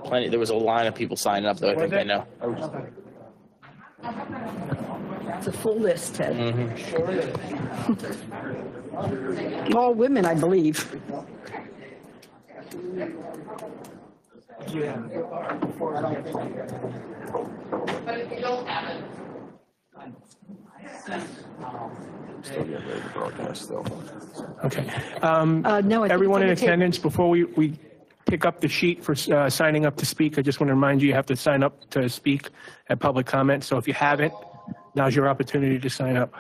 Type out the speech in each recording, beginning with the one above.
plenty. There was a line of people signing up, though. I think I know. It's a full list, Ted. Mm-hmm. All women, I believe. Yeah. But if you don't have it. Still getting ready to broadcast still. Okay. No, Everyone in attendance, before we pick up the sheet for signing up to speak, I just want to remind you, you have to sign up to speak at public comment. So if you haven't, now's your opportunity to sign up.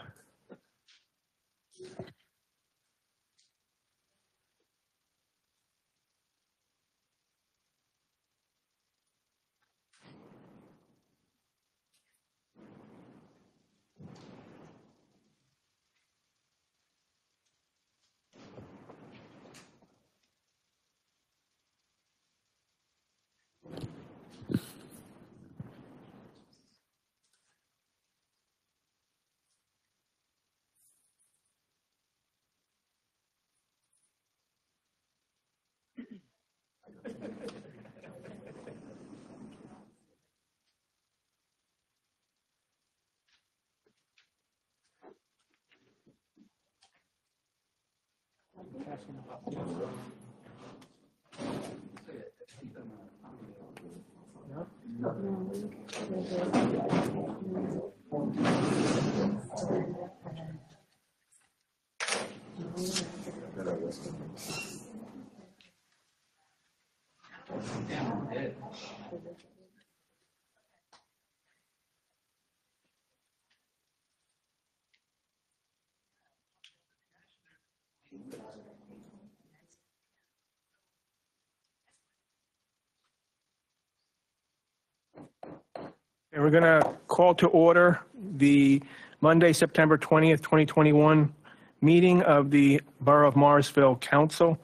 And we're going to call to order the Monday, September 20th, 2021 meeting of the Borough of Marsville Council.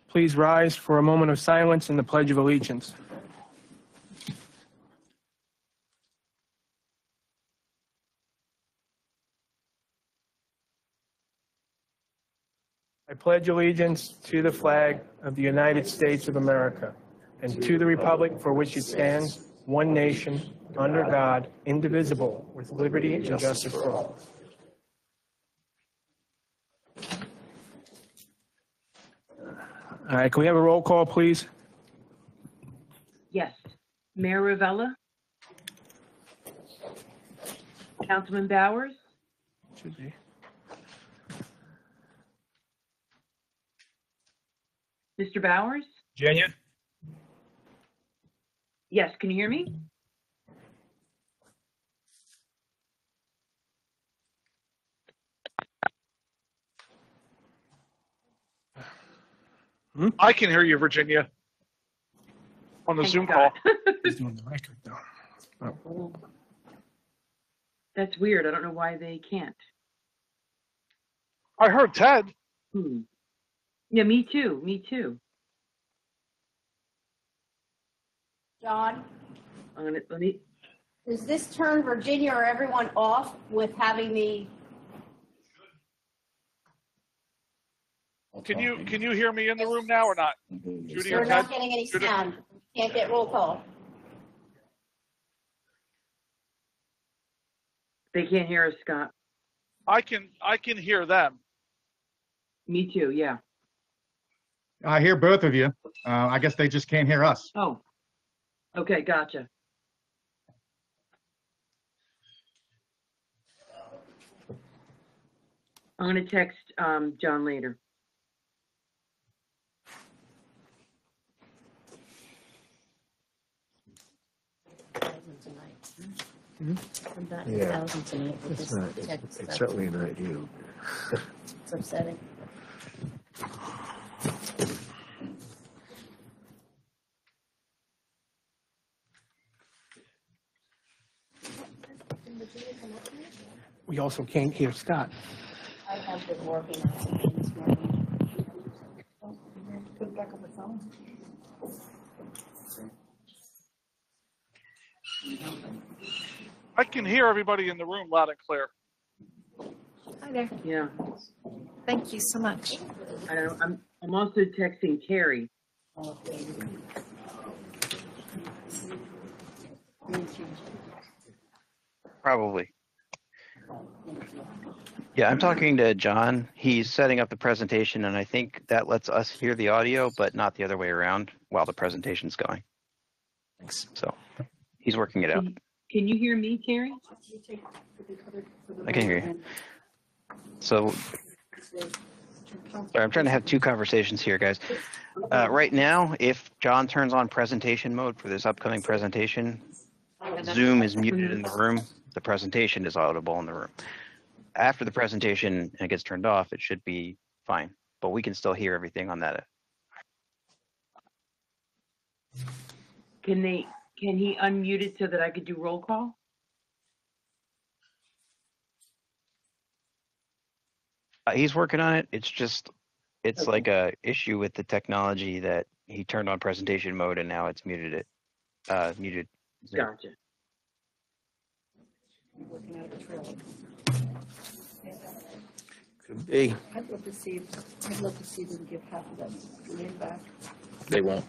Please rise for a moment of silence and the Pledge of Allegiance. I pledge allegiance to the flag of the United States of America and to the republic for which it stands, one nation, under God, indivisible, with liberty and justice for all. All right, can we have a roll call, please? Yes. Mayor Ravella? Councilman Bowers? Should be. Mr. Bowers? Virginia? Yes, can you hear me? I can hear you, Virginia, on the Thank Zoom God. call. He's doing the record, though. Oh. That's weird. I don't know why they can't. I heard Ted. Yeah, me too. Me too. John, Let me. does this turn Virginia or everyone off with having the? Can you hear me in the room now or not? Judy or We're Ted? not getting any Judy? sound. Can't get roll call. They can't hear us, Scott. I can hear them. Me too. Yeah. I hear both of you. I guess they just can't hear us. Oh. Okay. Gotcha. I'm going to text John later. Yeah, it's not. It's certainly not you. It's upsetting. We also can't hear Scott. I have been working on something this morning. Put it back on the phone. I can hear everybody in the room loud and clear. Hi there. Yeah. Thank you so much. I'm also texting Carrie. Probably. Yeah, I'm talking to John. He's setting up the presentation, and I think that lets us hear the audio, but not the other way around while the presentation's going. Thanks. So he's working it out. Can you hear me, Terry? I can hear you. So sorry, I'm trying to have two conversations here, guys. Right now, if John turns on presentation mode for this upcoming presentation, Zoom is muted in the room. The presentation is audible in the room. After the presentation and it gets turned off, it should be fine, but we can still hear everything on that. Can he unmute it so that I could do roll call? He's working on it. It's like a issue with the technology that he turned on presentation mode and now it's muted muted. Zoom. Gotcha. Could be. I'd love to see them give half of that land back. They won't.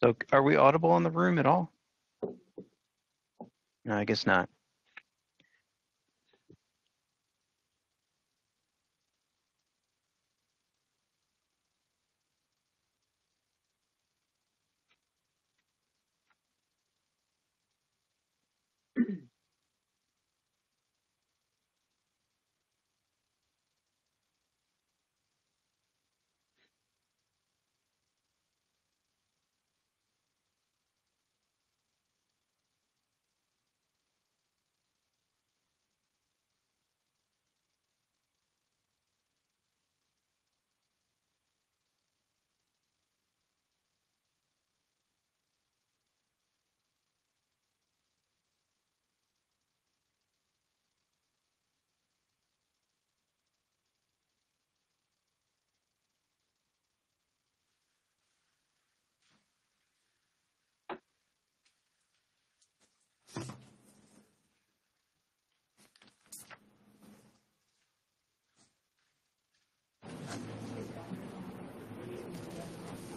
So are we audible in the room at all? No, I guess not.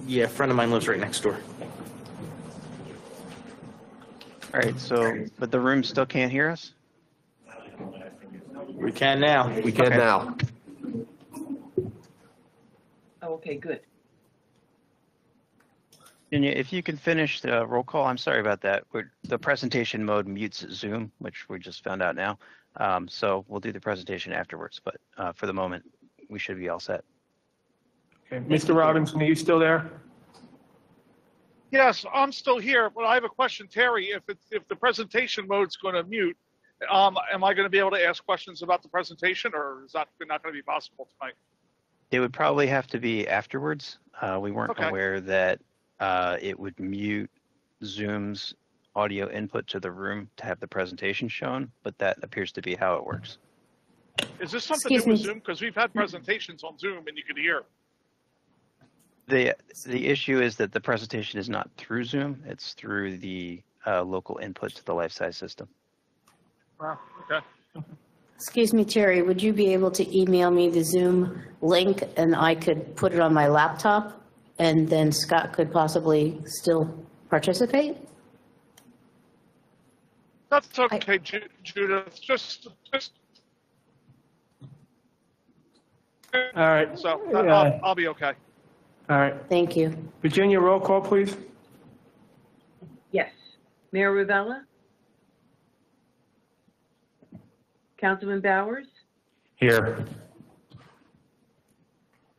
Yeah, a friend of mine lives right next door. All right, so, but the room still can't hear us? We can now. We can Okay. now. Oh, okay, good. And if you can finish the roll call, I'm sorry about that. The presentation mode mutes Zoom, which we just found out now. So we'll do the presentation afterwards, but for the moment, we should be all set. Okay. Mr. Robinson, are you still there? Yes, I'm still here, but I have a question, Terry. If the presentation mode's going to mute, am I going to be able to ask questions about the presentation, or is that not going to be possible tonight? It would probably have to be afterwards. We weren't Okay. aware that it would mute Zoom's audio input to the room to have the presentation shown, but that appears to be how it works. Is this something new with Zoom? Because we've had presentations on Zoom and you can hear. The issue is that the presentation is not through Zoom, it's through the local input to the life-size system. Wow, okay. Excuse me, Terry, would you be able to email me the Zoom link and I could put it on my laptop and then Scott could possibly still participate? That's okay, Judith. Just. All right. So I'll be okay. All right. Thank you. Virginia, roll call, please. Yes. Mayor Rivella? Councilman Bowers? Here.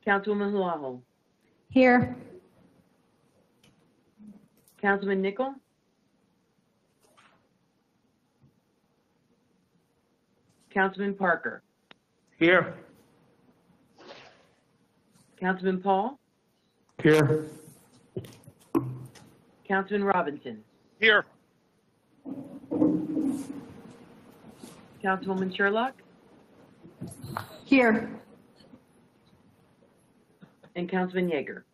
Councilwoman Halaho? Here. Councilman Nickel? Councilman Parker? Here. Councilman Paul? Here. Councilman Robinson? Here. Councilwoman Sherlock Here. and Councilman Yeager.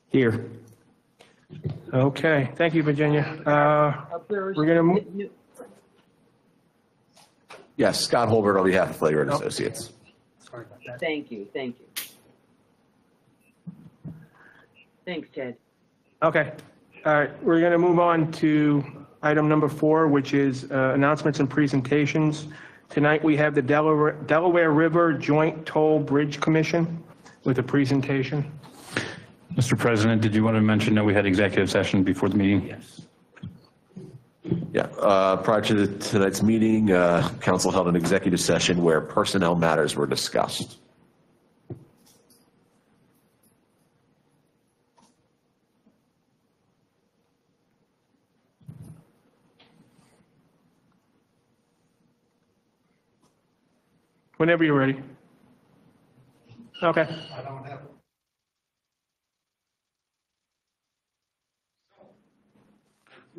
Here. Okay, thank you, Virginia. We're gonna move. Yes, Scott Holbert on behalf of Flager and Associates. Thank you, thank you. Thanks, Ted. Okay, all right, we're going to move on to item number 4, which is announcements and presentations. Tonight, we have the Delaware River Joint Toll Bridge Commission with a presentation. Mr. President, did you want to mention that we had executive session before the meeting? Yes. Yeah, prior to tonight's meeting, council held an executive session where personnel matters were discussed. Whenever you're ready. Okay. I don't have.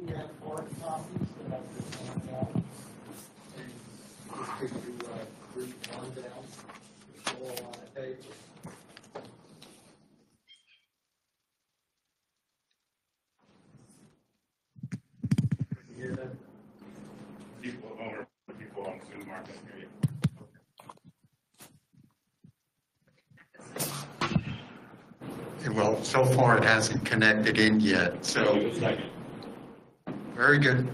We have 4 copies that I've just found out. And just to read one down, it's all on the paper. You hear that? People on Zoom aren't going to hear you. Well, so far it hasn't connected in yet, so. Very good.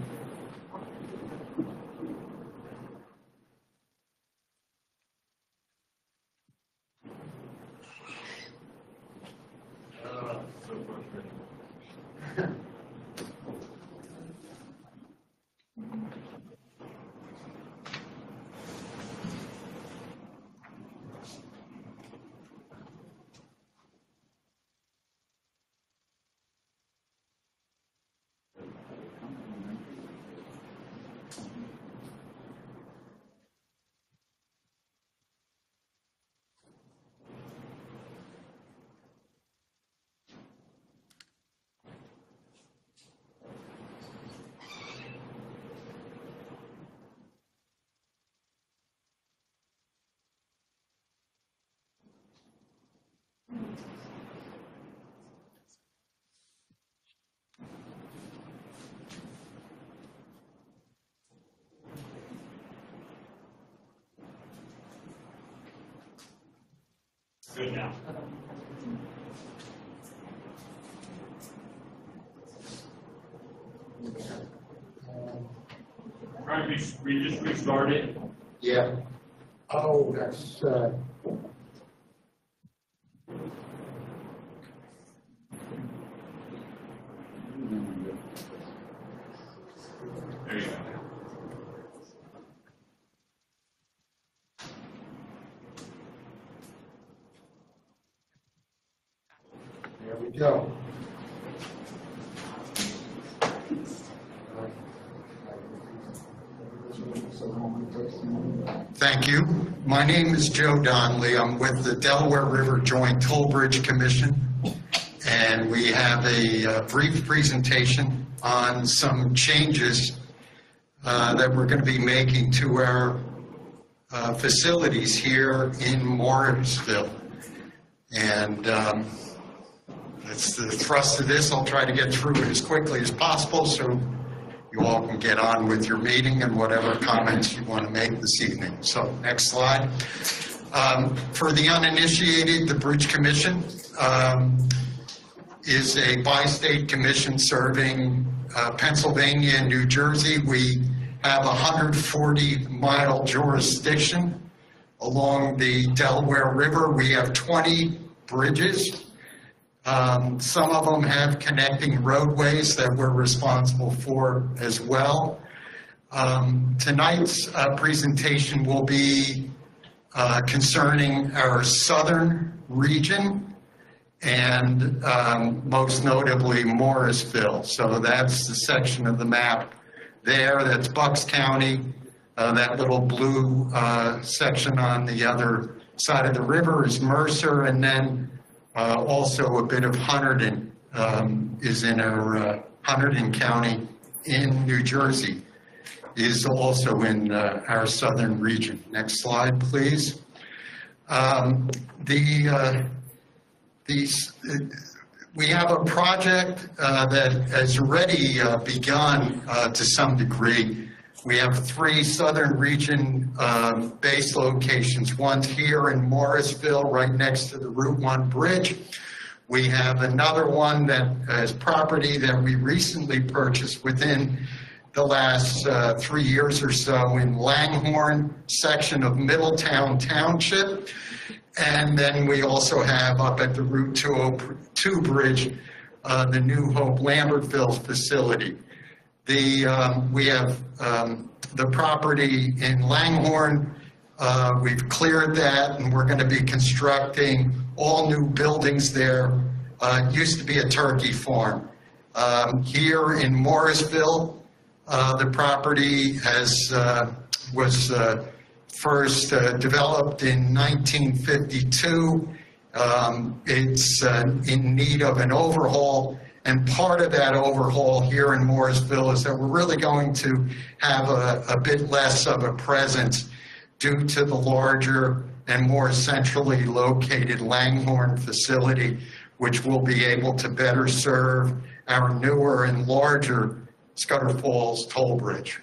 Good now. Trying to just restart it. Yeah. Oh, that's, There you go. there we go. Thank you. My name is Joe Donnelly. I'm with the Delaware River Joint Toll Bridge Commission, and we have a brief presentation on some changes that we're going to be making to our facilities here in Morrisville. And that's the thrust of this. I'll try to get through it as quickly as possible so you all can get on with your meeting and whatever comments you want to make this evening. So next slide. For the uninitiated, the Bridge Commission is a bi-state commission serving Pennsylvania and New Jersey. We have a 140-mile jurisdiction along the Delaware River. We have 20 bridges. Some of them have connecting roadways that we're responsible for as well. Tonight's presentation will be concerning our southern region and most notably Morrisville. So that's the section of the map there. That's Bucks County. That little blue section on the other side of the river is Mercer, and then also a bit of Hunterdon is in our Hunterdon County in New Jersey is also in our southern region. Next slide, please. We have a project that has already begun to some degree. We have 3 southern region base locations. One's here in Morrisville, right next to the Route 1 bridge. We have another one that is property that we recently purchased within the last 3 years or so in Langhorne section of Middletown Township. And then we also have up at the Route 202 bridge, the New Hope Lambertville facility. We have the property in Langhorne. We've cleared that, and we're going to be constructing all new buildings there. It used to be a turkey farm. Here in Morrisville, the property was first developed in 1952. It's in need of an overhaul, and part of that overhaul here in Morrisville is that we're really going to have a bit less of a presence due to the larger and more centrally located Langhorne facility, which will be able to better serve our newer and larger Scudder Falls toll bridge.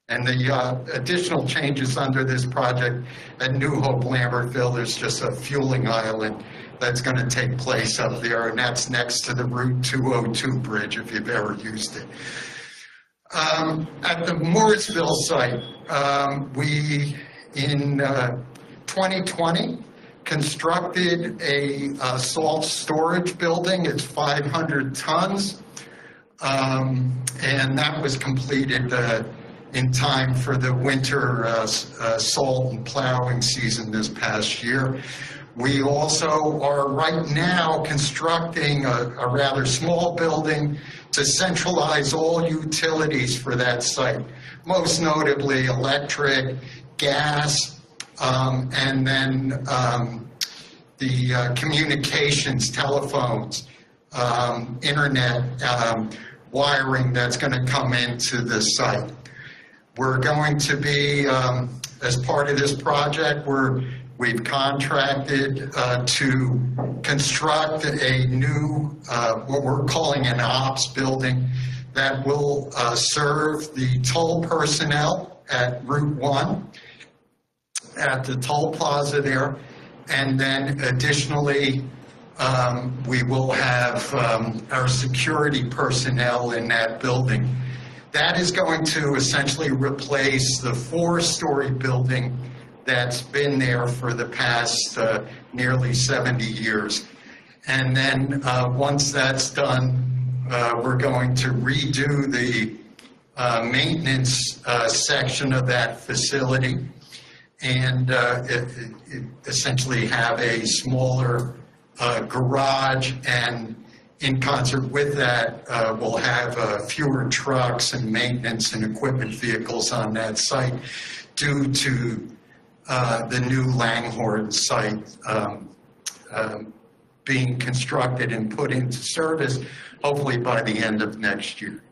And the additional changes under this project at New Hope Lambertville, there's just a fueling island that's going to take place up there, and that's next to the Route 202 bridge, if you've ever used it. At the Morrisville site, we, in 2020, constructed a salt storage building. It's 500 tons, and that was completed in time for the winter salt and plowing season this past year. We also are right now constructing a rather small building to centralize all utilities for that site, most notably electric, gas, and then the communications, telephones, internet wiring that's going to come into the site. We're going to be, as part of this project, we've contracted to construct a new, what we're calling an ops building that will serve the toll personnel at Route 1, at the toll plaza there. And then additionally, we will have our security personnel in that building. That is going to essentially replace the 4-story building that's been there for the past nearly 70 years. And then once that's done, we're going to redo the maintenance section of that facility and essentially have a smaller garage, and in concert with that, we'll have fewer trucks and maintenance and equipment vehicles on that site due to the new Langhorne site being constructed and put into service, hopefully by the end of next year.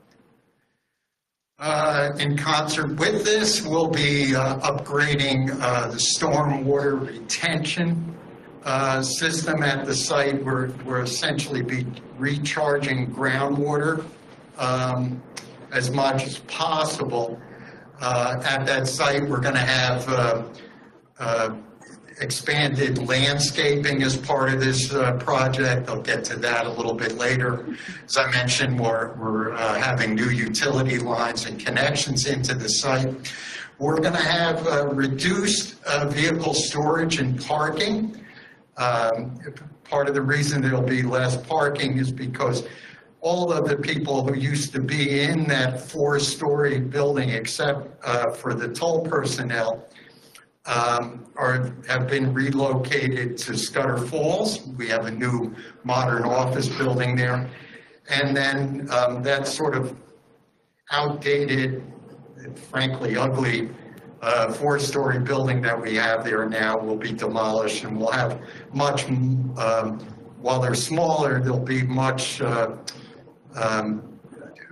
In concert with this, we'll be upgrading the stormwater retention system at the site. We're essentially be recharging groundwater as much as possible. At that site, we're going to have expanded landscaping as part of this project. I'll get to that a little bit later. As I mentioned, we're having new utility lines and connections into the site. We're going to have reduced vehicle storage and parking. Part of the reason there'll be less parking is because all of the people who used to be in that 4-story building, except for the toll personnel, have been relocated to Scudder Falls. We have a new modern office building there. And then that sort of outdated, frankly ugly 4-story building that we have there now will be demolished, and we'll have much, while they're smaller, there'll be much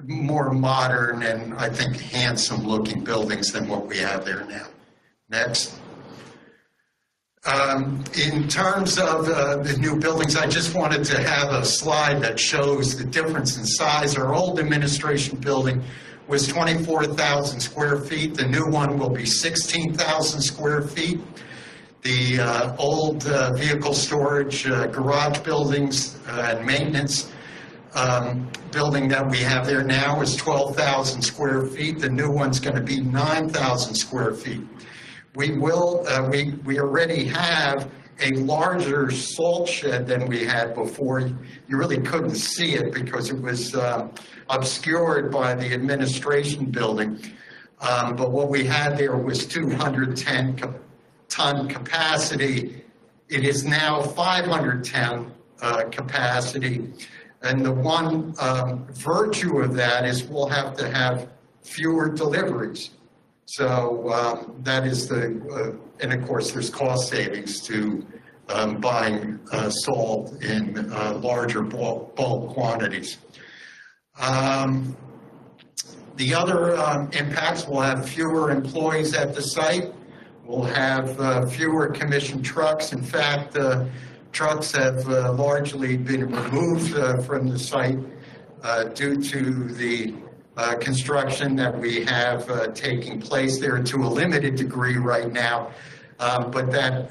more modern and I think handsome looking buildings than what we have there now. Next. In terms of the new buildings, I just wanted to have a slide that shows the difference in size. Our old administration building was 24,000 square feet. The new one will be 16,000 square feet. The old vehicle storage, garage buildings and maintenance building that we have there now is 12,000 square feet. The new one's going to be 9,000 square feet. We already have a larger salt shed than we had before. You really couldn't see it because it was obscured by the administration building. But what we had there was 210-ton capacity. It is now 510 capacity. And the one virtue of that is we'll have to have fewer deliveries. So that is and of course there's cost savings to buying salt in larger bulk quantities. The other impacts, will have fewer employees at the site. We'll have fewer commissioned trucks. In fact, trucks have largely been removed from the site due to the construction that we have taking place there to a limited degree right now, but that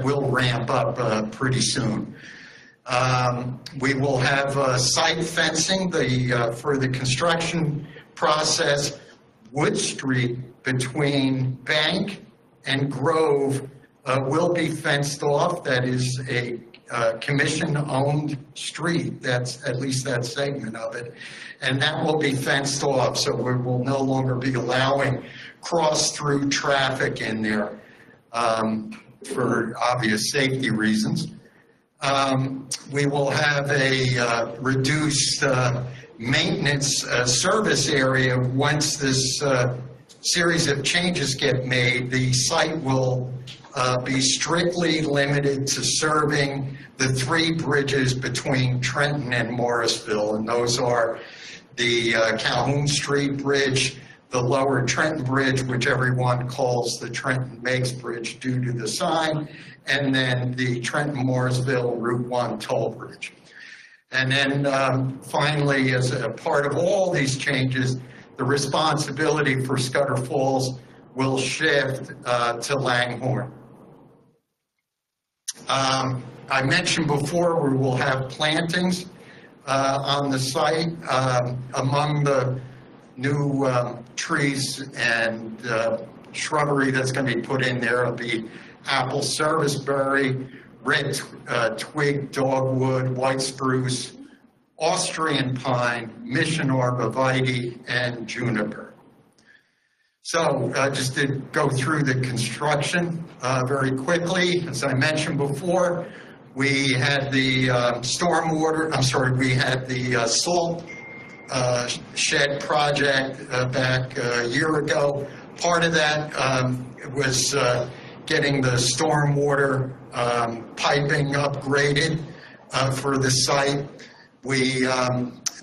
will ramp up pretty soon. We will have site fencing for the construction process. Wood Street between Bank and Grove will be fenced off. That is a commission-owned street. That's at least that segment of it. And that will be fenced off, so we will no longer be allowing cross-through traffic in there for obvious safety reasons. We will have a reduced maintenance service area. Once this series of changes get made, the site will be strictly limited to serving the 3 bridges between Trenton and Morrisville, and those are the Calhoun Street Bridge, the Lower Trenton Bridge, which everyone calls the Trenton Makes Bridge due to the sign, and then the Trenton-Marsville Route 1 toll bridge. And then finally, as a part of all these changes, the responsibility for Scudder Falls will shift to Langhorne. I mentioned before we will have plantings on the site. Among the new trees and shrubbery that's going to be put in there will be apple serviceberry, red twig dogwood, white spruce, Austrian pine, mission arborvitae, and juniper. So just to go through the construction very quickly, as I mentioned before, we had the we had the salt shed project back a year ago. Part of that was getting the stormwater piping upgraded for the site. We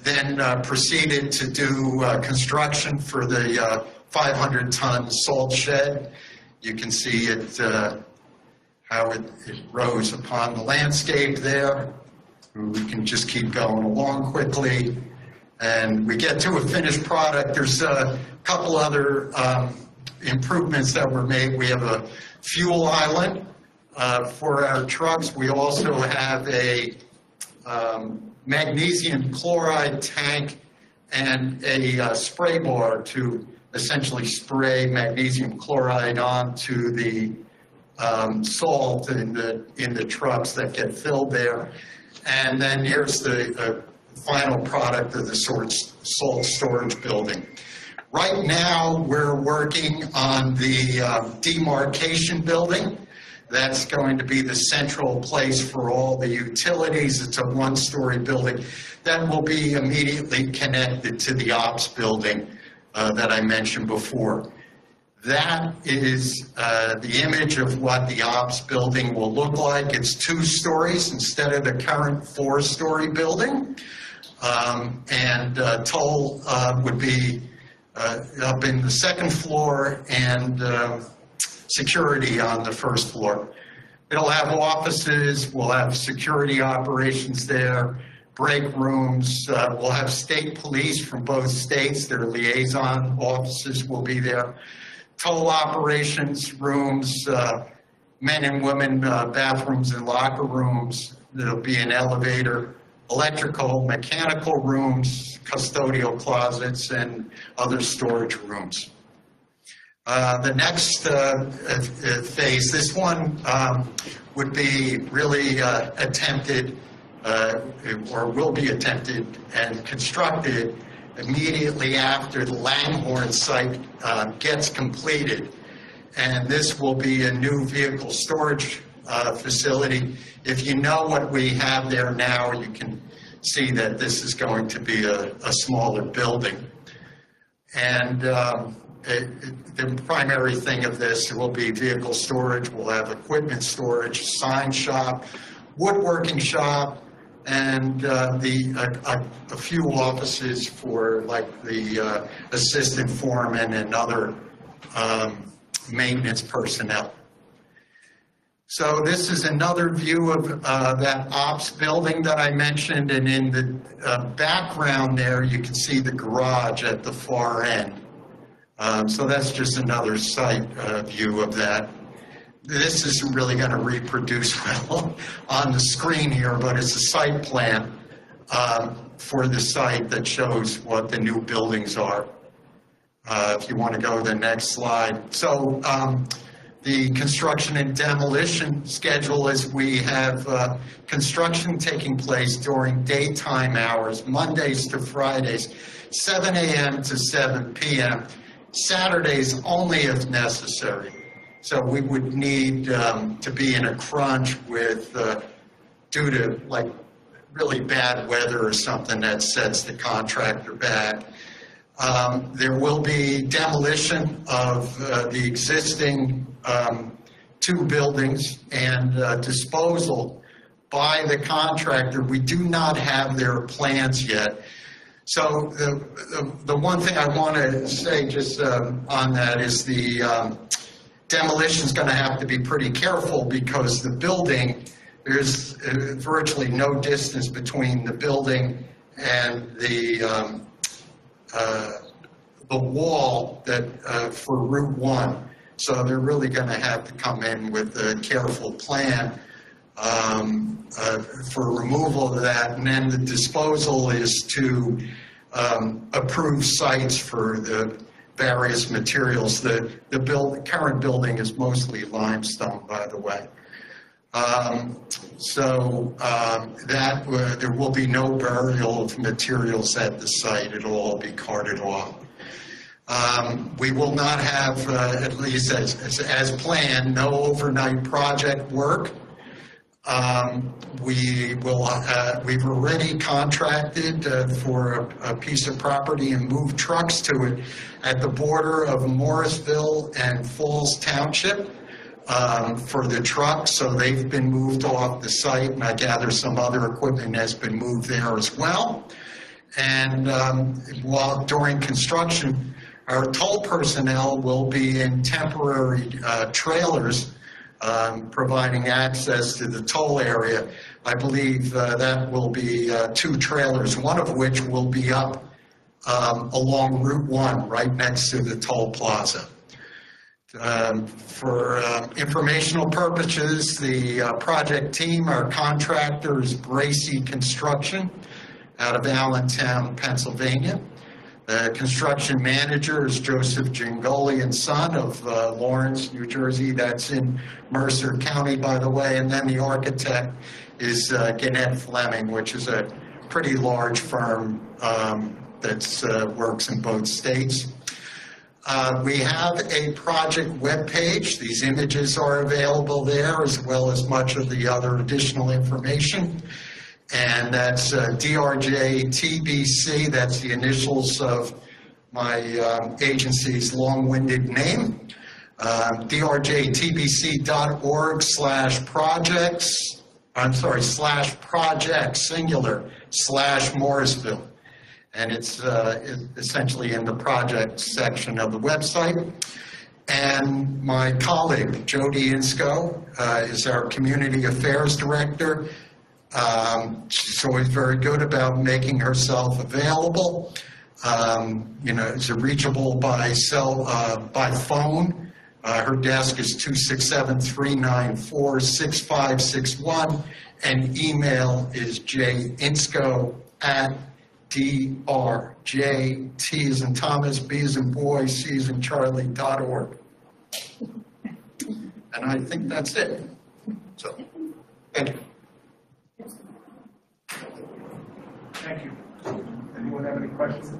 then proceeded to do construction for the 500-ton salt shed. You can see it, how it rose upon the landscape there. We can just keep going along quickly. And we get to a finished product. There's a couple other improvements that were made. We have a fuel island for our trucks. We also have a magnesium chloride tank and a spray bar to essentially spray magnesium chloride onto the salt in the trucks that get filled there. And then here's the final product of the salt storage building. Right now, we're working on the demarcation building. That's going to be the central place for all the utilities. It's a 1-story building that will be immediately connected to the ops building that I mentioned before. That is the image of what the ops building will look like. It's 2 stories instead of the current 4-story building. And toll would be up in the second floor and security on the first floor. It'll have offices, we'll have security operations there, break rooms, we'll have state police from both states, their liaison offices will be there, toll operations rooms, men and women bathrooms and locker rooms, there'll be an elevator, electrical, mechanical rooms, custodial closets, and other storage rooms. The next phase, this one would be really attempted or will be attempted and constructed immediately after the Langhorne site gets completed. And this will be a new vehicle storage facility. If you know what we have there now, you can see that this is going to be a smaller building. And the primary thing of this will be vehicle storage. We'll have equipment storage, sign shop, woodworking shop, and a few offices for like the assistant foreman and other maintenance personnel. So this is another view of that ops building that I mentioned, and in the background there you can see the garage at the far end. So that's just another site view of that. This isn't really going to reproduce well on the screen here, but it's a site plan for the site that shows what the new buildings are. If you want to go to the next slide. So the construction and demolition schedule is we have construction taking place during daytime hours, Mondays to Fridays, 7 a.m. to 7 p.m., Saturdays only if necessary. So we would need to be in a crunch with, due to like really bad weather or something that sets the contractor back. There will be demolition of the existing 2 buildings and disposal by the contractor. We do not have their plans yet. So the one thing I want to say just on that is the demolition is going to have to be pretty careful because the building, there's virtually no distance between the building and the wall that for Route 1. So they're really going to have to come in with a careful plan for removal of that. And then the disposal is to approve sites for the various materials. The current building is mostly limestone, by the way. There will be no burial of materials at the site. It'll all be carted off. We will not have, at least as planned, no overnight project work. We've already contracted for a piece of property and moved trucks to it at the border of Morrisville and Falls Township for the trucks. So they've been moved off the site, and I gather some other equipment has been moved there as well. And while during construction, our toll personnel will be in temporary trailers providing access to the toll area. I believe that will be 2 trailers, one of which will be up along Route 1, right next to the toll plaza. For informational purposes, the project team, our contractor is Bracey Construction out of Allentown, Pennsylvania. The construction manager is Joseph Gingoli and Son of Lawrence, New Jersey. That's in Mercer County, by the way. And then the architect is Gannett Fleming, which is a pretty large firm that works in both states. We have a project webpage. These images are available there, as well as much of the other additional information. And that's DRJTBC, that's the initials of my agency's long-winded name, drjtbc.org/projects, /project singular /Morrisville. And it's essentially in the project section of the website. And my colleague, Jody Insko, is our Community Affairs Director. She's always very good about making herself available. Is reachable by phone. Her desk is 267-394-6561, and email is jinsko@drj, T as in Thomas, B as in boy, C as in Charlie.org. And I think that's it. So, thank you. Thank you. Anyone have any questions?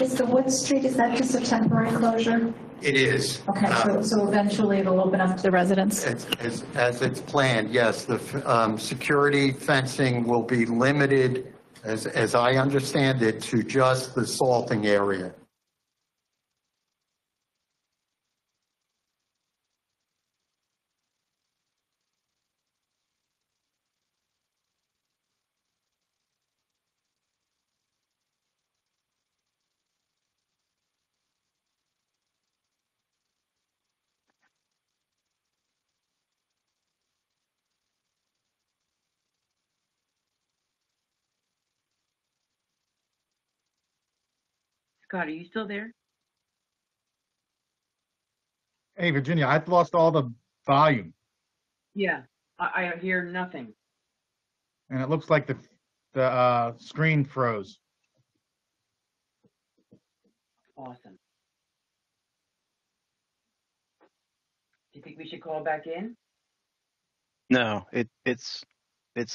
Is the Wood Street, is that just a temporary closure? It is. Okay, so eventually it'll open up to the residents? As it's planned, yes. The security fencing will be limited, as I understand it, to just the salting area. Scott, are you still there? Hey, Virginia, I've lost all the volume, Yeah, I hear nothing. and it looks like the screen froze. Awesome. Do you think we should call back in? No, it's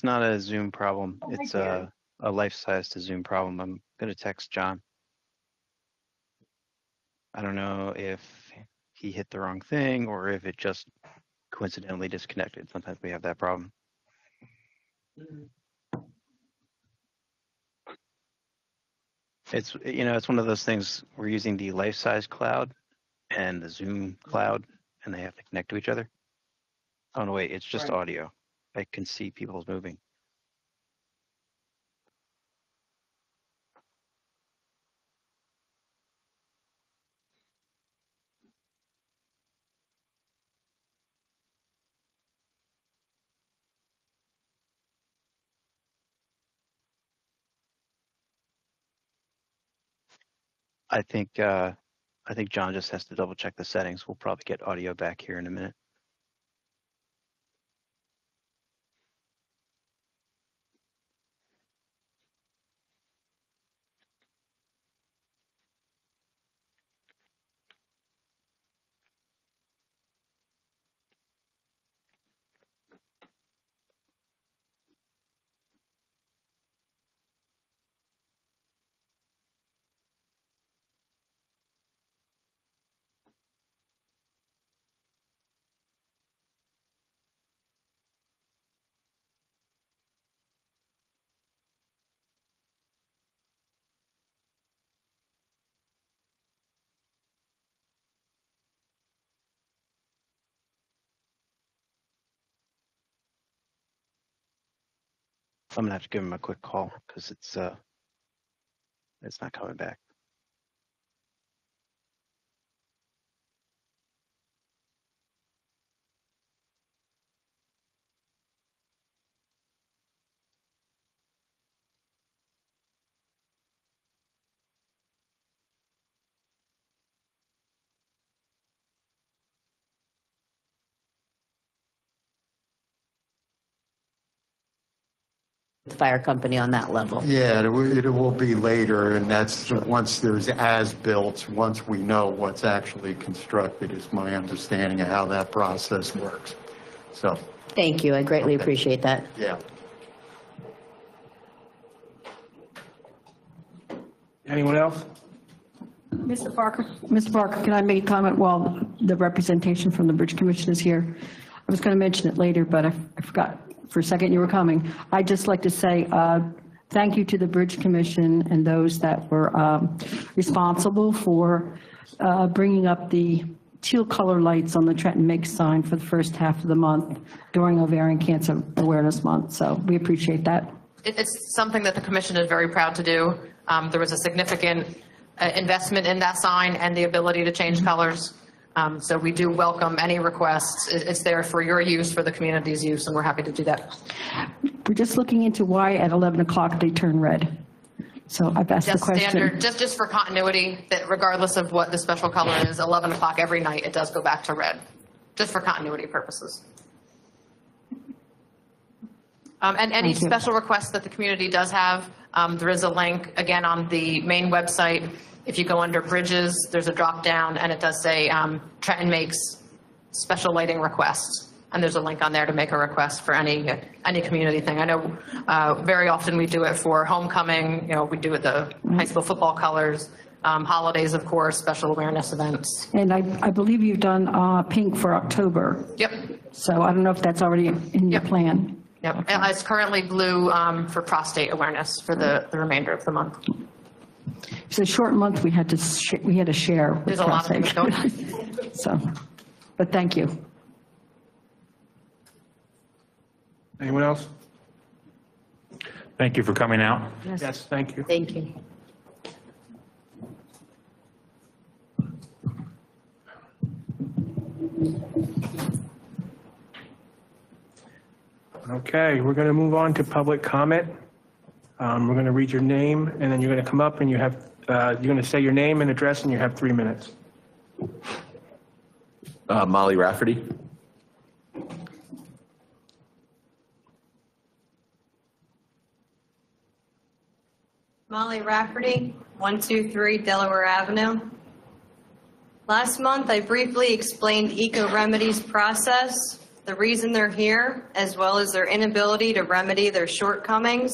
not a Zoom problem. Oh, It's thank you. a life-size to Zoom problem. I'm gonna text John. I don't know if he hit the wrong thing or if it just coincidentally disconnected. Sometimes we have that problem. Mhm. It's one of those things. We're using the life-size cloud and the Zoom cloud, and they have to connect to each other. Oh no, wait, it's just Right. audio. I can see people moving. I think John just has to double check the settings. We'll probably get audio back here in a minute. I'm gonna have to give him a quick call because it's not coming back. The fire company on that level. Yeah, it will be later, and that's once there's as-built, once we know what's actually constructed, is my understanding of how that process works. So, Thank you. I greatly appreciate that. yeah. Anyone else? Mr. Barker, can I make a comment while the representation from the Bridge Commission is here? I was going to mention it later, but I forgot for a second you were coming. I'd just like to say thank you to the Bridge Commission and those that were responsible for bringing up the teal color lights on the Trenton Makes sign for the first half of the month during Ovarian Cancer Awareness Month. So we appreciate that. It's something that the commission is very proud to do. There was a significant investment in that sign and the ability to change colors. So we do welcome any requests. It's there for your use, for the community's use, and we're happy to do that. We're just looking into why at 11 o'clock they turn red. So I've asked the Just question. standard, just for continuity, that regardless of what the special color is, 11 o'clock every night, it does go back to red, just for continuity purposes. And any Thank you. special requests that the community does have, there is a link, again, on the main website. If you go under bridges, there's a drop down, and it does say Trenton Makes special lighting requests. And there's a link on there to make a request for any community thing. I know very often we do it for homecoming, we do it the high school football colors, holidays, of course, special awareness events. And I believe you've done pink for October. Yep. So I don't know if that's already in your plan. Yep. And it's currently blue for prostate awareness for the remainder of the month. It's a short month. We had to share with There's a lot of things prostate. going on. So, but thank you. Anyone else? Thank you for coming out. Yes, thank you. Thank you. Okay, we're going to move on to public comment. We're going to read your name, and then you're going to come up and you're going to say your name and address, and you have 3 minutes. Molly Rafferty. Molly Rafferty, 123 Delaware Avenue. Last month, I briefly explained Eco Remedies' process, the reason they're here, as well as their inability to remedy their shortcomings.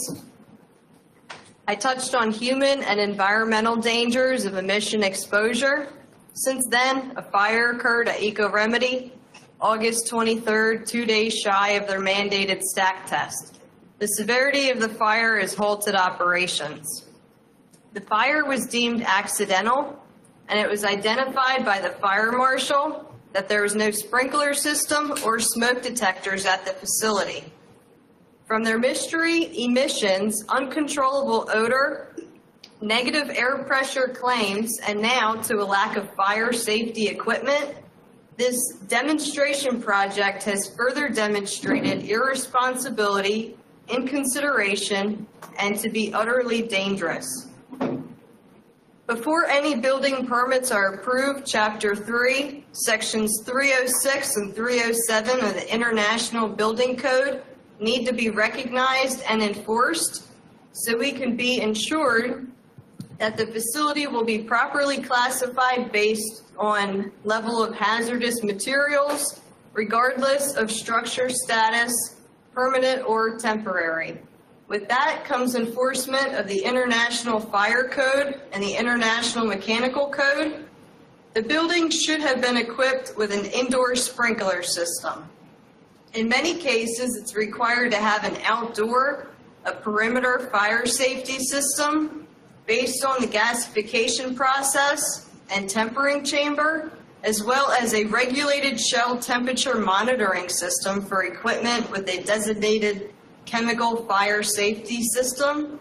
I touched on human and environmental dangers of emission exposure. Since then, a fire occurred at Eco Remedy, August 23rd, 2 days shy of their mandated stack test. The severity of the fire has halted operations. The fire was deemed accidental, and it was identified by the fire marshal that there was no sprinkler system or smoke detectors at the facility. From their mystery emissions, uncontrollable odor, negative air pressure claims, and now to a lack of fire safety equipment, this demonstration project has further demonstrated irresponsibility, inconsideration, and to be utterly dangerous. Before any building permits are approved, Chapter 3, Sections 306 and 307 of the International Building Code need to be recognized and enforced so we can be ensured that the facility will be properly classified based on level of hazardous materials, regardless of structure status, permanent or temporary. With that comes enforcement of the International Fire Code and the International Mechanical Code. The building should have been equipped with an indoor sprinkler system. In many cases, it's required to have an outdoor, a perimeter fire safety system based on the gasification process and tempering chamber, as well as a regulated shell temperature monitoring system for equipment with a designated chemical fire safety system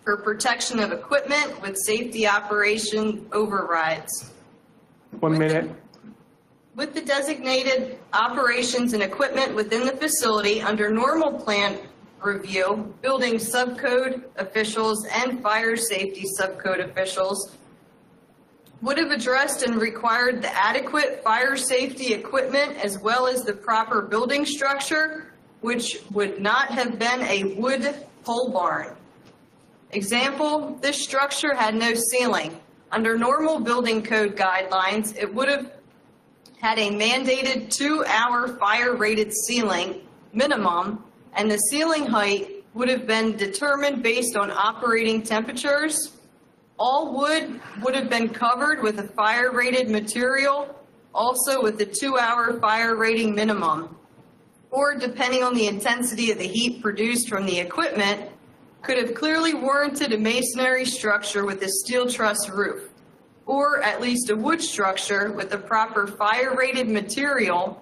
for protection of equipment with safety operation overrides. 1 minute. With the designated operations and equipment within the facility under normal plant review, building subcode officials and fire safety subcode officials would have addressed and required the adequate fire safety equipment as well as the proper building structure, which would not have been a wood pole barn. Example, this structure had no ceiling. Under normal building code guidelines, it would have had a mandated 2-hour fire-rated ceiling minimum, and the ceiling height would have been determined based on operating temperatures. All wood would have been covered with a fire-rated material, also with the 2-hour fire rating minimum. Or, depending on the intensity of the heat produced from the equipment, could have clearly warranted a masonry structure with a steel truss roof. or at least a wood structure with the proper fire-rated material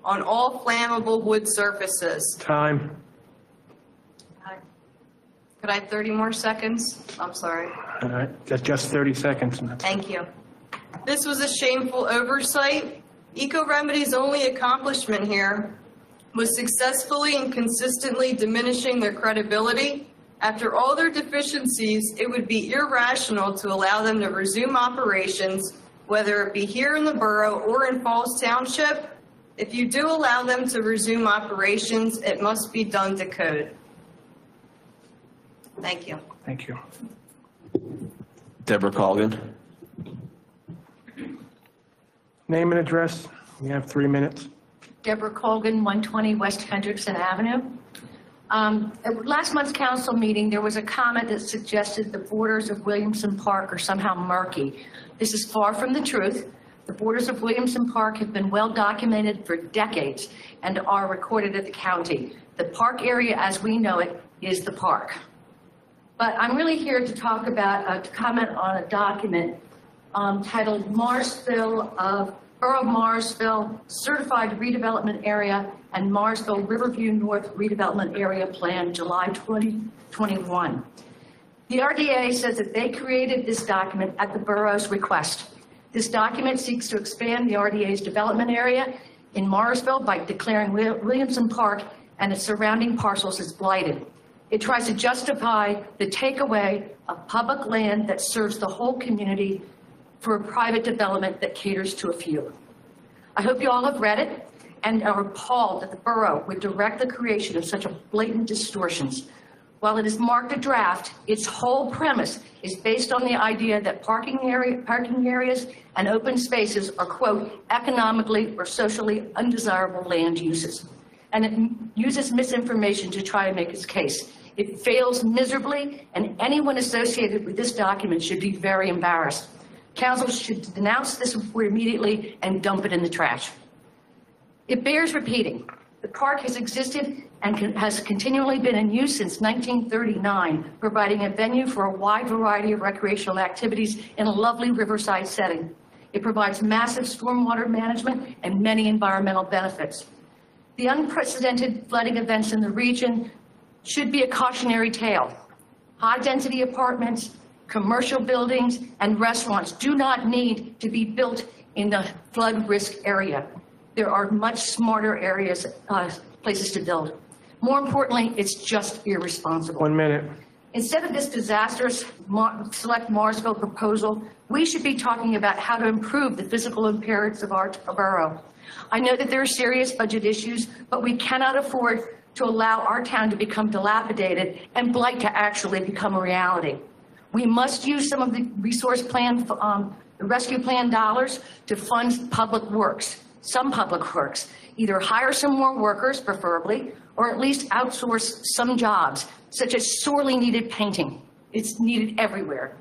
on all flammable wood surfaces. Time. Could I have 30 more seconds? I'm sorry. All right, that's just 30 seconds. Thank you. This was a shameful oversight. Eco Remedy's only accomplishment here was successfully and consistently diminishing their credibility. After all their deficiencies, it would be irrational to allow them to resume operations, whether it be here in the borough or in Falls Township. If you do allow them to resume operations, it must be done to code. Thank you. Thank you. Deborah Colgan. Name and address. You have 3 minutes. Deborah Colgan, 120 West Hendrickson Avenue. At last month's council meeting, there was a comment that suggested the borders of Williamson Park are somehow murky. This is far from the truth. The borders of Williamson Park have been well documented for decades and are recorded at the county. The park area as we know it is the park. But I'm really here to talk about, to comment on a document titled Marsville of Borough of Marsville Certified Redevelopment Area and Marsville Riverview North Redevelopment Area Plan, July 2021. The RDA says that they created this document at the borough's request. This document seeks to expand the RDA's development area in Marsville by declaring Williamson Park and its surrounding parcels as blighted. It tries to justify the takeaway of public land that serves the whole community for a private development that caters to a few. I hope you all have read it and are appalled that the borough would direct the creation of such a blatant distortions. While it is marked a draft, its whole premise is based on the idea that parking areas and open spaces are, quote, economically or socially undesirable land uses. And it uses misinformation to try to make its case. It fails miserably, and anyone associated with this document should be very embarrassed. Council should denounce this report immediately and dump it in the trash. It bears repeating. The park has existed and has continually been in use since 1939, providing a venue for a wide variety of recreational activities in a lovely riverside setting. It provides massive stormwater management and many environmental benefits. The unprecedented flooding events in the region should be a cautionary tale. High-density apartments, commercial buildings, and restaurants do not need to be built in the flood risk area. There are much smarter areas, places to build. More importantly, it's just irresponsible. 1 minute. Instead of this disastrous Select Marsville proposal, we should be talking about how to improve the physical imperatives of our borough. I know that there are serious budget issues, but we cannot afford to allow our town to become dilapidated and blight to actually become a reality. We must use some of the resource plan, the rescue plan dollars to fund public works, some public works. Either hire some more workers, preferably, or at least outsource some jobs, such as sorely needed painting. It's needed everywhere.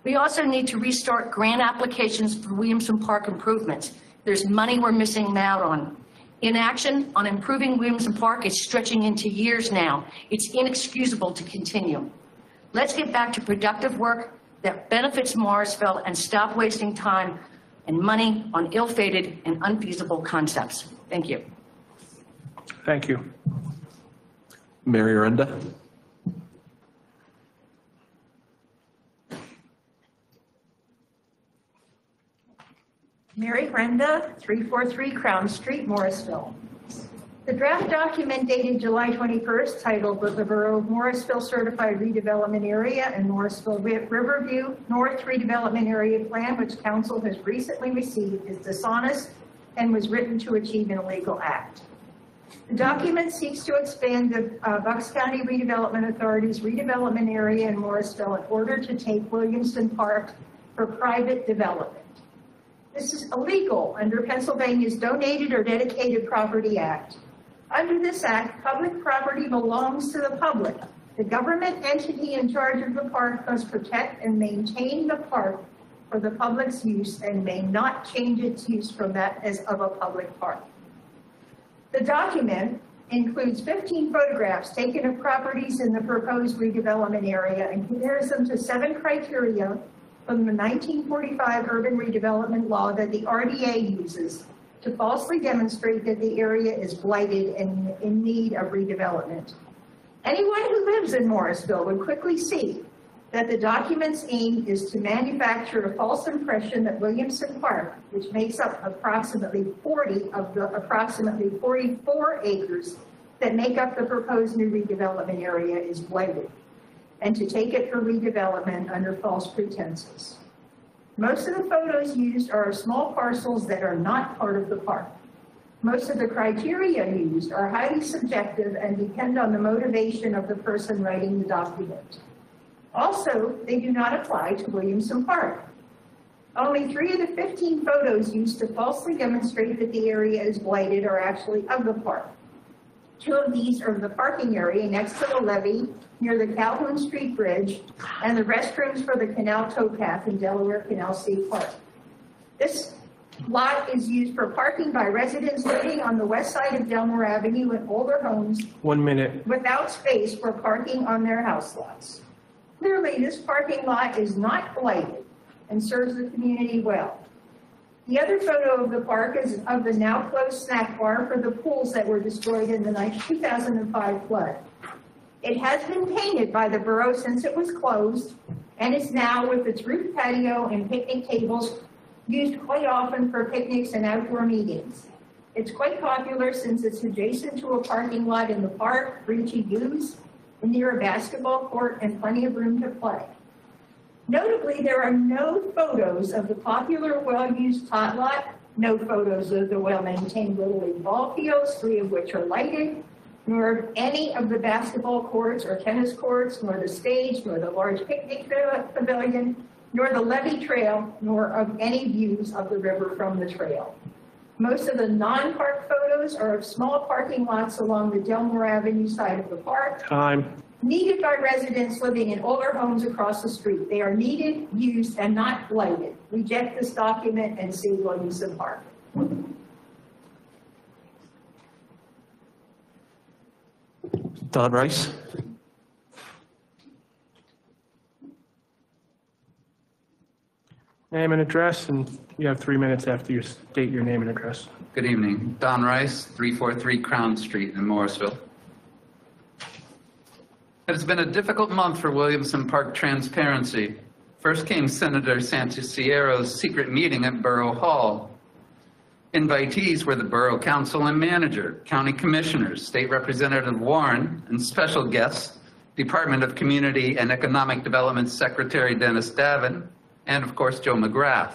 We also need to restart grant applications for Williamson Park improvements. There's money we're missing out on. Inaction on improving Williamson Park is stretching into years now. It's inexcusable to continue. Let's get back to productive work that benefits Morrisville and stop wasting time and money on ill-fated and unfeasible concepts. Thank you. Thank you. Mary Arenda. Mary Renda, 343 Crown Street, Morrisville. The draft document dated July 21st, titled the Borough of Morrisville Certified Redevelopment Area and Morrisville Riverview North Redevelopment Area Plan, which Council has recently received, is dishonest and was written to achieve an illegal act. The document seeks to expand the Bucks County Redevelopment Authority's redevelopment area in Morrisville in order to take Williamson Park for private development. This is illegal under Pennsylvania's Donated or Dedicated Property Act. Under this act, public property belongs to the public. The government entity in charge of the park must protect and maintain the park for the public's use and may not change its use from that as of a public park. The document includes 15 photographs taken of properties in the proposed redevelopment area and compares them to 7 criteria from the 1945 urban redevelopment law that the RDA uses to falsely demonstrate that the area is blighted and in need of redevelopment. Anyone who lives in Morrisville would quickly see that the document's aim is to manufacture a false impression that Williamson Park, which makes up approximately 40 of the approximately 44 acres that make up the proposed new redevelopment area, is blighted, and to take it for redevelopment under false pretenses. Most of the photos used are small parcels that are not part of the park. Most of the criteria used are highly subjective and depend on the motivation of the person writing the document. Also, they do not apply to Williamson Park. Only 3 of the 15 photos used to falsely demonstrate that the area is blighted are actually of the park. 2 of these are the parking area next to the levee near the Calhoun Street Bridge and the restrooms for the Canal Towpath in Delaware Canal State Park. This lot is used for parking by residents living on the west side of Delmore Avenue in older homes 1 minute. without space for parking on their house lots. Clearly, this parking lot is not blighted and serves the community well. The other photo of the park is of the now closed snack bar for the pools that were destroyed in the 2005 flood. It has been painted by the borough since it was closed and is now, with its roof patio and picnic tables, used quite often for picnics and outdoor meetings. It's quite popular since it's adjacent to a parking lot in the park, free to use, and near a basketball court and plenty of room to play. Notably, there are no photos of the popular well-used tot lot, no photos of the well-maintained Little League ball fields, 3 of which are lighted, nor of any of the basketball courts or tennis courts, nor the stage, nor the large picnic pavilion, nor the levee trail, nor of any views of the river from the trail. Most of the non-park photos are of small parking lots along the Delmore Avenue side of the park. Time. Needed by residents living in older homes across the street. They are needed, used, and not blighted. Reject this document and see Williamson Park. Don Rice? Name and address, and you have 3 minutes after you state your name and address. Good evening. Don Rice, 343 Crown Street in Morrisville. It has been a difficult month for Williamson Park transparency. First came Senator Santisiero's secret meeting at Borough Hall. Invitees were the Borough Council and Manager, County Commissioners, State Representative Warren, and special guests, Department of Community and Economic Development Secretary Dennis Davin, and of course Joe McGrath.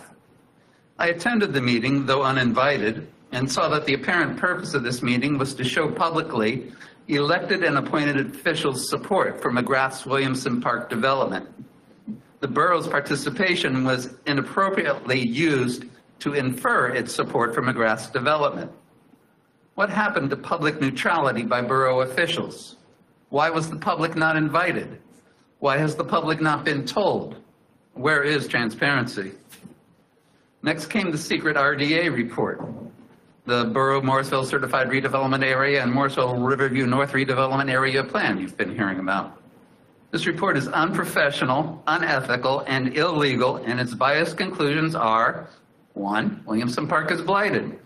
I attended the meeting, though uninvited, and saw that the apparent purpose of this meeting was to show publicly elected and appointed officials' support for McGrath's Williamson Park development. The borough's participation was inappropriately used to infer its support for McGrath's development. What happened to public neutrality by borough officials? Why was the public not invited? Why has the public not been told? Where is transparency? Next came the secret RDA report. The Borough Morrisville Certified Redevelopment Area and Morrisville Riverview North Redevelopment Area Plan you've been hearing about. This report is unprofessional, unethical, and illegal, and its biased conclusions are: 1, Williamson Park is blighted.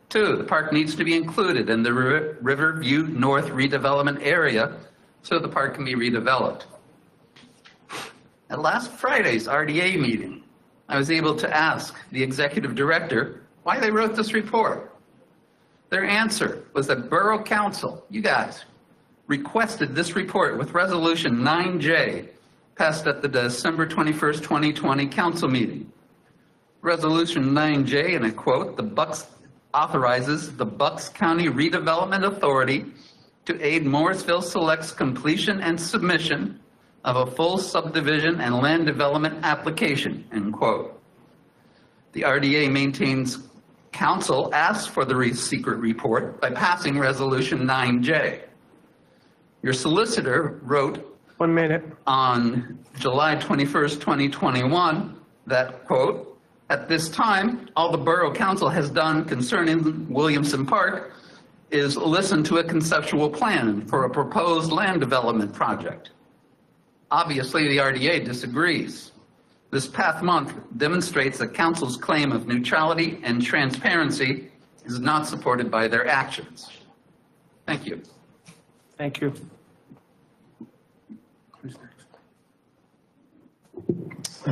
2, the park needs to be included in the Riverview North Redevelopment Area so the park can be redeveloped. At last Friday's RDA meeting, I was able to ask the executive director why they wrote this report. Their answer was that Borough Council, you guys, requested this report with Resolution 9J, passed at the December 21st, 2020 council meeting. Resolution 9J, and I quote, authorizes the Bucks County Redevelopment Authority to aid Morrisville Select's completion and submission of a full subdivision and land development application, end quote. The RDA maintains council asked for the secret report by passing Resolution 9J. Your solicitor wrote 1 minute on July 21st, 2021 that, quote, at this time, all the Borough Council has done concerning Williamson Park is listen to a conceptual plan for a proposed land development project. Obviously, the RDA disagrees. This past month demonstrates that council's claim of neutrality and transparency is not supported by their actions. Thank you. Thank you.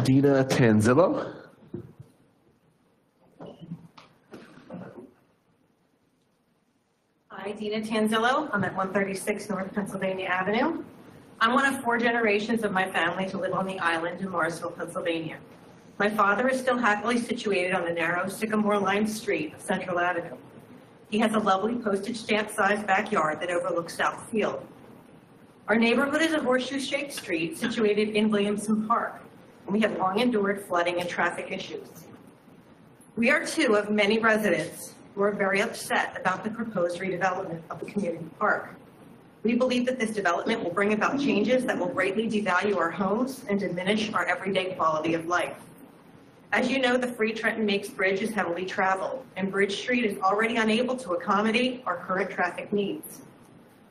Dina Tanzillo. Hi, Dina Tanzillo. I'm at 136 North Pennsylvania Avenue. I'm one of 4 generations of my family to live on the island in Marsville, Pennsylvania. My father is still happily situated on the narrow sycamore-lined street of Central Avenue. He has a lovely postage stamp-sized backyard that overlooks South Field. Our neighborhood is a horseshoe-shaped street situated in Williamson Park, and we have long endured flooding and traffic issues. We are 2 of many residents who are very upset about the proposed redevelopment of the community park. We believe that this development will bring about changes that will greatly devalue our homes and diminish our everyday quality of life. As you know, the Free Trenton Makes Bridge is heavily traveled, and Bridge Street is already unable to accommodate our current traffic needs.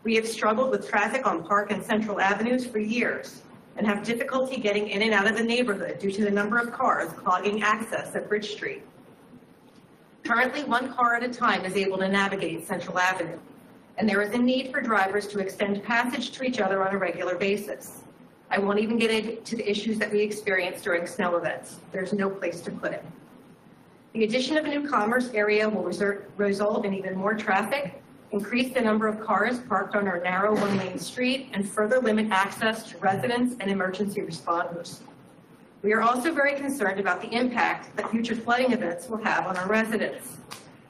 We have struggled with traffic on Park and Central Avenues for years and have difficulty getting in and out of the neighborhood due to the number of cars clogging access at Bridge Street. Currently, 1 car at a time is able to navigate Central Avenue, and there is a need for drivers to extend passage to each other on a regular basis. I won't even get into the issues that we experience during snow events. There's no place to put it. The addition of a new commerce area will result in even more traffic, increase the number of cars parked on our narrow 1-lane street, and further limit access to residents and emergency responders. We are also very concerned about the impact that future flooding events will have on our residents.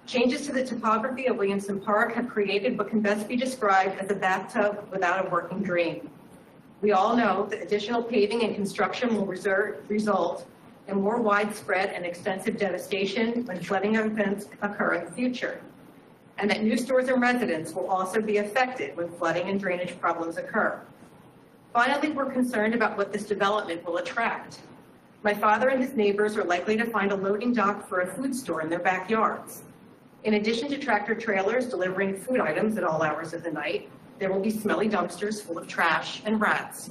Changes to the topography of Williamson Park have created what can best be described as a bathtub without a working drain. We all know that additional paving and construction will result in more widespread and extensive devastation when flooding events occur in the future, and that new stores and residents will also be affected when flooding and drainage problems occur. Finally, we're concerned about what this development will attract. My father and his neighbors are likely to find a loading dock for a food store in their backyards. In addition to tractor trailers delivering food items at all hours of the night, there will be smelly dumpsters full of trash and rats.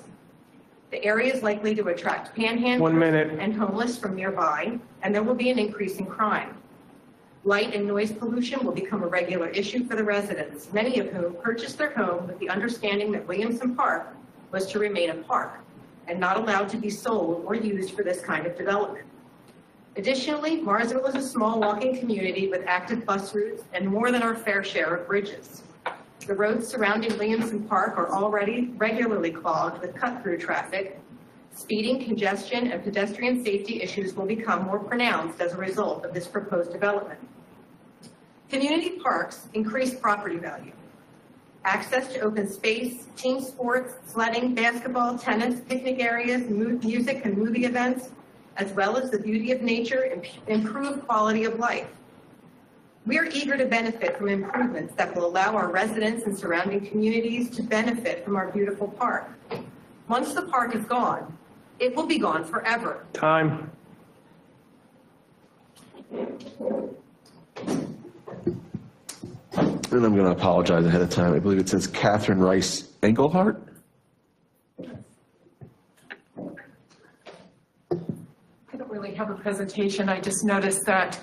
The area is likely to attract panhandlers and homeless from nearby, and there will be an increase in crime. Light and noise pollution will become a regular issue for the residents, many of whom purchased their home with the understanding that Williamson Park was to remain a park and not allowed to be sold or used for this kind of development. Additionally, Marsville is a small walking community with active bus routes and more than our fair share of bridges. The roads surrounding Williamson Park are already regularly clogged with cut-through traffic. Speeding, congestion, and pedestrian safety issues will become more pronounced as a result of this proposed development. Community parks increase property value. Access to open space, team sports, sledding, basketball, tennis, picnic areas, music and movie events, as well as the beauty of nature, improve quality of life. We are eager to benefit from improvements that will allow our residents and surrounding communities to benefit from our beautiful park. Once the park is gone, it will be gone forever. Time. And I'm going to apologize ahead of time. I believe it says Catherine Rice Engelhardt. I don't really have a presentation. I just noticed that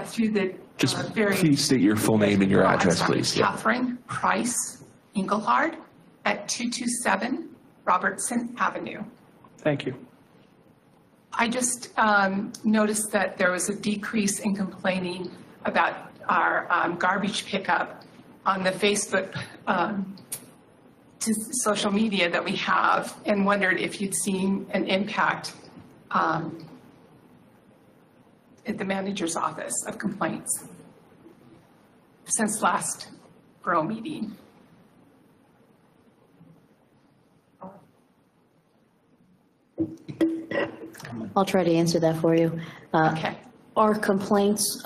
through the Please state your full name and your address, please. Catherine Price Engelhardt at 227 Robertson Avenue. Thank you. I just noticed that there was a decrease in complaining about our garbage pickup on the Facebook to social media that we have, and wondered if you'd seen an impact at the manager's office of complaints since last borough meeting. I'll try to answer that for you. Okay. Our complaints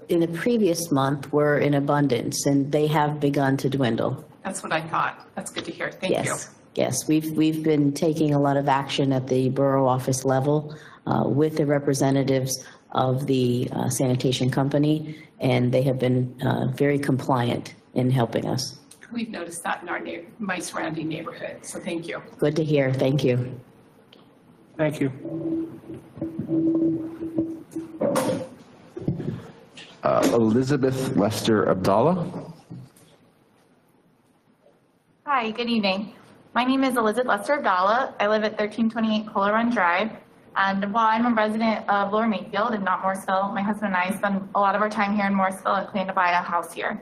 in the previous month were in abundance, and they have begun to dwindle. That's what I thought. That's good to hear. Thank you. Yes, we've been taking a lot of action at the borough office level with the representatives of the sanitation company, and they have been very compliant in helping us. We've noticed that in my surrounding neighborhood, so thank you. Good to hear. Thank you. Thank you. Elizabeth Lester Abdallah. Hi, good evening. My name is Elizabeth Lester Abdallah. I live at 1328 Polo Run Drive. And while I'm a resident of Lower Mayfield and not Morrisville, my husband and I spend a lot of our time here in Morrisville and plan to buy a house here.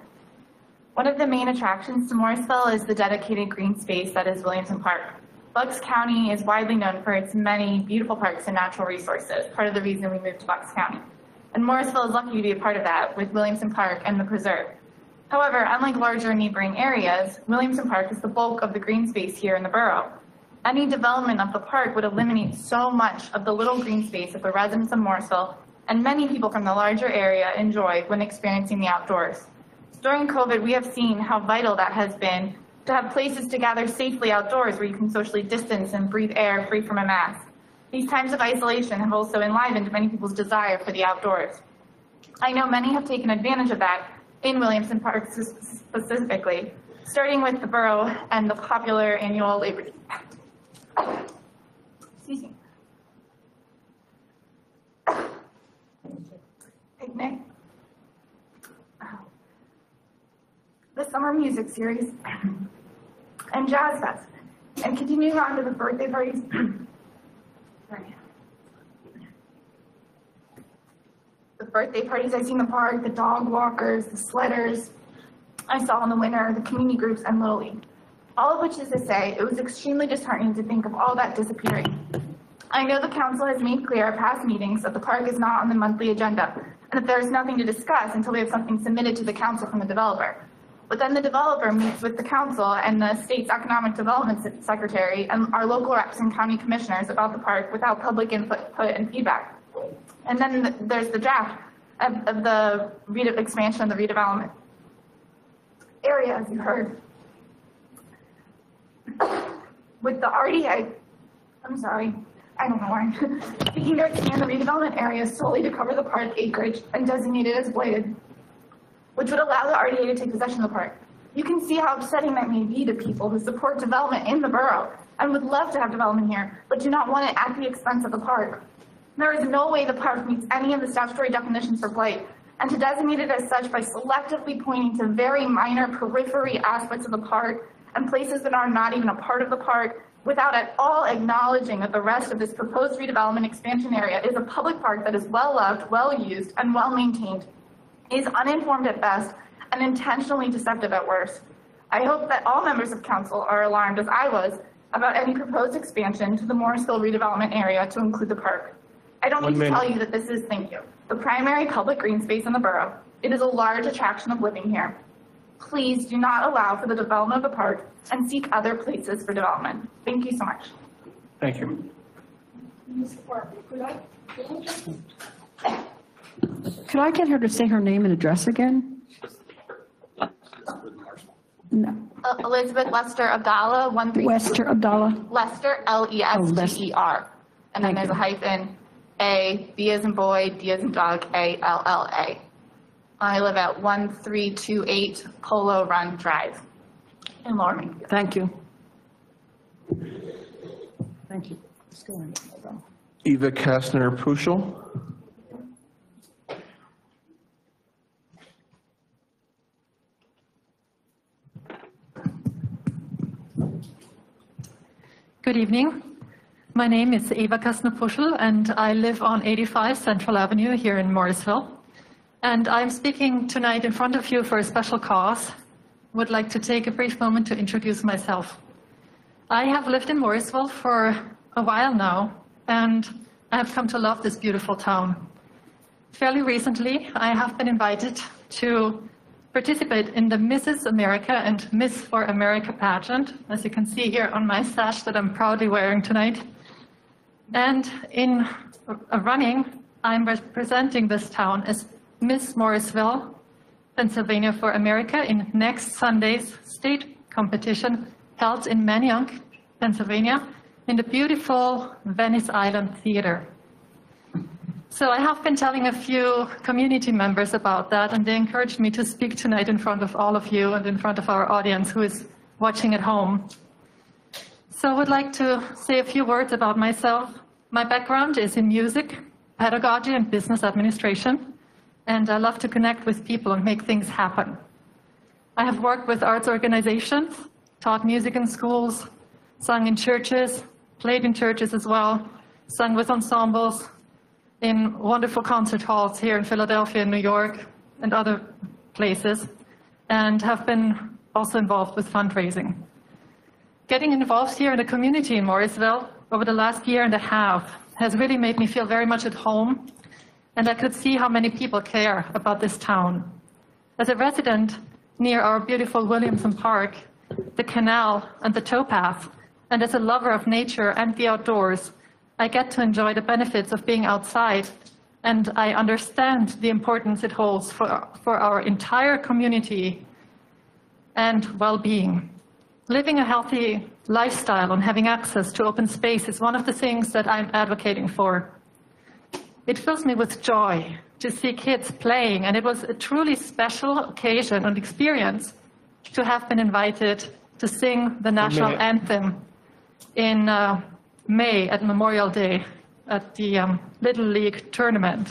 One of the main attractions to Morrisville is the dedicated green space that is Williamson Park. Bucks County is widely known for its many beautiful parks and natural resources, part of the reason we moved to Bucks County. And Morrisville is lucky to be a part of that with Williamson Park and the preserve. However, unlike larger neighboring areas, Williamson Park is the bulk of the green space here in the borough. Any development of the park would eliminate so much of the little green space that the residents of Morrisville and many people from the larger area enjoy when experiencing the outdoors. During COVID, we have seen how vital that has been to have places to gather safely outdoors where you can socially distance and breathe air free from a mask. These times of isolation have also enlivened many people's desire for the outdoors. I know many have taken advantage of that in Williamson Park specifically, starting with the borough and the popular annual Labor Day. Excuse me. Picnic. The summer music series and jazz fest, and continuing on to the birthday parties. The birthday parties I see in the park, the dog walkers, the sledders I saw in the winter, the community groups, and Little League. All of which is to say, it was extremely disheartening to think of all that disappearing. I know the council has made clear at past meetings that the park is not on the monthly agenda, and that there is nothing to discuss until we have something submitted to the council from the developer. But then the developer meets with the council and the state's economic development secretary and our local reps and county commissioners about the park without public input and feedback. And then there's the draft of the expansion of the redevelopment area, as you heard. With the RDA, I'm sorry, I don't know why, seeking to expand the redevelopment area solely to cover the park acreage and designate it as blighted, which would allow the RDA to take possession of the park. You can see how upsetting that may be to people who support development in the borough and would love to have development here, but do not want it at the expense of the park. There is no way the park meets any of the statutory definitions for blight, and to designate it as such by selectively pointing to very minor periphery aspects of the park and places that are not even a part of the park without at all acknowledging that the rest of this proposed redevelopment expansion area is a public park that is well loved, well used, and well maintained, is uninformed at best and intentionally deceptive at worst. I hope that all members of council are alarmed, as I was, about any proposed expansion to the Morrisville redevelopment area to include the park. I don't need to tell you that this is, thank you, the primary public green space in the borough. It is a large attraction of living here. Please do not allow for the development of the park and seek other places for development. Thank you so much. Thank you. Could I get her to say her name and address again? No. Elizabeth Lester Abdallah, 13. Lester Abdallah. Lester, Lester. And then there's a hyphen, A, B as in boy, D as in dog, A-L-L-A. I live at 1328 Polo Run Drive in Lower Mayfield. Thank you. Thank you. Let's go on. Eva Kastner-Puschel. Good evening. My name is Eva Kastner-Puschel, and I live on 85 Central Avenue here in Morrisville. And I'm speaking tonight in front of you for a special cause. Would like to take a brief moment to introduce myself. I have lived in Morrisville for a while now, and I have come to love this beautiful town. Fairly recently, I have been invited to participate in the Mrs. America and Miss for America pageant, as you can see here on my sash that I'm proudly wearing tonight. And in running, I'm representing this town as Miss Morrisville, Pennsylvania for America in next Sunday's state competition held in Manayunk, Pennsylvania, in the beautiful Venice Island Theater. So I have been telling a few community members about that, and they encouraged me to speak tonight in front of all of you and in front of our audience who is watching at home. So I would like to say a few words about myself. My background is in music, pedagogy, and business administration, and I love to connect with people and make things happen. I have worked with arts organizations, taught music in schools, sung in churches, played in churches as well, sung with ensembles in wonderful concert halls here in Philadelphia and New York and other places, and have been also involved with fundraising. Getting involved here in the community in Morrisville over the last year and a half has really made me feel very much at home, and I could see how many people care about this town. As a resident near our beautiful Williamson Park, the canal and the towpath, and as a lover of nature and the outdoors, I get to enjoy the benefits of being outside, and I understand the importance it holds for our entire community and well-being. Living a healthy lifestyle and having access to open space is one of the things that I'm advocating for. It fills me with joy to see kids playing, and it was a truly special occasion and experience to have been invited to sing the national anthem in May at Memorial Day at the Little League tournament.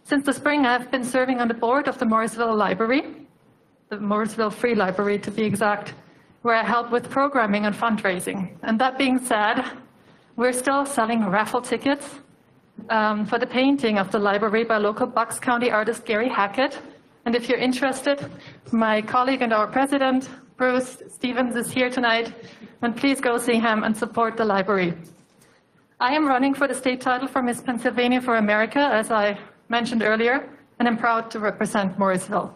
Since the spring, I've been serving on the board of the Morrisville Library, the Morrisville Free Library to be exact, where I help with programming and fundraising. And that being said, we're still selling raffle tickets for the painting of the library by local Bucks County artist Gary Hackett. And if you're interested, my colleague and our president, Bruce Stevens, is here tonight, and please go see him and support the library. I am running for the state title for Miss Pennsylvania for America, as I mentioned earlier, and I'm proud to represent Morrisville.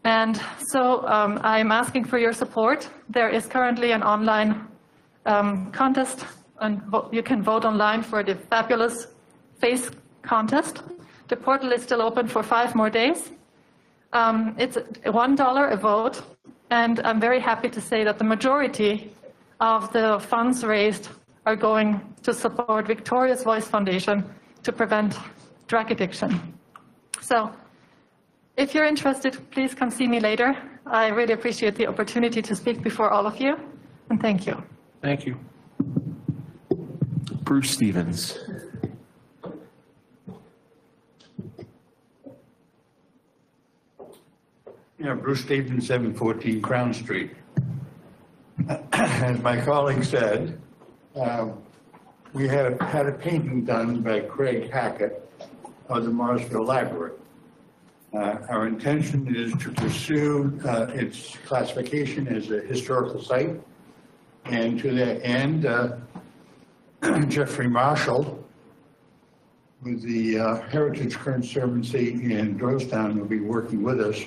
And so I'm asking for your support. There is currently an online contest, and you can vote online for the fabulous face contest. The portal is still open for 5 more days. It's $1 a vote, and I'm very happy to say that the majority of the funds raised are going to support Victoria's Voice Foundation to prevent drug addiction. So if you're interested, please come see me later. I really appreciate the opportunity to speak before all of you, and thank you. Thank you. Bruce Stevens. Yeah, Bruce Stevens, 714 Crown Street. As my colleague said, we have had a painting done by Craig Hackett of the Marsville Library. Our intention is to pursue its classification as a historical site, and to that end, Jeffrey Marshall with the Heritage Conservancy in Doylestown will be working with us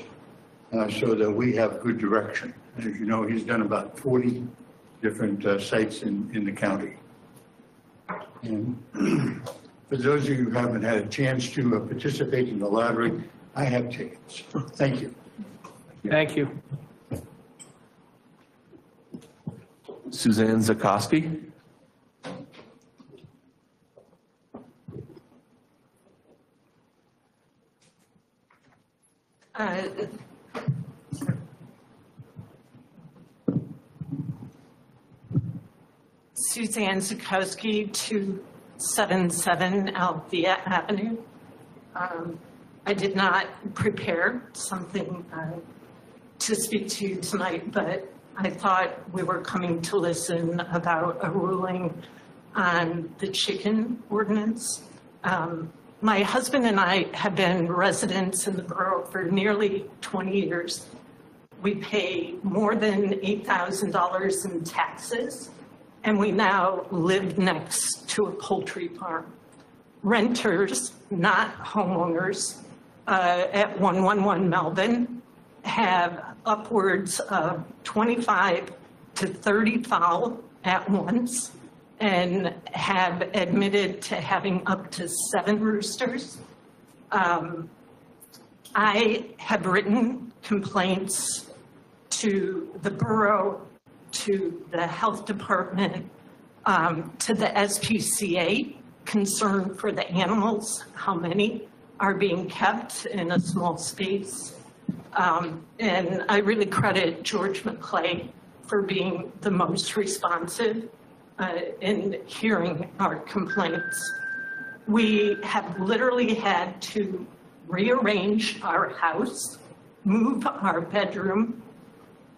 so that we have good direction. As you know, he's done about 40 different sites in the county. And for those of you who haven't had a chance to participate in the lottery, I have tickets. Thank you. Thank you. Suzanne Zakowski. Suzanne Zakowski, 277 Althea Avenue. I did not prepare something to speak to you tonight, but I thought we were coming to listen about a ruling on the chicken ordinance. My husband and I have been residents in the borough for nearly 20 years. We pay more than $8,000 in taxes, and we now live next to a poultry farm. Renters, not homeowners, at 111 Melvin have upwards of 25 to 30 fowl at once and have admitted to having up to 7 roosters. I have written complaints to the borough, to the health department, to the SPCA, concern for the animals, how many are being kept in a small space. And I really credit George McClay for being the most responsive. in hearing our complaints. We have literally had to rearrange our house, move our bedroom.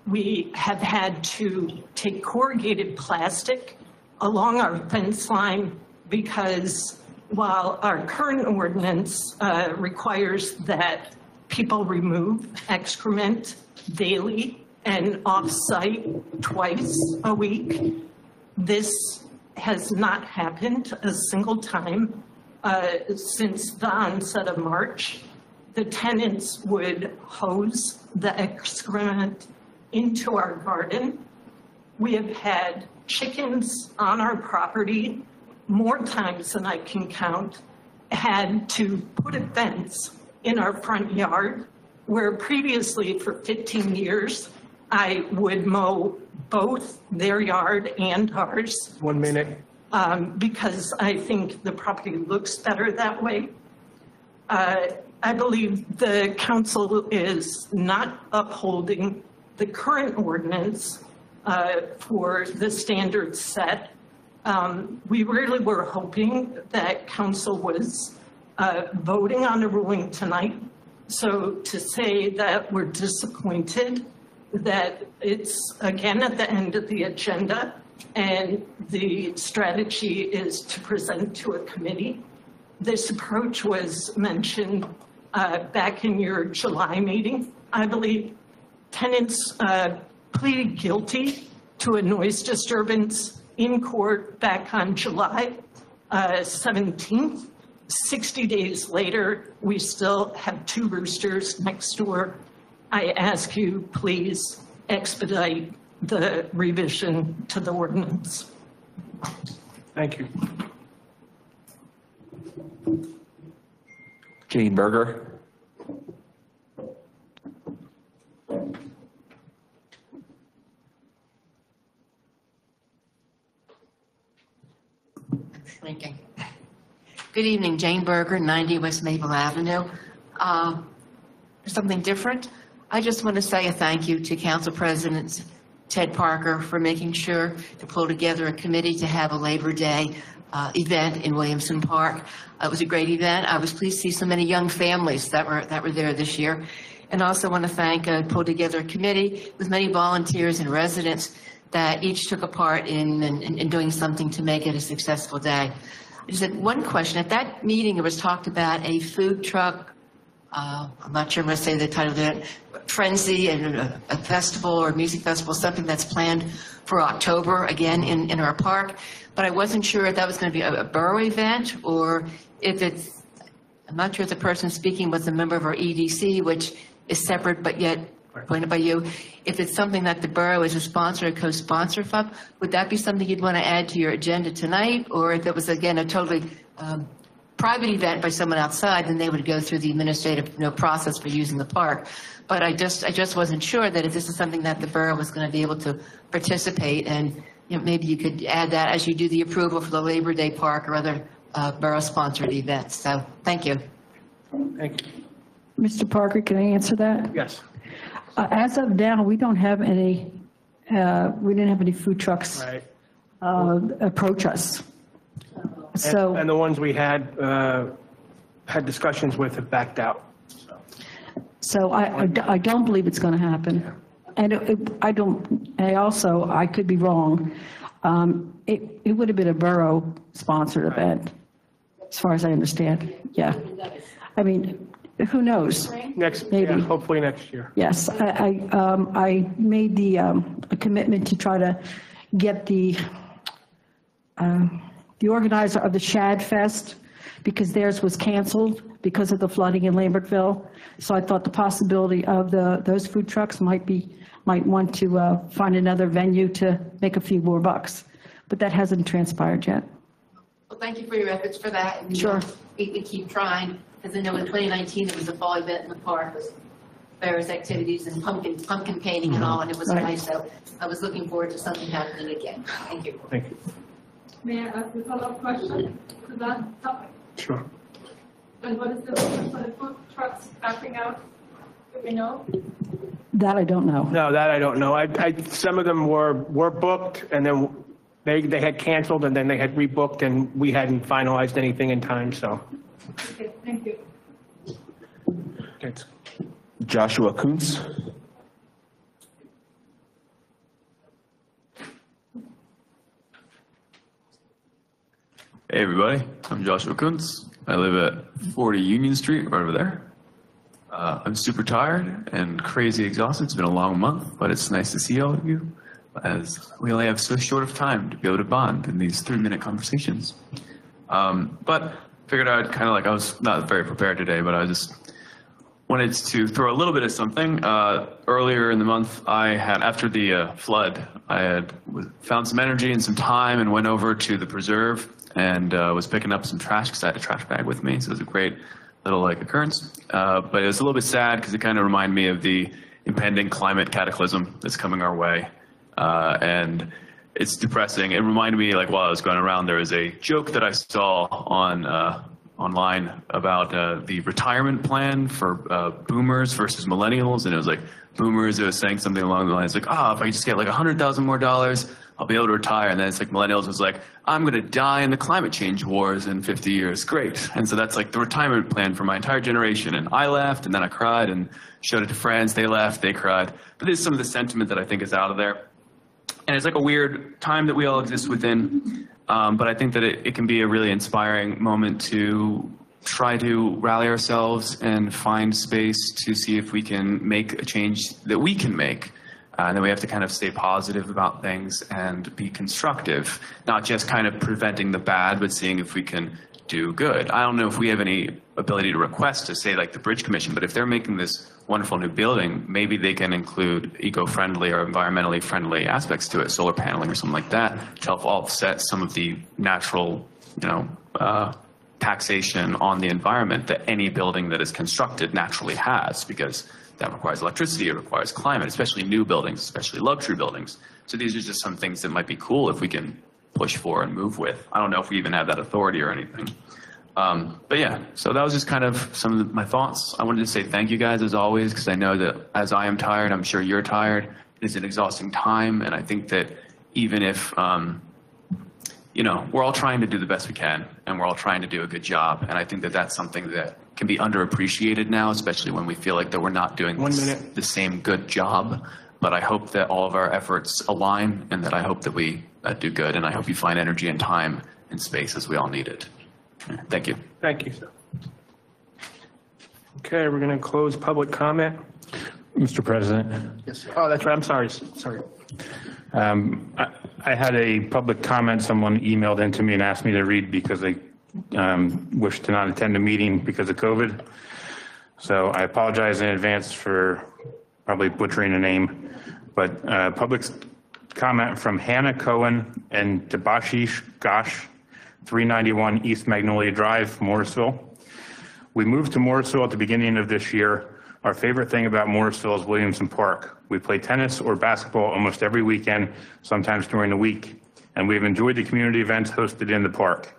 We have had to take corrugated plastic along our fence line because while our current ordinance requires that people remove excrement daily and off-site twice a week, this has not happened a single time since the onset of March. The tenants would hose the excrement into our garden. We have had chickens on our property more times than I can count, had to put a fence in our front yard, where previously for 15 years, I would mow both their yard and ours. 1 minute. Because I think the property looks better that way. I believe the council is not upholding the current ordinance for the standards set. We really were hoping that council was voting on a ruling tonight. So to say that we're disappointed that it's again at the end of the agenda and the strategy is to present to a committee. This approach was mentioned back in your July meeting, I believe. Tenants pleaded guilty to a noise disturbance in court back on July 17th. 60 days later, we still have 2 roosters next door. I ask you, please expedite the revision to the ordinance. Thank you. Jane Berger. Shrinking. Good evening, Jane Berger, 90 West Maple Avenue. Something different. I just want to say a thank you to Council President Ted Parker for making sure to pull together a committee to have a Labor Day event in Williamson Park. It was a great event. I was pleased to see so many young families that were there this year. And also want to thank pulled together a committee with many volunteers and residents that each took a part in doing something to make it a successful day. I just had one question. At that meeting, it was talked about a food truck, I'm not sure I'm going to say the title of it, frenzy and a festival or music festival, something that's planned for October, again, in our park. But I wasn't sure if that was going to be a borough event or if it's, I'm not sure if the person speaking was a member of our EDC, which is separate but yet appointed by you. If it's something that the borough is a sponsor or co-sponsor of, would that be something you'd want to add to your agenda tonight? Or if it was, again, a totally private event by someone outside, then they would go through the administrative process for using the park. But I just wasn't sure that if this is something that the borough was going to be able to participate, and maybe you could add that as you do the approval for the Labor Day Park or other borough-sponsored events. So thank you. Thank you. Mr. Parker, can I answer that? Yes. As of now, we don't have any, we didn't have any food trucks approach us. So, and the ones we had discussions with have backed out. So I don't believe it's going to happen. And I could be wrong. It would have been a borough-sponsored event, as far as I understand. Yeah. I mean, who knows? Maybe. Yeah, hopefully next year. Yes. I made a commitment to try to get the organizer of the Shad Fest, because theirs was canceled because of the flooding in Lambertville. So I thought the possibility of those food trucks might want to find another venue to make a few more bucks, but that hasn't transpired yet. Well, thank you for your efforts for that. And sure. We keep trying, because I know in 2019 there was a fall event in the park with various activities and pumpkin painting and all, and it was nice. So I was looking forward to something happening again. Thank you. Thank you. May I ask a follow-up question to that topic? Sure. And what is the reason for the food trucks backing out? Do we know? That I don't know. No, that I don't know. Some of them were booked, and then They had canceled and then they had rebooked and we hadn't finalized anything in time, so. Okay, thank you. It's Joshua Kuntz. Hey everybody, I'm Joshua Kuntz. I live at 40 Union Street, right over there. I'm super tired and crazy exhausted. It's been a long month, but it's nice to see all of you, as we only have so short of time to be able to bond in these 3-minute conversations. But figured I'd kind of I was not very prepared today, but I just wanted to throw a little bit of something. Earlier in the month, after the flood, I had found some energy and some time and went over to the preserve and was picking up some trash because I had a trash bag with me. So it was a great little occurrence. But it was a little bit sad because it kind of reminded me of the impending climate cataclysm that's coming our way. And it's depressing. It reminded me, while I was going around, there was a joke that I saw on online about the retirement plan for boomers versus millennials, and it was boomers, it was saying something along the lines if I just get $100,000 more, I'll be able to retire. And then it's millennials was I'm going to die in the climate change wars in 50 years. Great. And so that's the retirement plan for my entire generation. And I laughed, and then I cried and showed it to friends. They laughed, they cried. But there's some of the sentiment that I think is out of there. And it's a weird time that we all exist within. But I think that it can be a really inspiring moment to try to rally ourselves and find space to see if we can make a change that we can make. And then we have to kind of stay positive about things and be constructive, not just kind of preventing the bad, but seeing if we can do good. I don't know if we have any ability to request to say the Bridge Commission, but if they're making this wonderful new building, maybe they can include eco-friendly or environmentally friendly aspects to it, solar paneling or something like that, to help offset some of the natural, taxation on the environment that any building that is constructed naturally has, because that requires electricity, it requires climate, especially new buildings, especially luxury buildings. So these are just some things that might be cool if we can push for and move with. I don't know if we even have that authority or anything. But yeah, so that was just kind of some of my thoughts. I wanted to say thank you guys as always, because I know that as I am tired, I'm sure you're tired. It's an exhausting time, and I think that even if, we're all trying to do the best we can, and we're all trying to do a good job, and I think that that's something that can be underappreciated now, especially when we feel that we're not doing the same good job. But I hope that all of our efforts align, and that I hope that we do good, and I hope you find energy and time and space as we all need it. Thank you. Thank you, sir. Okay, we're going to close public comment. Mr. President. Yes. Oh, that's right. I'm sorry. Sorry. I had a public comment someone emailed in to me and asked me to read because they wish to not attend a meeting because of COVID. So I apologize in advance for probably butchering a name, but public comment from Hannah Cohen and Debashish Gosh, 391 East Magnolia Drive, Morrisville. We moved to Morrisville at the beginning of this year. Our favorite thing about Morrisville is Williamson Park. We play tennis or basketball almost every weekend, sometimes during the week, and we've enjoyed the community events hosted in the park.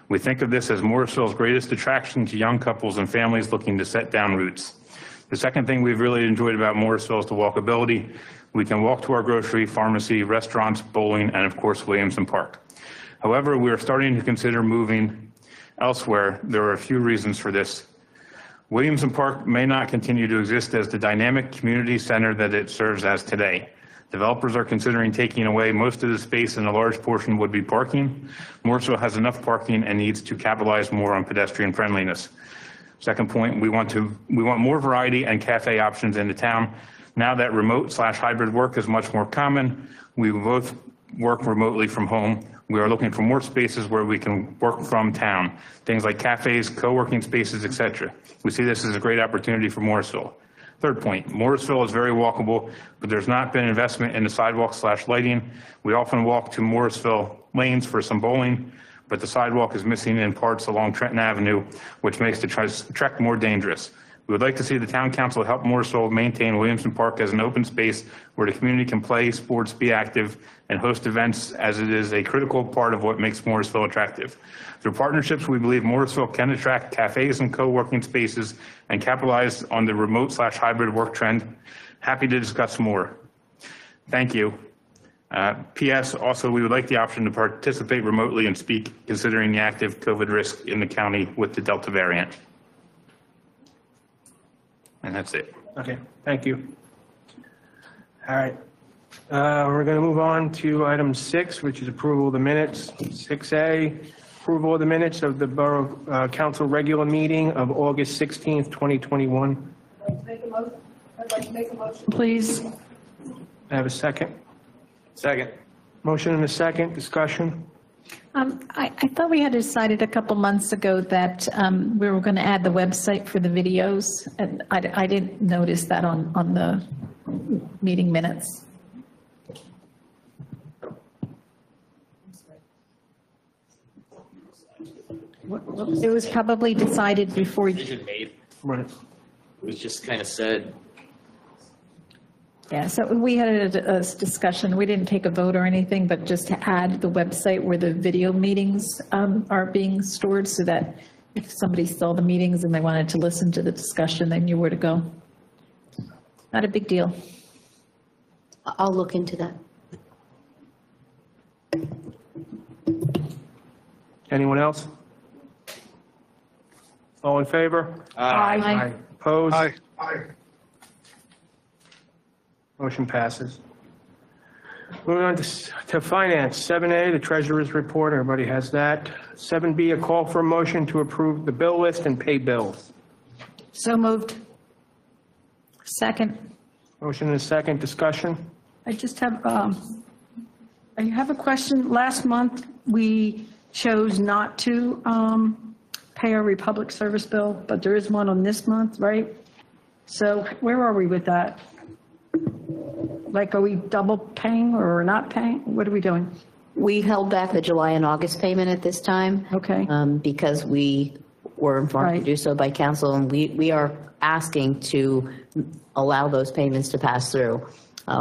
We think of this as Morrisville's greatest attraction to young couples and families looking to set down roots. The second thing we've really enjoyed about Morrisville is the walkability. We can walk to our grocery, pharmacy, restaurants, bowling, and of course, Williamson Park. However, we are starting to consider moving elsewhere. There are a few reasons for this. Williamson Park may not continue to exist as the dynamic community center that it serves as today. Developers are considering taking away most of the space, and a large portion would be parking. Morrisville has enough parking and needs to capitalize more on pedestrian friendliness. Second point, we want more variety and cafe options in the town. Now that remote/hybrid work is much more common, we both work remotely from home. We are looking for more spaces where we can work from town, things like cafes, co-working spaces, etc. We see this as a great opportunity for Morrisville. Third point, Morrisville is very walkable, but there's not been investment in the sidewalk/lighting. We often walk to Morrisville lanes for some bowling, but the sidewalk is missing in parts along Trenton Avenue, which makes the trek more dangerous. We would like to see the town council help Morrisville maintain Williamson Park as an open space where the community can play sports, be active, and host events, as it is a critical part of what makes Morrisville attractive. Through partnerships, we believe Morrisville can attract cafes and co-working spaces and capitalize on the remote/hybrid work trend. Happy to discuss more. Thank you. P.S. Also, we would like the option to participate remotely and speak, considering the active COVID risk in the county with the Delta variant. And that's it. Okay, thank you. All right. We're going to move on to item 6, which is approval of the minutes. 6A, approval of the minutes of the Borough Council regular meeting of August 16th, 2021. I'd like to make a motion. Please. I have a second. Second. Motion and a second. Discussion. I thought we had decided a couple months ago that we were going to add the website for the videos, and I didn't notice that on the meeting minutes. It was probably decided before. Decision made. Right. It was just kind of said. Yeah, so we had a discussion. We didn't take a vote or anything, but just to add the website where the video meetings are being stored, so that if somebody saw the meetings and they wanted to listen to the discussion, they knew where to go. Not a big deal. I'll look into that. Anyone else? All in favor? Aye. Aye. Opposed? Aye. Motion passes. Moving on to finance. 7A, the treasurer's report. Everybody has that. 7B, a call for a motion to approve the bill list and pay bills. So moved. Second. Motion and a second. Discussion. I just have, I have a question. Last month, we chose not to pay our Republic service bill, but there is one on this month, right? So where are we with that? Like, are we double paying or not paying? What are we doing? We held back the July and August payment at this time. Okay. Because we were informed to do so by council, and we are asking to allow those payments to pass through.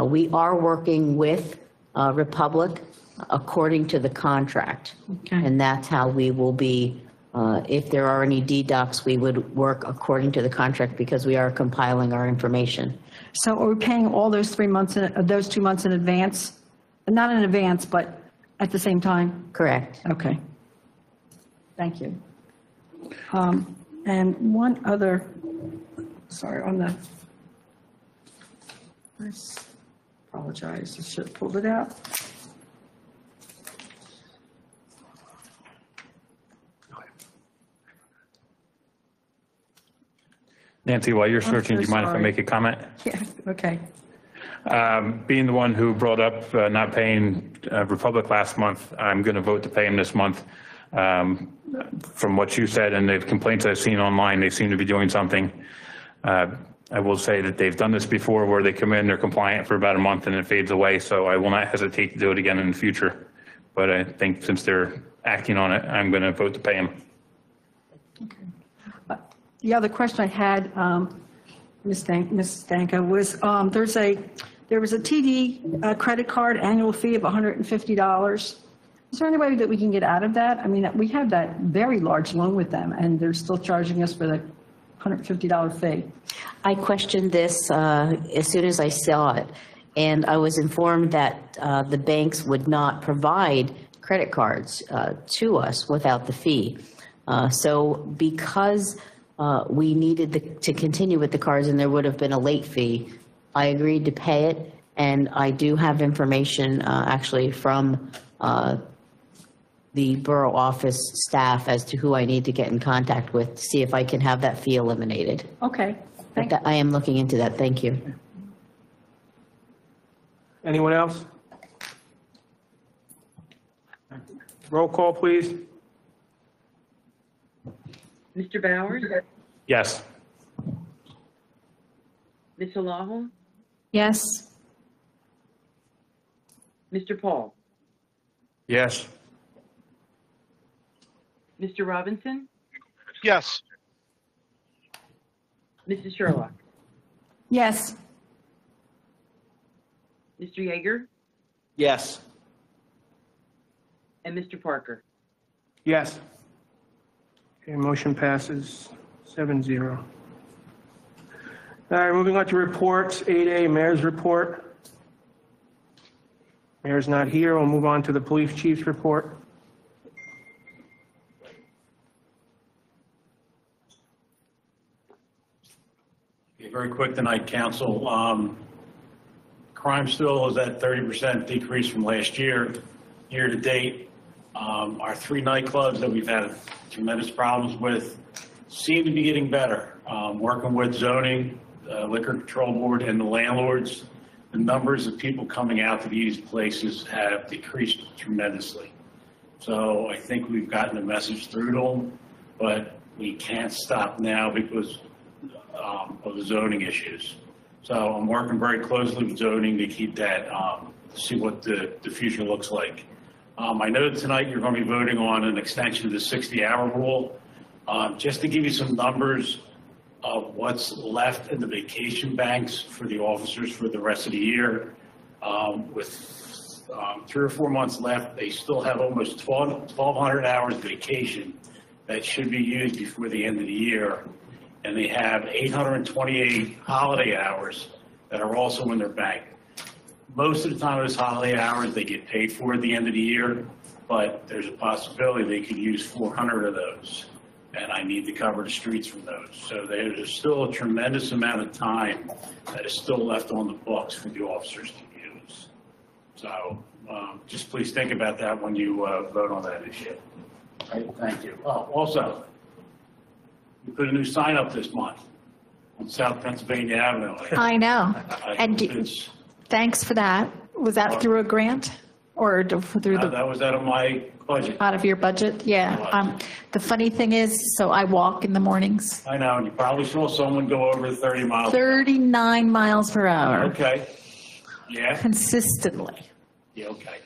We are working with Republic according to the contract. Okay. And that's how we will be, if there are any deducts, we would work according to the contract because we are compiling our information. So are we paying all those 3 months, those 2 months in advance? Not in advance, but at the same time? Correct. Okay. Thank you. And one other, sorry, on the, I apologize, I should have pulled it out. Nancy, while you're searching, do you mind if I make a comment? Yeah, okay. Being the one who brought up not paying Republic last month, I'm going to vote to pay him this month. From what you said and the complaints I've seen online, they seem to be doing something. I will say that they've done this before where they come in, they're compliant for about a month and it fades away. So I will not hesitate to do it again in the future. But I think since they're acting on it, I'm going to vote to pay him. The other question I had, Ms. Stanka, was there was a TD credit card annual fee of $150. Is there any way that we can get out of that? I mean, we have that very large loan with them, and they're still charging us for the $150 fee. I questioned this as soon as I saw it, and I was informed that the banks would not provide credit cards to us without the fee. So because we needed to continue with the cards and there would have been a late fee, I agreed to pay it, and I do have information actually from the borough office staff as to who I need to get in contact with to see if I can have that fee eliminated. Okay. But I am looking into that. Thank you. Anyone else? Roll call, please. Mr. Bowers? Yes. Ms. Alahal? Yes. Mr. Paul? Yes. Mr. Robinson? Yes. Mrs. Sherlock? Yes. Mr. Yeager? Yes. And Mr. Parker? Yes. Okay, motion passes 7-0. All right, moving on to reports. 8A, Mayor's Report. Mayor's not here. We'll move on to the police chief's report. Okay, very quick tonight, council. Crime still is at 30% decrease from last year. Year to date, our 3 nightclubs that we've had tremendous problems with seem to be getting better. Working with zoning, liquor control board, and the landlords, the numbers of people coming out to these places have decreased tremendously. So I think we've gotten the message through to them, but we can't stop now because of the zoning issues. So I'm working very closely with zoning to keep that, see what the future looks like. I know tonight you're going to be voting on an extension of the 60-hour rule. Just to give you some numbers of what's left in the vacation banks for the officers for the rest of the year, with 3 or 4 months left, they still have almost 1,200 hours vacation that should be used before the end of the year. And they have 828 holiday hours that are also in their bank. Most of the time, those holiday hours, they get paid for at the end of the year, but there's a possibility they could use 400 of those, and I need to cover the streets from those. So there's still a tremendous amount of time that is still left on the books for the officers to use. So just please think about that when you vote on that issue. All right, thank you. Also, we put a new sign up this month on South Pennsylvania Avenue. I know. And thanks for that. Was that through a grant or through the? That was out of my budget. Out of your budget? Yeah. The funny thing is, so I walk in the mornings. I know, and you probably saw someone go over 30 miles. 39 miles per hour. Okay. Yeah. Consistently. Yeah, okay.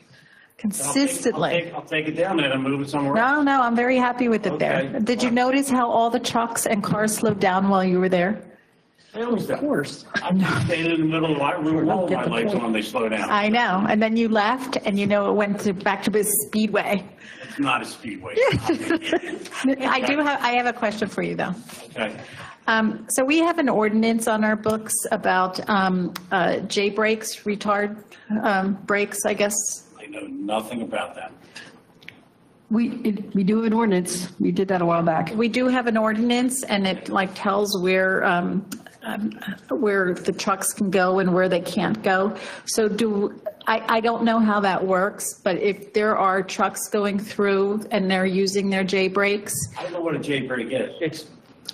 Consistently. I'll take it down then and move it somewhere else. No, I'm very happy with it there. Did you notice how all the trucks and cars slowed down while you were there? Of course. I'm staying in the middle of Route 1 with my lights on, they slow down. I know. And then you left and it went back to the speedway. It's not a speedway. I have a question for you though. Okay. So we have an ordinance on our books about J brakes, retard brakes, I guess. I know nothing about that. We do have an ordinance. We did that a while back. We do have an ordinance, and it tells where the trucks can go and where they can't go. So I don't know how that works, but if there are trucks going through and they're using their J brakes. I don't know what a J brake is.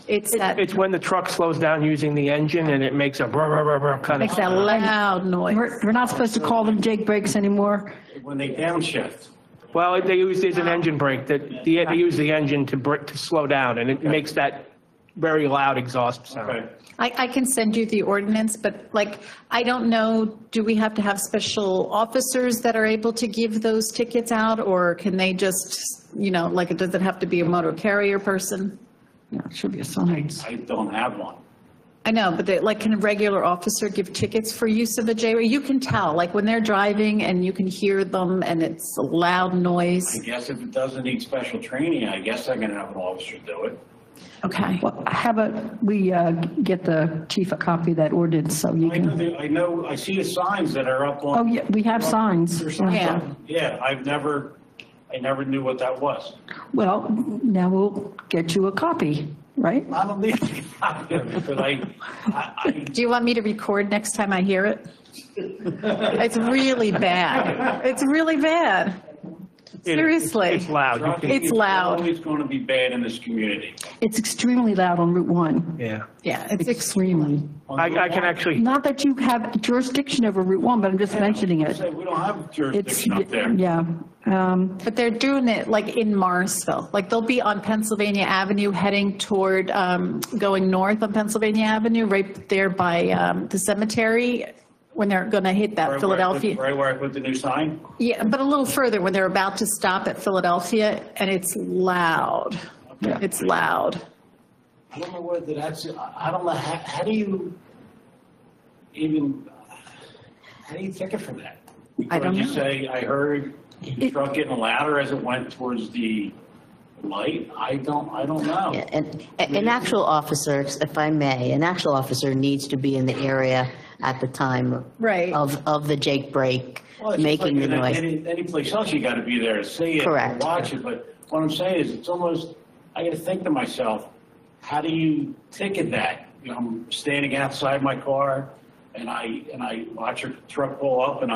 It's when the truck slows down using the engine and it makes a brr, brr, brr, brr kind makes that loud noise. We're not supposed to call them Jake brakes anymore. When they downshift. Well, they use there's an engine brake that they use the engine to slow down, and it makes that very loud exhaust sound. Okay. I can send you the ordinance, but I don't know, do we have to have special officers that are able to give those tickets out, or can they just, does it have to be a motor carrier person? Yeah, it should be a sign. I don't have one. I know, but can a regular officer give tickets for use of a J brake? You can tell, when they're driving and you can hear them and it's a loud noise. I guess if it doesn't need special training, I guess I can have an officer do it. Okay. Well, how about we get the chief a copy of that ordinance so you can. I know, I see the signs that are up on. Oh, yeah, we have signs. Yeah, I never knew what that was. Well, now we'll get you a copy, right? I don't need a copy, but Do you want me to record next time I hear it? It's really bad. It's really bad. Seriously. It's loud. It's loud. It's always going to be bad in this community. It's extremely loud on Route 1. Yeah. Yeah, it's extremely. I can actually. Not that you have jurisdiction over Route 1, but I'm just mentioning it. We don't have jurisdiction up there. Yeah. But they're doing it in Marsville. They'll be on Pennsylvania Avenue heading toward going north on Pennsylvania Avenue, right there by the cemetery when they're going to hit that Philadelphia. Right where I put the new sign? Yeah, but a little further when they're about to stop at Philadelphia, and it's loud. Okay. It's loud. I don't know whether that's, I don't know, how do you take it from that? I don't know. You say, I heard the truck getting louder as it went towards the light? I don't know. Yeah, an actual officer, if I may, an actual officer needs to be in the area at the time Right. of the Jake break, Well, it's making like the noise. any place else, you got to be there to see it, Correct. or watch it. But what I'm saying is, it's almost, I got to think to myself, how do you ticket that? You know, I'm standing outside my car, and I watch a truck pull up, and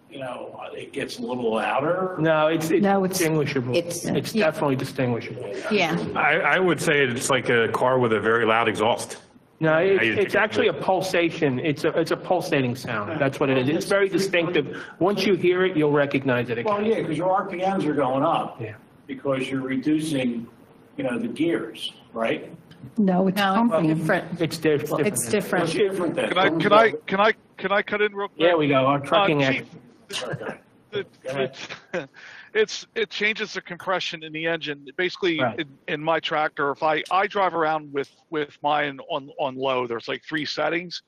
it gets a little louder. No, it's distinguishable. It's definitely distinguishable. Yeah. I would say it's like a car with a very loud exhaust. No, it's actually a pulsation. It's a pulsating sound. That's what it is. It's very distinctive. Once you hear it, you'll recognize it again. Well, yeah, because your RPMs are going up. Yeah. Because you're reducing, the gears, right? No, it's pumping. It's different. It's different. It's different then. Can I cut in real quick? There we go. Our trucking Chief, expert. it changes the compression in the engine. Basically, Right. in my tractor, if I drive around with mine on low, there's like 3 settings.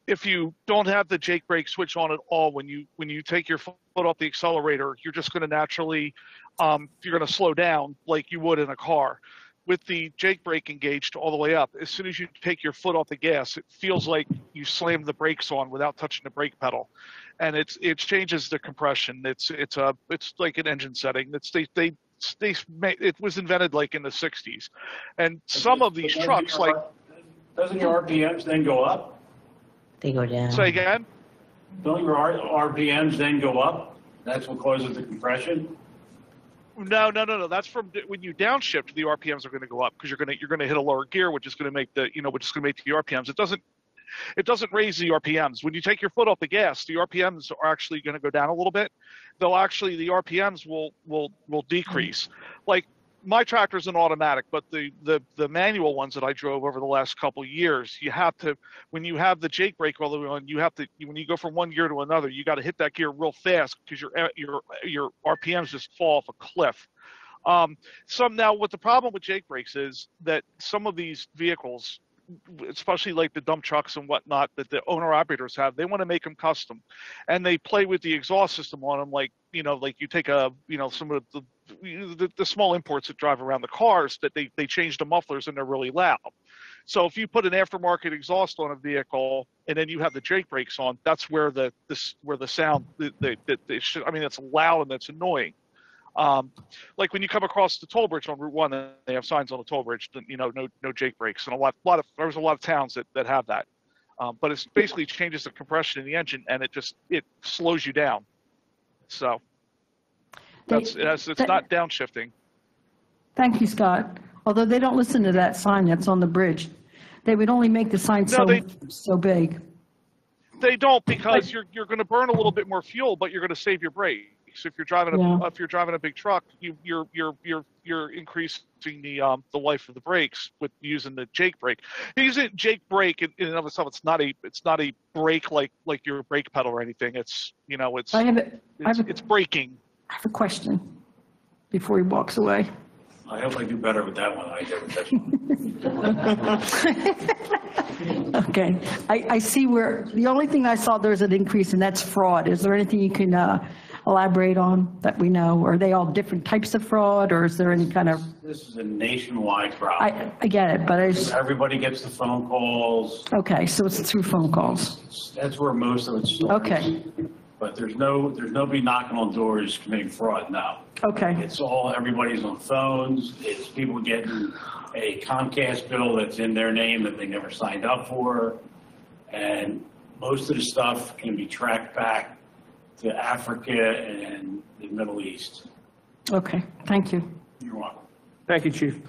If you don't have the Jake brake switch on at all, when you take your foot off the accelerator, you're just going to naturally, you're going to slow down like you would in a car. With the Jake brake engaged all the way up, as soon as you take your foot off the gas, it feels like you slammed the brakes on without touching the brake pedal, and it changes the compression. It's like an engine setting. It was invented like in the 60s, and some of these trucks like. Doesn't your RPMs then go up? They go down. Say again? Don't your RPMs then go up? That's what causes the compression? No. That's from when you downshift, the RPMs are going to go up because you're going to hit a lower gear, which is going to make the RPMs. It doesn't raise the RPMs. When you take your foot off the gas, the RPMs are actually going to go down a little bit. The RPMs will decrease. Like my tractor's an automatic, but the manual ones that I drove over the last couple of years, you have to, when you have the Jake brake all the way on, when you go from one gear to another, you got to hit that gear real fast because your RPMs just fall off a cliff. Now what the problem with Jake brakes is that some of these vehicles, especially like the dump trucks and whatnot that the owner operators have, they want to make them custom, and they play with the exhaust system on them. Like you take some of the small imports that drive around the cars, that they change the mufflers and they're really loud. So if you put an aftermarket exhaust on a vehicle and then you have the Jake brakes on, that's where the sound it's loud and that's annoying. Like when you come across the toll bridge on Route 1, they have signs on the toll bridge that, no Jake brakes, and there's a lot of towns that have that. But it basically changes the compression in the engine, and it slows you down. So it's not downshifting. Thank you, Scott. Although they don't listen to that sign that's on the bridge. They would only make the sign so big. They don't, because you're going to burn a little bit more fuel, but you're going to save your brakes. If you're driving a big truck, you're increasing the life of the brakes with using the Jake brake. Using Jake brake in and of itself, it's not a brake like your brake pedal or anything. It's it's braking. I have a question before he walks away. I hope I do better with that one than I did with this one. Okay. I see where, the only thing I saw there's an increase, and that's fraud. Is there anything you can elaborate on that we know? Are they all different types of fraud, or is there any kind of? This is a nationwide problem. I get it, but everybody gets the phone calls. Okay, so it's through phone calls. That's where most of it starts. Okay. But there's nobody knocking on doors committing fraud now. Okay. It's everybody's on phones. It's people getting a Comcast bill that's in their name that they never signed up for. And most of the stuff can be tracked back to Africa and the Middle East. Okay, thank you. You're welcome. Thank you, Chief.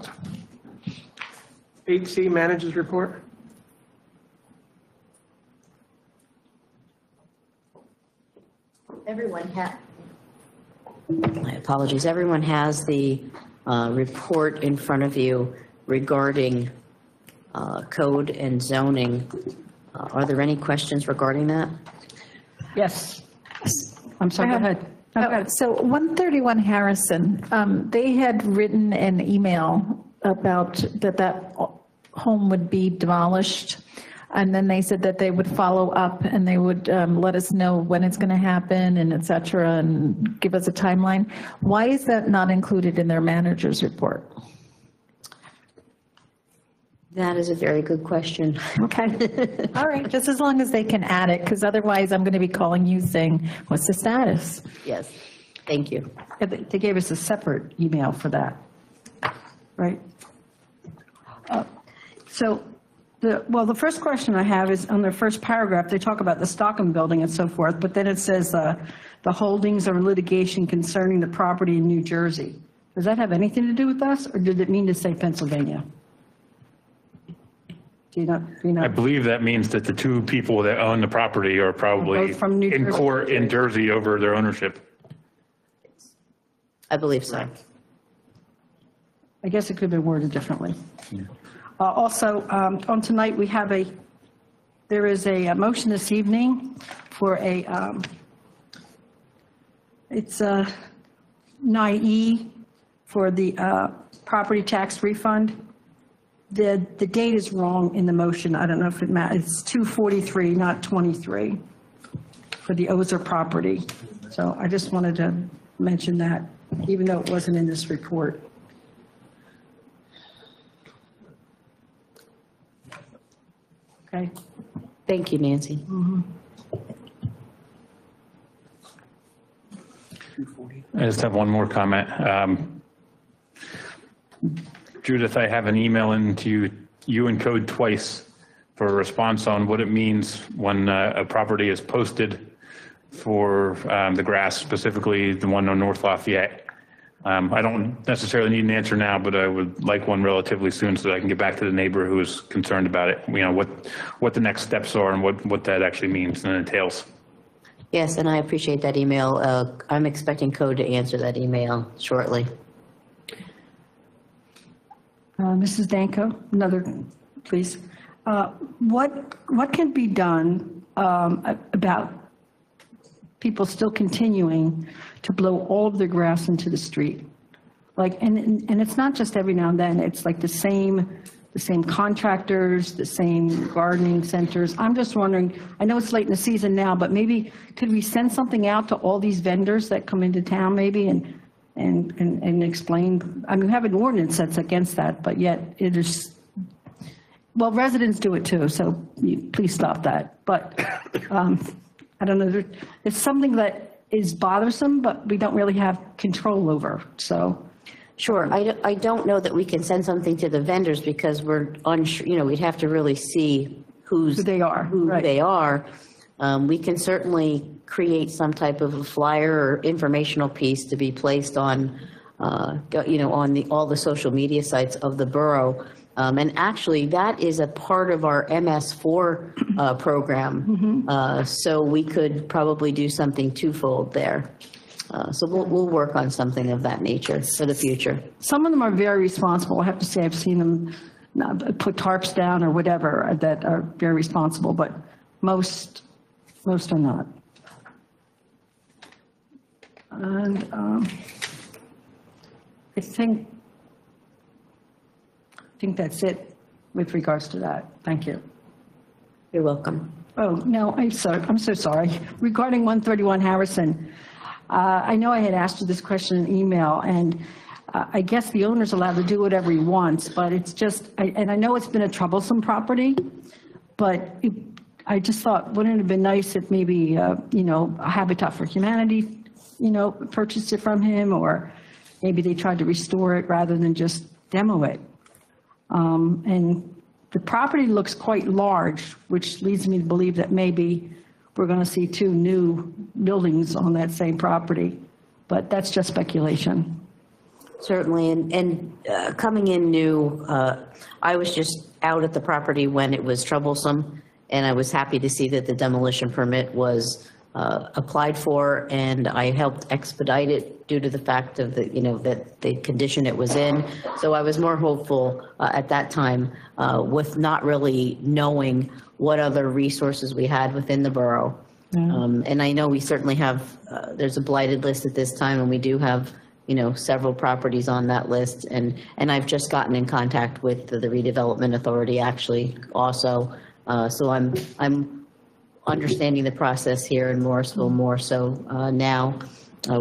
8C Managers Report. My apologies. Everyone has the report in front of you regarding code and zoning. Are there any questions regarding that? Yes. I'm sorry, go ahead. So 131 Harrison, they had written an email about that home would be demolished. And then they said that they would follow up and they would let us know when it's going to happen and et cetera, and give us a timeline. Why is that not included in their manager's report? That is a very good question. Okay. All right, just as long as they can add it, because otherwise I'm going to be calling you saying, what's the status? Yes, thank you. Yeah, they gave us a separate email for that, right? So, the first question I have is on the first paragraph, they talk about the Stockham building and so forth, but then it says the holdings or litigation concerning the property in New Jersey. Does that have anything to do with us, or did it mean to say Pennsylvania? Do you know? I believe that means that the two people that own the property are probably Both from New in Jersey. court in Jersey over their ownership. I believe so. I guess it could have been worded differently. Also, on tonight, there is a motion this evening for it's 9E for the property tax refund. The date is wrong in the motion. I don't know if it matters. It's 2/43, not 23, for the Ozer property. So I just wanted to mention that, even though it wasn't in this report. Okay. Thank you, Nancy. I just have one more comment. Judith, I have an email into you and code twice for a response on what it means when a property is posted for the grass, specifically the one on North Lafayette. I don't necessarily need an answer now, but I would like one relatively soon so that I can get back to the neighbor who is concerned about it. You know, what the next steps are and what that actually means and entails. Yes, and I appreciate that email. I'm expecting code to answer that email shortly. Mrs. Danko, another, please. What can be done about people still continuing to blow all of their grass into the street? Like, and it's not just every now and then. It's like the same contractors, the same gardening centers. I'm just wondering, I know it's late in the season now, but maybe could we send something out to all these vendors that come into town maybe and explain? I mean, we have an ordinance that's against that, but yet it is, well, residents do it too, so please stop that. But I don't know, it's something that is bothersome, but we don't really have control over, so. Sure. I don't know that we can send something to the vendors because we're unsure, you know, we'd have to really see who they are. We can certainly create some type of a flyer or informational piece to be placed on, you know, on all the social media sites of the borough. And actually, that is a part of our MS4 program. So we could probably do something twofold there. So we'll work on something of that nature for the future. Some of them are very responsible. I have to say I've seen them put tarps down or whatever that are very responsible, but most are not. And I think that's it with regards to that. Thank you. You're welcome. Oh, no, I'm so sorry. Regarding 131 Harrison, I know I had asked you this question in email, and I guess the owner's allowed to do whatever he wants, but it's just, and I know it's been a troublesome property, but I just thought, wouldn't it have been nice if maybe, you know, Habitat for Humanity, you know, purchased it from him, or maybe they tried to restore it rather than just demo it. And the property looks quite large, which leads me to believe that maybe we're going to see 2 new buildings on that same property, but that's just speculation. Certainly, and coming in new, I was just out at the property when it was troublesome, and I was happy to see that the demolition permit was applied for, and I helped expedite it due to the fact of the, you know, that the condition it was in. So I was more hopeful at that time with not really knowing what other resources we had within the borough. And I know we certainly have, there's a blighted list at this time, and we do have, you know, several properties on that list. And I've just gotten in contact with the redevelopment authority actually also. So I'm understanding the process here in Morrisville more so now.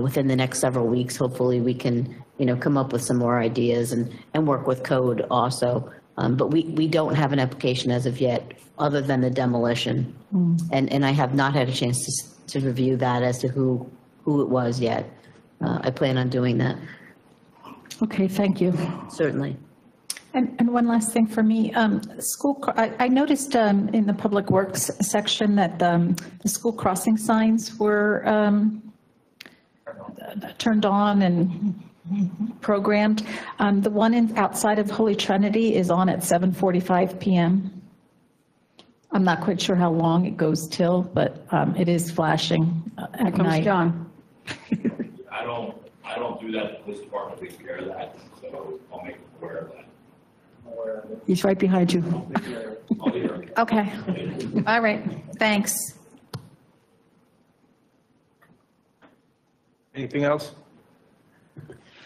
Within the next several weeks, hopefully we can, you know, come up with some more ideas and work with code also But we don't have an application as of yet, other than the demolition. And I have not had a chance to review that as to who it was yet. I plan on doing that. Okay, thank you. Certainly. And one last thing for me, I noticed in the Public Works section that the school crossing signs were turned on and programmed. The one outside of Holy Trinity is on at 7:45 p.m. I'm not quite sure how long it goes till, but it is flashing at night. John. I don't do that. The police department takes care of that, so I'll make them aware of that. He's right behind you. Okay. All right. Thanks. Anything else?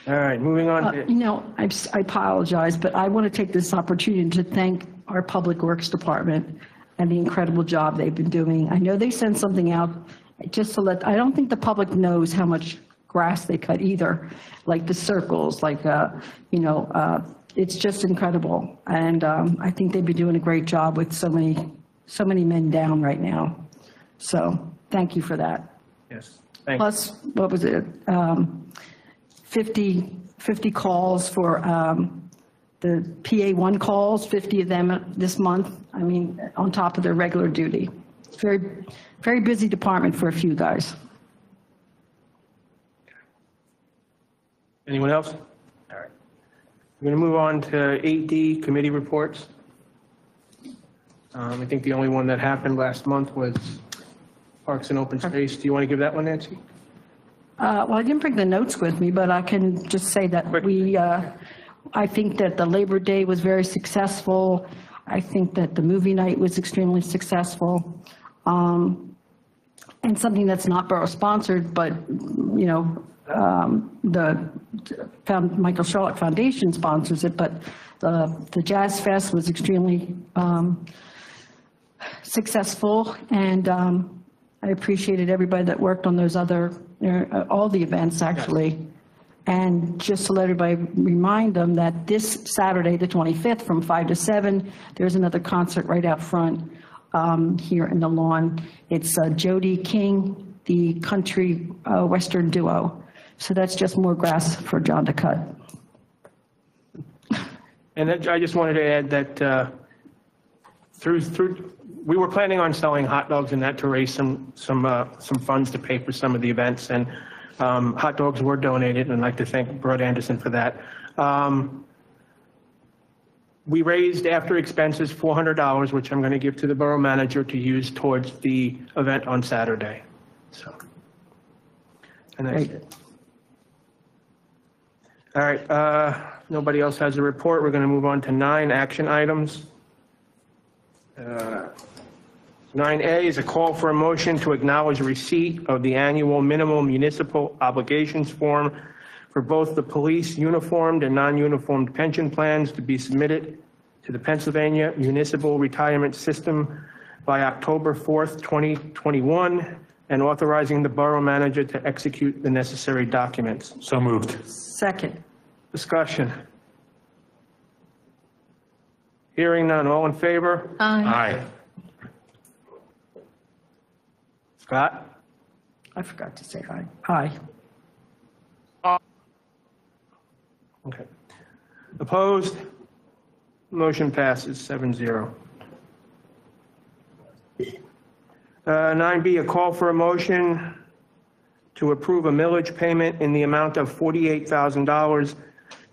All right, moving on to. I apologize, but I want to take this opportunity to thank our Public Works Department and the incredible job they've been doing. I know they sent something out just to I don't think the public knows how much grass they cut either, like the circles, like, it's just incredible. And I think they've been doing a great job with so many men down right now. So thank you for that. Yes. Thanks. Plus, what was it? 50 calls for the PA1 calls, 50 of them this month. I mean, on top of their regular duty. It's very, very busy department for a few guys. Anyone else? All right. We're going to move on to 8D, committee reports. I think the only one that happened last month was Parks and Open Space. Do you want to give that one, Nancy? Well, I didn't bring the notes with me, but I can just say that I think that the Labor Day was very successful. I think that the movie night was extremely successful. And something that's not borough sponsored, but, the Michael Charlotte Foundation sponsors it, but the Jazz Fest was extremely successful, and I appreciated everybody that worked on those all the events actually. And just to let everybody remind them that this Saturday, the 25th, from 5 to 7, there's another concert right out front here in the lawn. It's Jody King, the country western duo. So that's just more grass for John to cut. And I just wanted to add that we were planning on selling hot dogs and that to raise some funds to pay for some of the events, and hot dogs were donated, and I'd like to thank Brad Anderson for that. We raised after expenses $400, which I'm going to give to the borough manager to use towards the event on Saturday. So, and that's it. All right, nobody else has a report. We're going to move on to 9 action items. 9A is a call for a motion to acknowledge receipt of the annual minimum municipal obligations form for both the police uniformed and non-uniformed pension plans to be submitted to the Pennsylvania Municipal Retirement System by October 4th, 2021, and authorizing the borough manager to execute the necessary documents. So moved. Second. Discussion. Hearing none. All in favor? Aye. Scott? I forgot to say aye. Aye. Okay. Opposed? Motion passes 7-0. 9B, a call for a motion to approve a millage payment in the amount of $48,000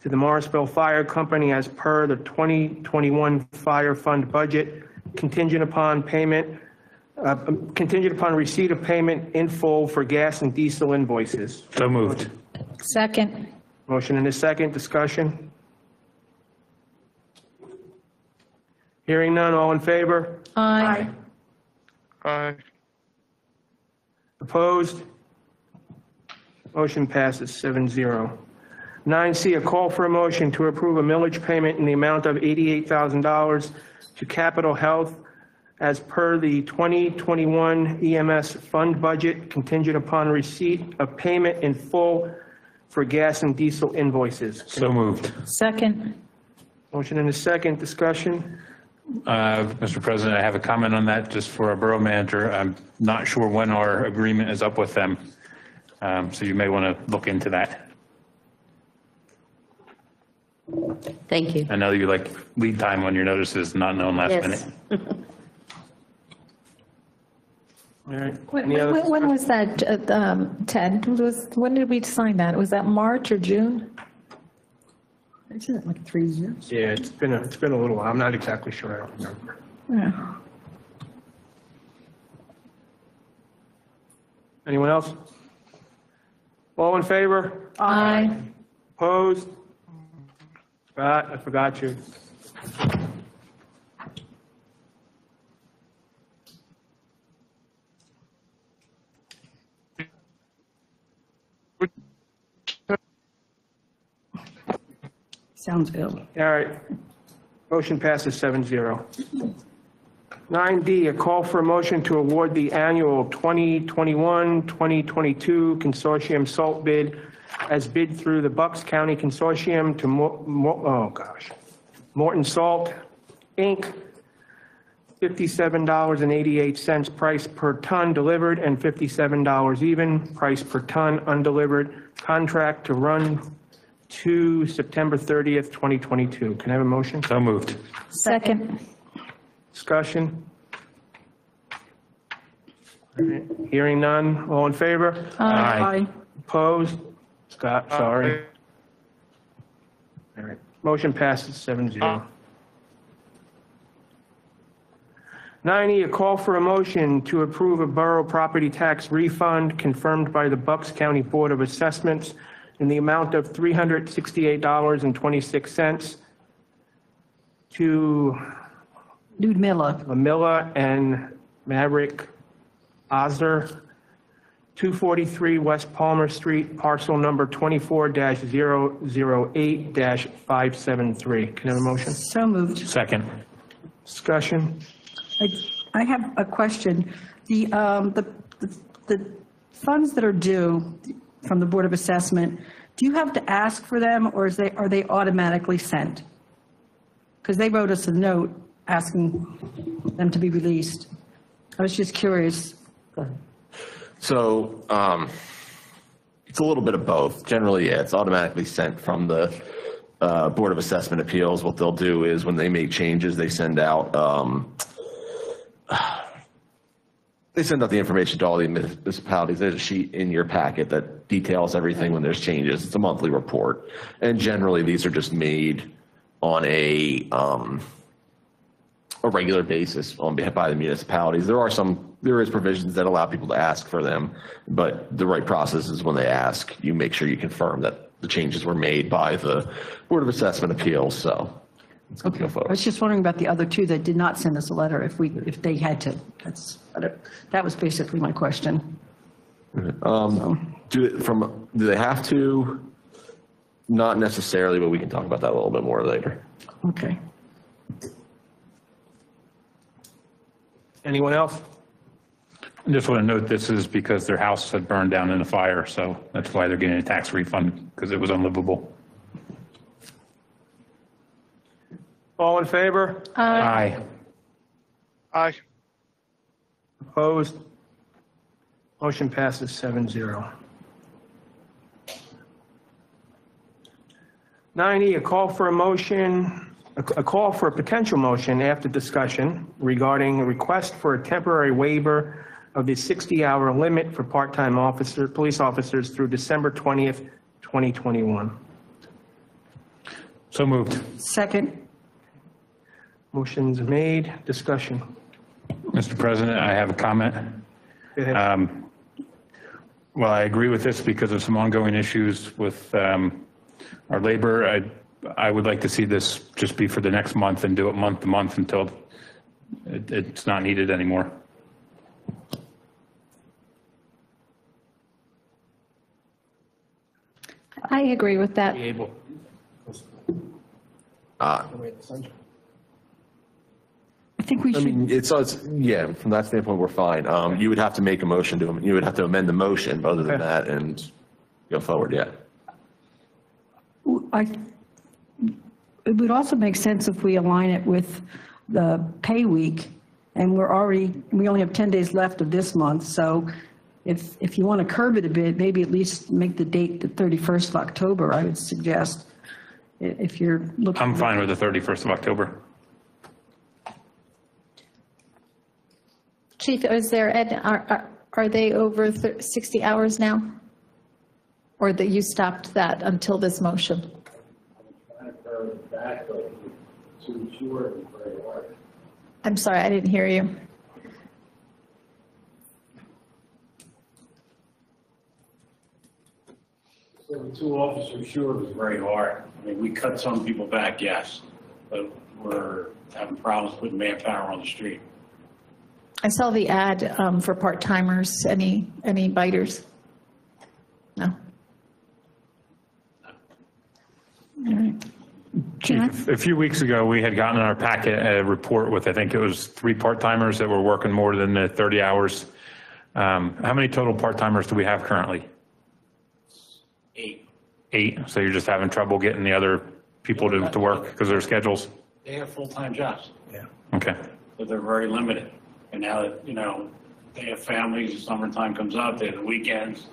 to the Morrisville Fire Company as per the 2021 Fire Fund budget, contingent upon receipt of payment in full for gas and diesel invoices. So moved. Second. Motion and a second. Discussion. Hearing none. All in favor? Aye. Aye. Opposed? Motion passes 7-0. 9C, a call for a motion to approve a millage payment in the amount of $88,000 to Capital Health as per the 2021 EMS fund budget, contingent upon receipt of payment in full for gas and diesel invoices. So moved. Second. Motion and a second, discussion. Mr. President, I have a comment on that just for our borough manager. I'm not sure when our agreement is up with them. So you may want to look into that. Thank you. I know you like lead time on your notices, not known last minute. All right. When was that, Ted? When did we sign that? Was that March or June? Isn't it like 3 years? Yeah, it's been a little while. I'm not exactly sure. I don't remember. Yeah. Anyone else? All in favor? Aye. Opposed? Scott, I forgot you. Sounds ill. All right. Motion passes 7-0. 9D, a call for a motion to award the annual 2021-2022 consortium salt bid as bid through the Bucks County Consortium to Morton Salt, Inc., $57.88 price per ton delivered and $57 even price per ton undelivered. Contract to run to September 30th, 2022. Can I have a motion? So moved. Second. Discussion? All right. Hearing none. All in favor? Aye. Opposed? Scott, sorry. All right. Motion passes 7-0. 9E, a call for a motion to approve a borough property tax refund confirmed by the Bucks County Board of Assessments in the amount of $368.26 to Ludmilla and Maverick Ozer, 243 West Palmer Street, parcel number 24-008-573. Can I have a motion? So moved. Second. Discussion? I have a question. The funds that are due from the Board of Assessment, do you have to ask for them, or are they automatically sent? Because they wrote us a note asking them to be released. I was just curious. So it's a little bit of both. Generally, yeah, it's automatically sent from the Board of Assessment Appeals. What they'll do is when they make changes, they send out the information to all the municipalities. There's a sheet in your packet that details everything when there's changes. It's a monthly report. And generally, these are just made on a regular basis by the municipalities. There is provisions that allow people to ask for them, but the right process is when they ask, you make sure you confirm that the changes were made by the Board of Assessment Appeals. So it's good to go forward. I was just wondering about the other two that did not send us a letter, if they had to. That was basically my question. Do they have to? Not necessarily, but we can talk about that a little bit more later. Okay. Anyone else? I just want to note this is because their house had burned down in a fire, so that's why they're getting a tax refund, because it was unlivable. All in favor? Aye. Aye. Opposed? Motion passes 7-0. 9E, a call for a potential motion after discussion regarding a request for a temporary waiver of the 60-hour limit for part-time police officers through December 20th, 2021. So moved. Second. Motion's made. Discussion. Mr. President, I have a comment. Go ahead. Well, I agree with this because of some ongoing issues with our labor. I would like to see this just be for the next month and do it month to month until it's not needed anymore. I agree with that. I think we should. I mean, yeah, from that standpoint, we're fine. You would have to make a motion you would have to amend the motion other than that and go forward, yeah. it would also make sense if we align it with the pay week, and we only have 10 days left of this month, so if you want to curb it a bit, maybe at least make the date the 31st of October, I would suggest, if you're looking. I'm fine with the 31st of October. Chief, are they over 60 hours now? Or that you stopped that until this motion? I'm sorry, I didn't hear you. So the 2 officers short was very hard. I mean, we cut some people back, yes, but we're having problems putting manpower on the street. I saw the ad for part-timers. Any biters? No? All right. Chief, a few weeks ago, we had gotten in our packet a report with, I think it was 3 part-timers that were working more than the 30 hours. How many total part-timers do we have currently? 8. 8, so you're just having trouble getting the other people to work because of their schedules? They have full-time jobs. Yeah. Okay. So they're very limited. And now that, they have families, the summertime comes up, they have the weekends.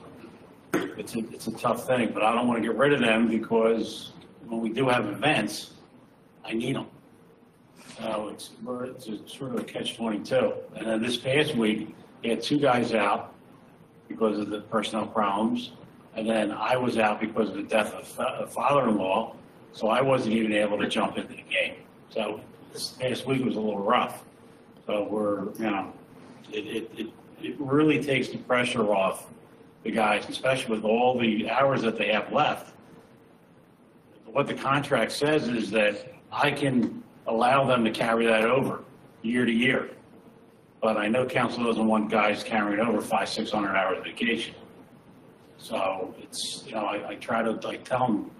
It's a tough thing, but I don't want to get rid of them because when we do have events, I need them. So it's sort of a catch-22. And then this past week, we had 2 guys out because of the personnel problems. And then I was out because of the death of a father-in-law, so I wasn't even able to jump into the game. So this past week was a little rough. So it really takes the pressure off the guys, especially with all the hours that they have left. What the contract says is that I can allow them to carry that over year to year. But I know council doesn't want guys carrying over 500-600 hours of vacation. So it's, I try to tell them,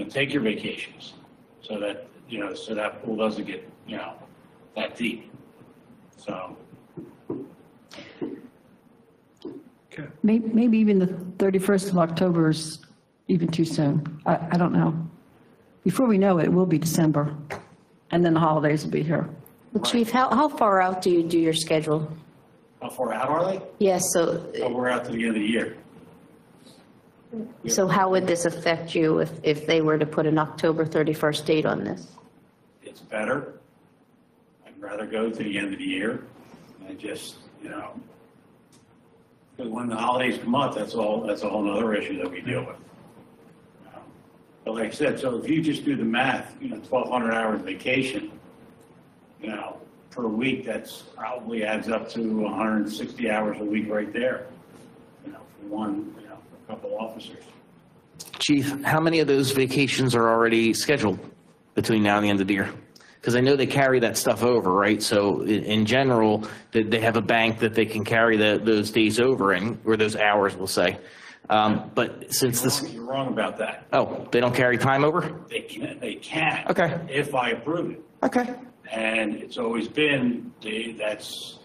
take your vacations so that, so that pool doesn't get, that deep. So. Okay. Maybe even the 31st of October is even too soon. I don't know. Before we know it, it will be December, and then the holidays will be here. Well, Chief, how far out do you do your schedule? How far out are they? Yes, so. Oh, we're out to the end of the year. So how would this affect you if they were to put an October 31st date on this? It's better. I'd rather go to the end of the year. And just, because when the holidays come up, that's a whole other issue that we deal with. But like I said, so if you just do the math, 1,200 hours vacation, per week, that's probably adds up to 160 hours a week right there, for one, a couple officers. Chief, how many of those vacations are already scheduled between now and the end of the year? Because I know they carry that stuff over, right? So in general, they have a bank that they can carry those days over in, or those hours, we'll say. But since You're wrong about that. Oh, they don't carry time over? They can. Okay. If I approve it. Okay. And it's always been, that's.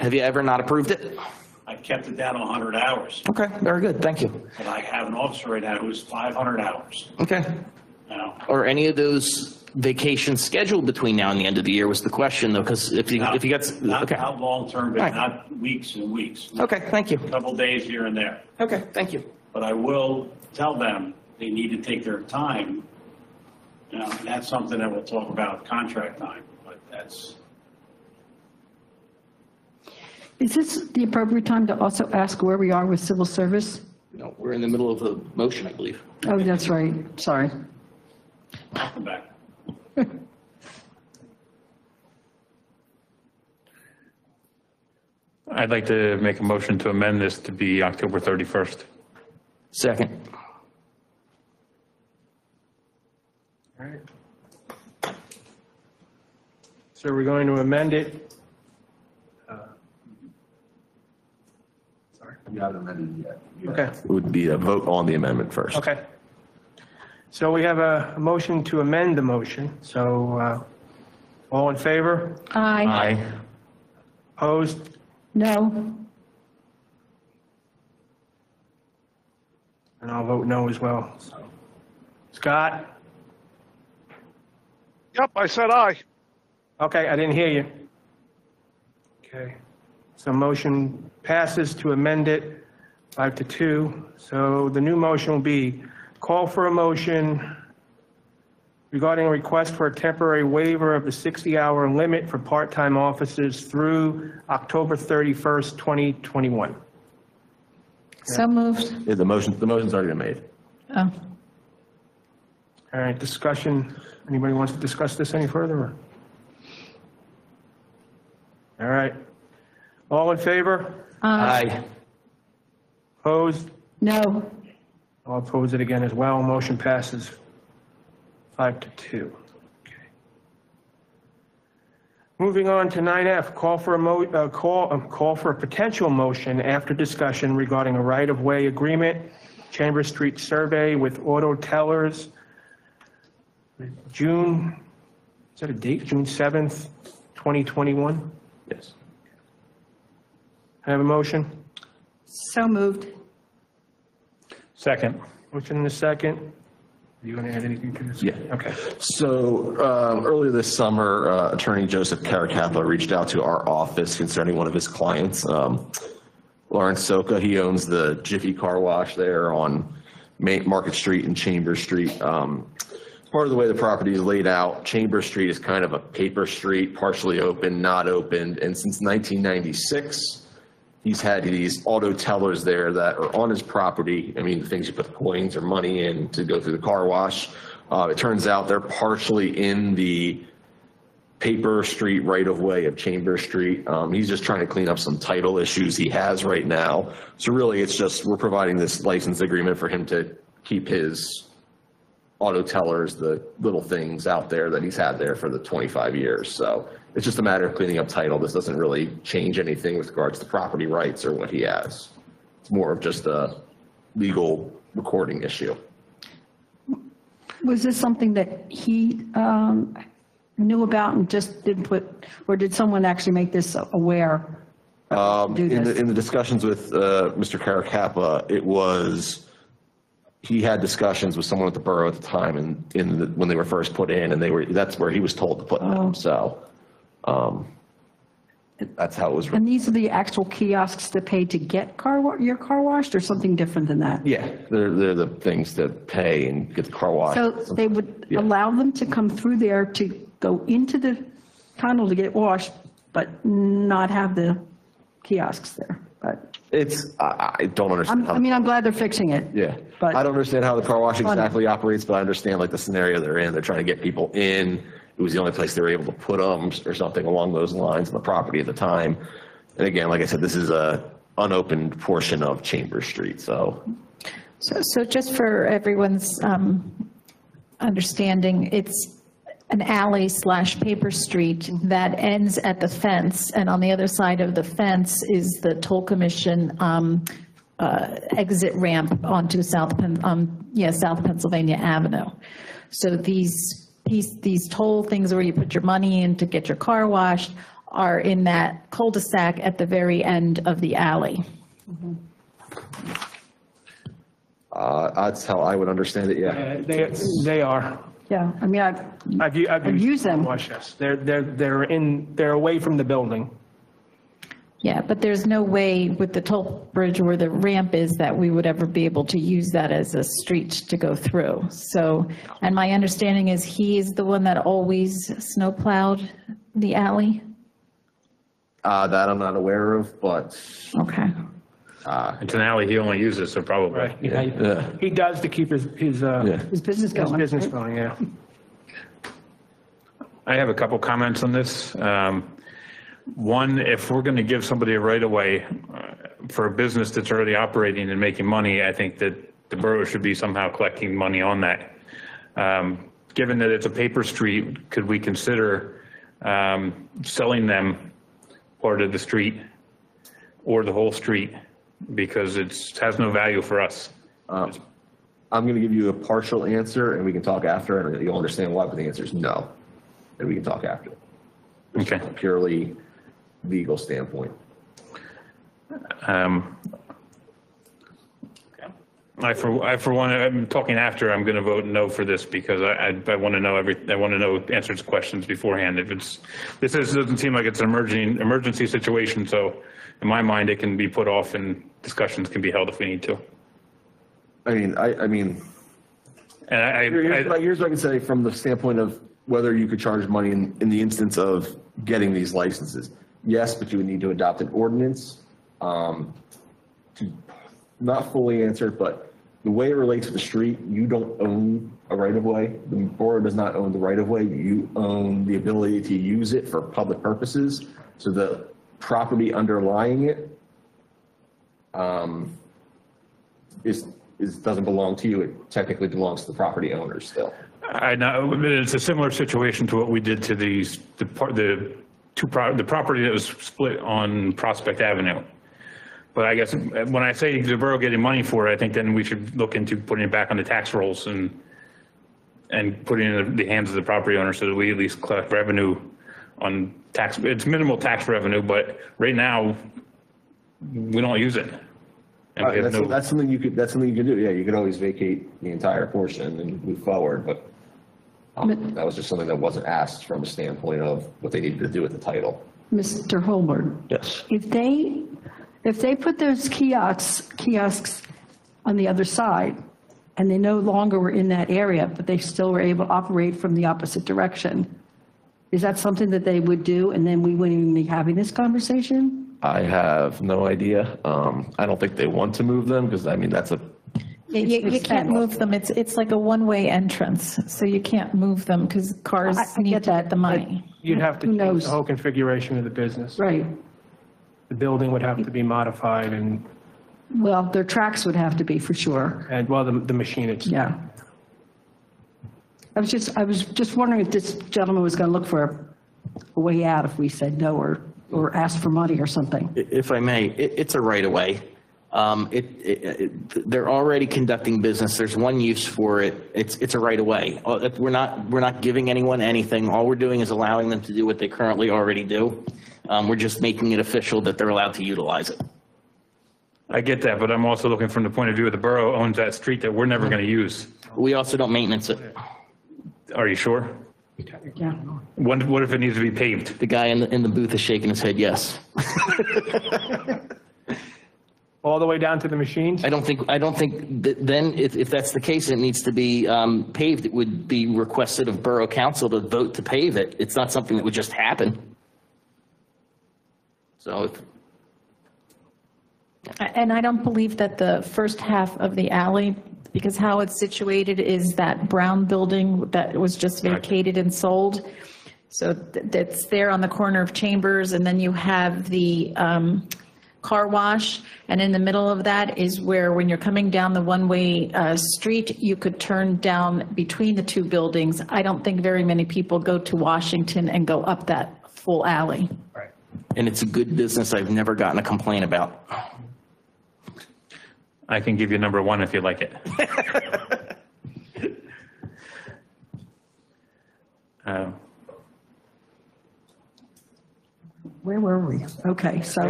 Have you ever not approved it? I've kept it down to 100 hours. Okay, very good, thank you. But I have an officer right now who's 500 hours. Okay. Are any of those vacations scheduled between now and the end of the year was the question, though, because if you got. Not long-term, but not weeks and weeks. Okay, thank you. A couple days here and there. Okay, thank you. But I will tell them they need to take their time. And that's something that we'll talk about contract time, but that's. Is this the appropriate time to also ask where we are with civil service? No, we're in the middle of a motion, I believe. Oh, that's right. Sorry. I'll come back. I'd like to make a motion to amend this to be October 31st. Second. All right. So we're going to amend it. You haven't amended yet. Okay. It would be a vote on the amendment first. Okay. So we have a motion to amend the motion. So all in favor? Aye. Aye. Opposed? No. And I'll vote no as well. So, Scott? Yep, I said aye. Okay, I didn't hear you. Okay, so motion passes to amend it 5-2. So the new motion will be call for a motion regarding a request for a temporary waiver of the 60-hour limit for part-time officers through October 31st, 2021. So moved. Yeah, the motion's already been made. Oh. All right, discussion. Anybody wants to discuss this any further? All right. All in favor? Aye. Opposed? No. I'll oppose it again as well. Motion passes 5-2. Okay. Moving on to 9F, call for a potential motion after discussion regarding a right-of-way agreement, Chambers Street survey with auto tellers. June, is that a date? June 7th, 2021? Yes. I have a motion? So moved. Second. Motion and a second. Are you going to add anything to this? Yeah. Okay. So earlier this summer, Attorney Joseph Caracappa reached out to our office concerning one of his clients, Lawrence Soka. He owns the Jiffy Car Wash there on Market Street and Chambers Street. Part of the way the property is laid out, Chambers Street is kind of a paper street, partially open, not opened. And since 1996, he's had these auto tellers there that are on his property. I mean, the things you put coins or money in to go through the car wash. It turns out they're partially in the paper street right-of-way of Chambers Street. He's just trying to clean up some title issues he has right now. So really, it's just we're providing this license agreement for him to keep his auto tellers, the little things out there that he's had there for the 25 years. So it's just a matter of cleaning up title. This doesn't really change anything with regards to property rights or what he has. It's more of just a legal recording issue. Was this something that he knew about and just didn't put, or did someone actually make this aware? In the discussions with Mr. Caracappa, it was, he had discussions with someone at the borough at the time and when they were first put in, and that's where he was told to put them. So that's how it was. And these are the actual kiosks to pay to get your car washed, or something different than that? Yeah, they're the things to pay and get the car washed. So they would allow them to come through there to go into the tunnel to get washed, but not have the kiosks there. But I don't understand. I'm glad they're fixing it. Yeah, but I don't understand how the car wash exactly operates, but I understand like the scenario they're in. They're trying to get people in. It was the only place they were able to put them or something along those lines on the property at the time. And again, like I said, this is a unopened portion of Chambers Street. So just for everyone's understanding, it's an alley / paper street that ends at the fence, and on the other side of the fence is the toll commission exit ramp onto South Pennsylvania Avenue. So these toll things where you put your money in to get your car washed are in that cul-de-sac at the very end of the alley. That's how I would understand it. Yeah, they are. Yeah, I mean, I've used them. Yes, they're away from the building. Yeah, but there's no way with the toll bridge where the ramp is that we would ever be able to use that as a street to go through. So, and my understanding is he's the one that always snowplowed the alley? that I'm not aware of, but. Okay. It's an alley he only uses, so probably. Right. Yeah. He does to keep his business going. His business going, yeah. I have a couple comments on this. One, if we're going to give somebody a right of way for a business that's already operating and making money, I think that the borough should be somehow collecting money on that. Given that it's a paper street, could we consider selling them part of the street or the whole street, because it has no value for us? I'm going to give you a partial answer, and we can talk after, and you'll understand why, but the answer is no, and we can talk after. Okay. From a purely legal standpoint. For one, I'm talking after, I'm going to vote no for this because I want to know I want to know answers to questions beforehand. This doesn't seem like it's an emergency situation, so in my mind, it can be put off and discussions can be held if we need to. Here's what I can say from the standpoint of whether you could charge money in the instance of getting these licenses. Yes, but you would need to adopt an ordinance to not fully answer, but the way it relates to the street, you don't own a right-of-way. The borough does not own the right-of-way. You own the ability to use it for public purposes. So the property underlying it doesn't belong to you. It technically belongs to the property owner still. I know, but it's a similar situation to what we did to the property that was split on Prospect Avenue. But I guess when I say the borough getting money for it, I think then we should look into putting it back on the tax rolls and putting it in the hands of the property owner so that we at least collect revenue on tax. It's minimal tax revenue, but right now we don't use it. And that's something you could do. Yeah, you could always vacate the entire portion and move forward, but that was just something that wasn't asked from a standpoint of what they needed to do with the title. Mr. Holberg. Yes. If they put those kiosks on the other side and they no longer were in that area, but they still were able to operate from the opposite direction, is that something that they would do and then we wouldn't even be having this conversation? I have no idea. I don't think they want to move them because, I mean, that's a... You can't move them. It's like a one-way entrance, so you can't move them because cars need to get the money. You'd have to change the whole configuration of the business. Right. The building would have to be modified and... Well, their tracks would have to be for sure. And, well, the machine itself. Yeah. I was just wondering if this gentleman was going to look for a way out if we said no or asked for money or something. If I may, it's a right of way. They're already conducting business. There's one use for it. It's a right of way. We're not giving anyone anything. All we're doing is allowing them to do what they currently already do. We're just making it official that they're allowed to utilize it. I get that, but I'm also looking from the point of view of the borough owns that street that we're never going to use. We also don't maintenance it. Are you sure? Yeah. What if it needs to be paved? The guy in the booth is shaking his head yes. All the way down to the machines? I don't think that then if that's the case, it needs to be paved. It would be requested of borough council to vote to pave it. It's not something that would just happen. So. And I don't believe that the first half of the alley, because how it's situated is that brown building that was just vacated and sold. So that's there on the corner of Chambers, and then you have the car wash, and in the middle of that is where, when you're coming down the one-way street, you could turn down between the two buildings. I don't think very many people go to Washington and go up that full alley. Right. And it's a good business. I've never gotten a complaint about. I can give you number one if you like it. Where were we? Okay, so.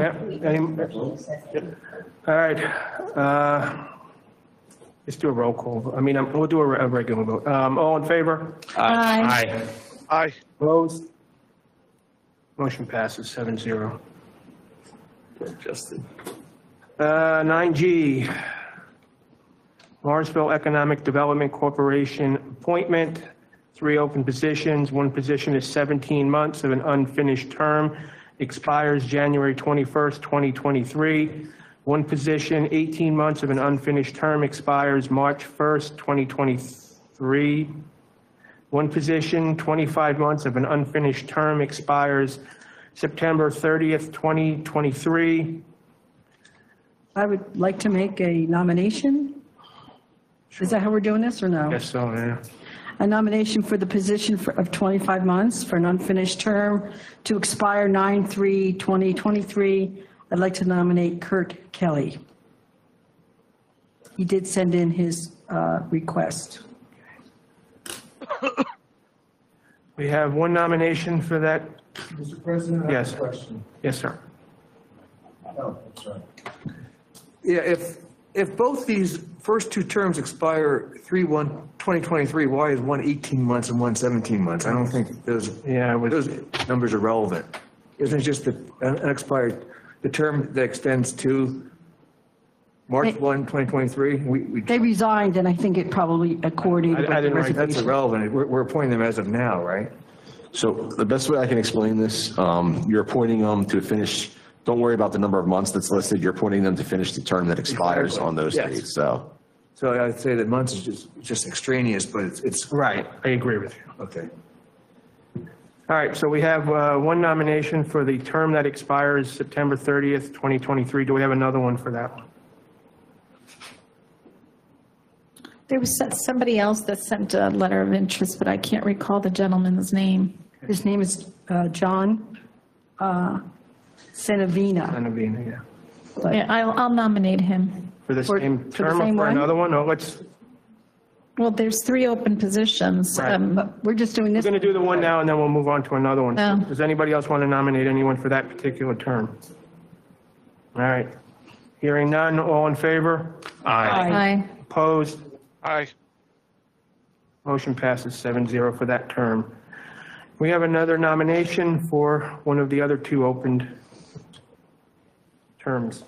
All right. Let's do a roll call. I mean, we'll do a regular vote. All in favor? Aye. Aye. Opposed? Motion passes 7-0. Justin. 9G, Marsville Economic Development Corporation appointment, 3 open positions. 1 position is 17 months of an unfinished term, expires January 21st, 2023. 1 position, 18 months of an unfinished term, expires March 1st, 2023. 1 position, 25 months of an unfinished term, expires September 30th, 2023. I would like to make a nomination. Is that how we're doing this or no? Yes, so, yeah. A nomination for the position of 25 months for an unfinished term to expire 9/3/2023. I'd like to nominate Kurt Kelly. He did send in his request. We have 1 nomination for that. Mr. President, I Yes. have a question. Yes, sir. Oh, that's right. Yeah, if if both these first two terms expire 3/1/2023, why is one 18 months and one 17 months? I don't think those numbers are relevant. Isn't it just an unexpired, the term that extends to March 1, 2023? They resigned, and I think it probably coordinated with I the didn't write, that's resignation. irrelevant. We're appointing them as of now, right? So the best way I can explain this, you're appointing them to finish, don't worry about the number of months that's listed, you're appointing them to finish the term that expires on those Yes. dates, so. So I'd say that months is just extraneous, but it's. Right, I agree with you. Okay. All right, so we have one nomination for the term that expires September 30th, 2023. Do we have another one for that one? There was somebody else that sent a letter of interest, but I can't recall the gentleman's name. His name is John Senavina. Senavina, yeah. Yeah, I'll nominate him. For the For- same for the term or same for one? another one? No, let's, Well, there's 3 open positions. Right. We're just doing we're this. going to do the one now and then we'll move on to another one. No. Does anybody else want to nominate anyone for that particular term? All right. Hearing none, all in favor? Aye. Opposed? Aye. Motion passes 7-0 for that term. We have another nomination for one of the other 2 opened terms.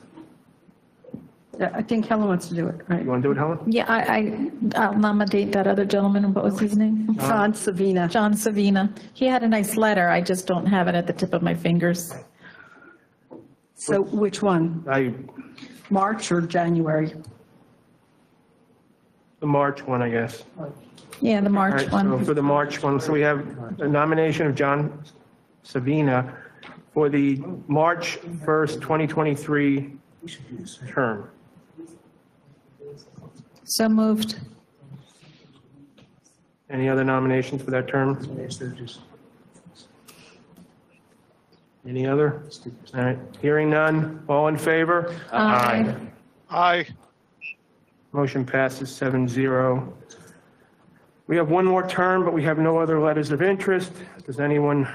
Yeah, I think Helen wants to do it, right? You want to do it, Helen? Yeah, I'll nominate that other gentleman. What was his name? John Savina. John Savina. He had a nice letter. I just don't have it at the tip of my fingers. So which one? March or January? The March one, I guess. Yeah, the All March right, so one. for the March one, so we have a nomination of John Savina for the March 1st, 2023 term. So moved. Any other nominations for that term? Any other? All right, hearing none, all in favor? Aye. Aye. Motion passes 7-0. We have one more term, but we have no other letters of interest. Does anyone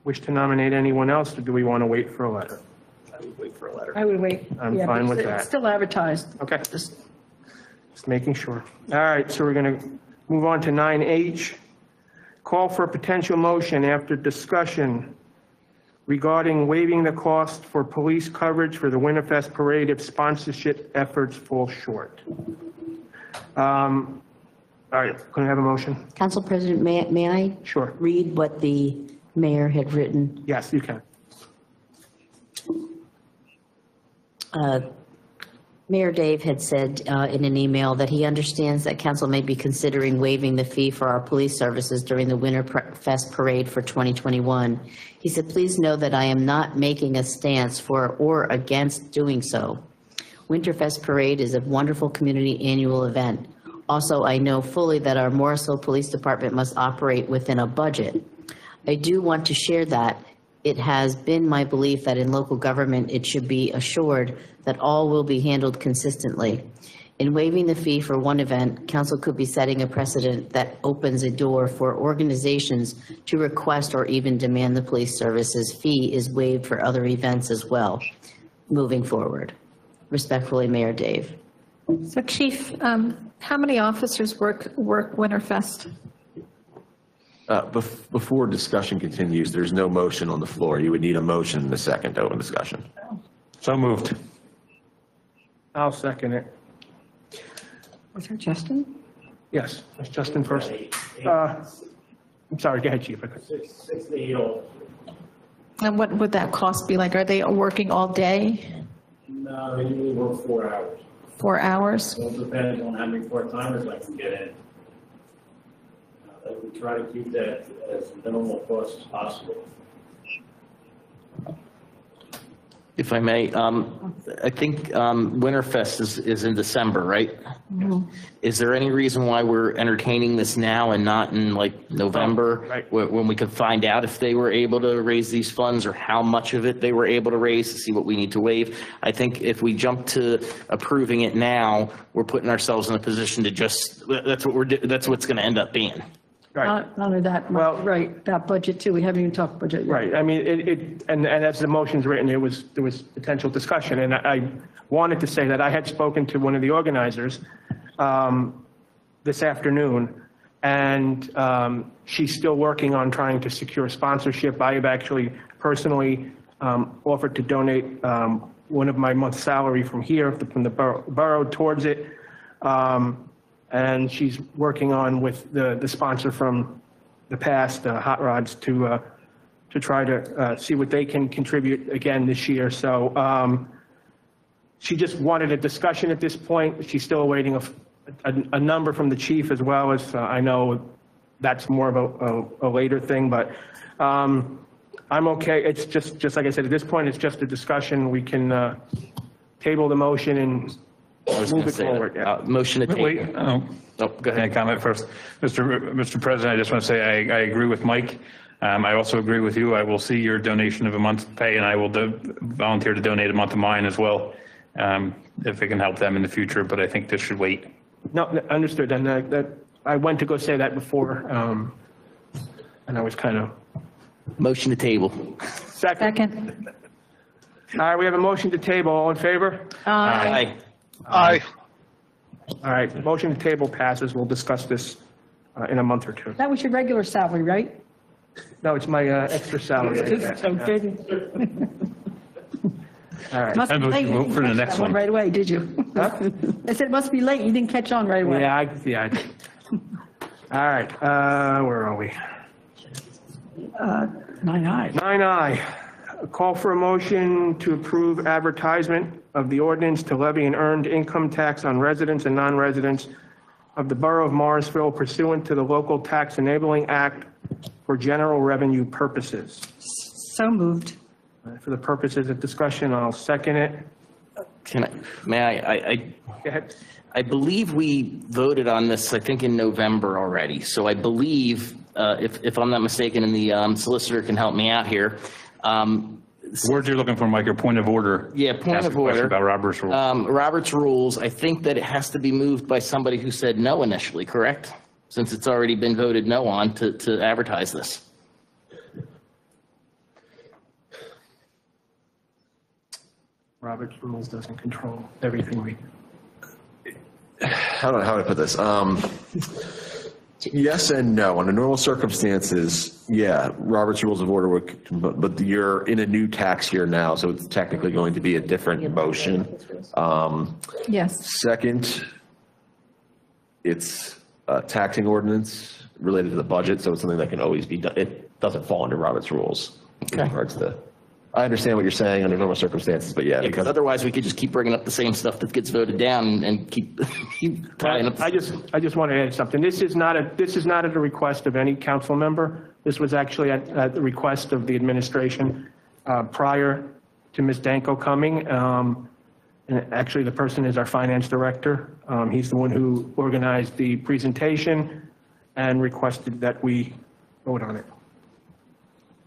wish to nominate anyone else, or do we want to wait for a letter? I would wait for a letter. I would wait. I'm Yeah, fine but with it's that. still advertised. Okay, just making sure. All right, so we're going to move on to 9H. Call for a potential motion after discussion regarding waiving the cost for police coverage for the Winterfest Parade if sponsorship efforts fall short. All right, can I have a motion? Council President, may I? Sure. Read what the mayor had written? Yes, you can. Mayor Dave had said in an email that he understands that council may be considering waiving the fee for our police services during the Winterfest Parade for 2021. He said, please know that I am not making a stance for or against doing so. Winterfest Parade is a wonderful community annual event. Also, I know fully that our Morrisville Police Department must operate within a budget. I do want to share that it has been my belief that in local government, it should be assured that all will be handled consistently. In waiving the fee for one event, council could be setting a precedent that opens a door for organizations to request or even demand the police services fee is waived for other events as well, moving forward. Respectfully, Mayor Dave. So Chief, how many officers work Winterfest? Before discussion continues, there's no motion on the floor. You would need a motion in a second to open discussion. So moved. I'll second it. Was that Justin? Yes, that's Justin first. I'm sorry, go ahead, Chief. 6 to 8 officers. And what would that cost be like? Are they working all day, No, they usually work 4 hours. 4 hours? So it depends on how many part-timers I can get in. We try to keep that as minimal cost as possible. If I may, I think Winterfest is in December, right? Is there any reason why we're entertaining this now and not in like November? Right. When we could find out if they were able to raise these funds or how much of it they were able to raise to see what we need to waive? I think if we jump to approving it now, we're putting ourselves in a position to just, that's what's going to end up being. Right. Not only that, right, that budget too. We haven't even talked budget yet. Right, I mean, and as the motion's written, there was potential discussion, and wanted to say that I had spoken to one of the organizers this afternoon, and she's still working on trying to secure sponsorship. I have actually personally offered to donate one of my month's salary from here, from the borough towards it. And she's working on with the sponsor from the past, Hot Rods, to try to see what they can contribute again this year. So she just wanted a discussion at this point. She's still awaiting a number from the chief, as well as I know that's more of a later thing, but I'm okay. It's just like I said, at this point, it's just a discussion. We can table the motion and move it forward. Yeah. Motion to Wait, table. oh, go ahead. Comment first. Mr. President, I just want to say I agree with Mike. I also agree with you. I will see your donation of a month's pay, and I will volunteer to donate a month of mine as well, if it can help them in the future, but I think this should wait. No, understood. And that I went to go say that before, and I was kind of. Motion to table. Second. All right, we have a motion to table. All in favor? Aye. Aye. All right, motion to table passes. We'll discuss this in a month or two. That was your regular salary, right? No, it's my extra salary. Okay. All right. Must be late. You didn't for the catch next that one. right away, did you? I said it must be late. You didn't catch on right away. Yeah, I did. All right, where are we? 9I. 9I, a call for a motion to approve advertisement of the ordinance to levy an earned income tax on residents and non-residents of the Borough of Morrisville pursuant to the Local Tax Enabling Act for general revenue purposes. So moved. For the purposes of discussion, I'll second it. May I Go ahead. I believe we voted on this, I think, in November already. So I believe, if I'm not mistaken, and the solicitor can help me out here. Words you're looking for, Mike, your point of order. Yeah, point Ask of a question order. about Robert's rules. Robert's rules, I think that it has to be moved by somebody who said no initially, correct? Since it's already been voted no on to advertise this. Robert's rules doesn't control everything we. How do I put this? Yes and no. Under normal circumstances, yeah, Robert's Rules of Order would, but you're in a new tax year now, so it's technically going to be a different motion. Yes. Second, it's a taxing ordinance related to the budget, so it's something that can always be done. It doesn't fall under Robert's Rules in regards to. I understand what you're saying under normal circumstances, but yeah. Because otherwise we could just keep bringing up the same stuff that gets voted down and keep tying up. I just want to add something. This is not at the request of any council member. This was actually at the request of the administration prior to Ms. Danko coming. And actually the person is our finance director. He's the one who organized the presentation and requested that we vote on it.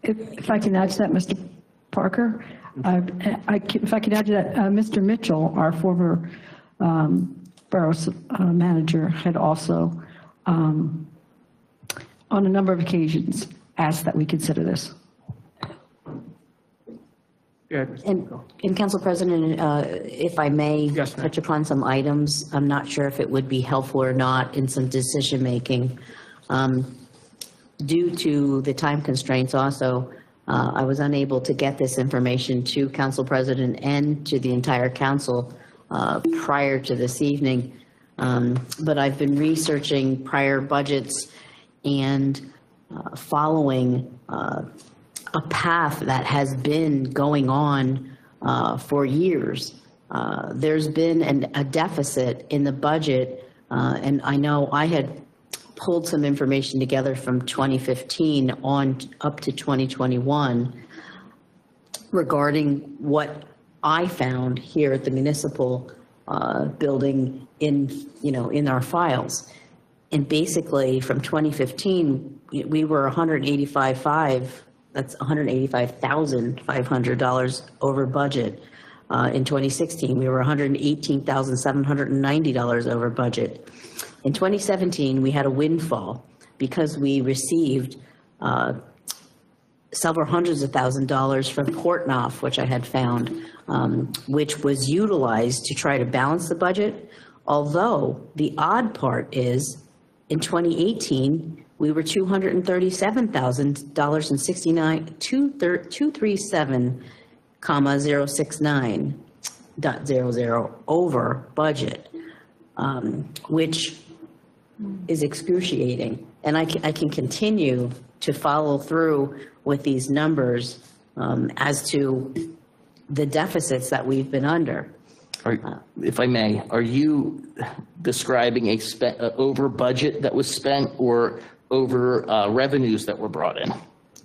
If I can add to that, Mr. Parker, if I could add to that, Mr. Mitchell, our former borough manager, had also, on a number of occasions, asked that we consider this. And Council President, if I may touch upon some items, I'm not sure if it would be helpful or not in some decision-making. Due to the time constraints also, I was unable to get this information to Council President and to the entire council prior to this evening. But I've been researching prior budgets and following a path that has been going on for years. There's been a deficit in the budget, and I know I had pulled some information together from 2015 on up to 2021 regarding what I found here at the municipal building in our files. And basically from 2015, we were that's $185,500 over budget. In 2016, we were $118,790 over budget. In 2017, we had a windfall because we received several hundreds of $1,000s from Portnoy, which I had found, which was utilized to try to balance the budget. Although the odd part is, in 2018, we were $237,069.069.00 over budget, which is excruciating. And I can continue to follow through with these numbers as to the deficits that we've been under. If I may, are you describing over budget that was spent or over revenues that were brought in?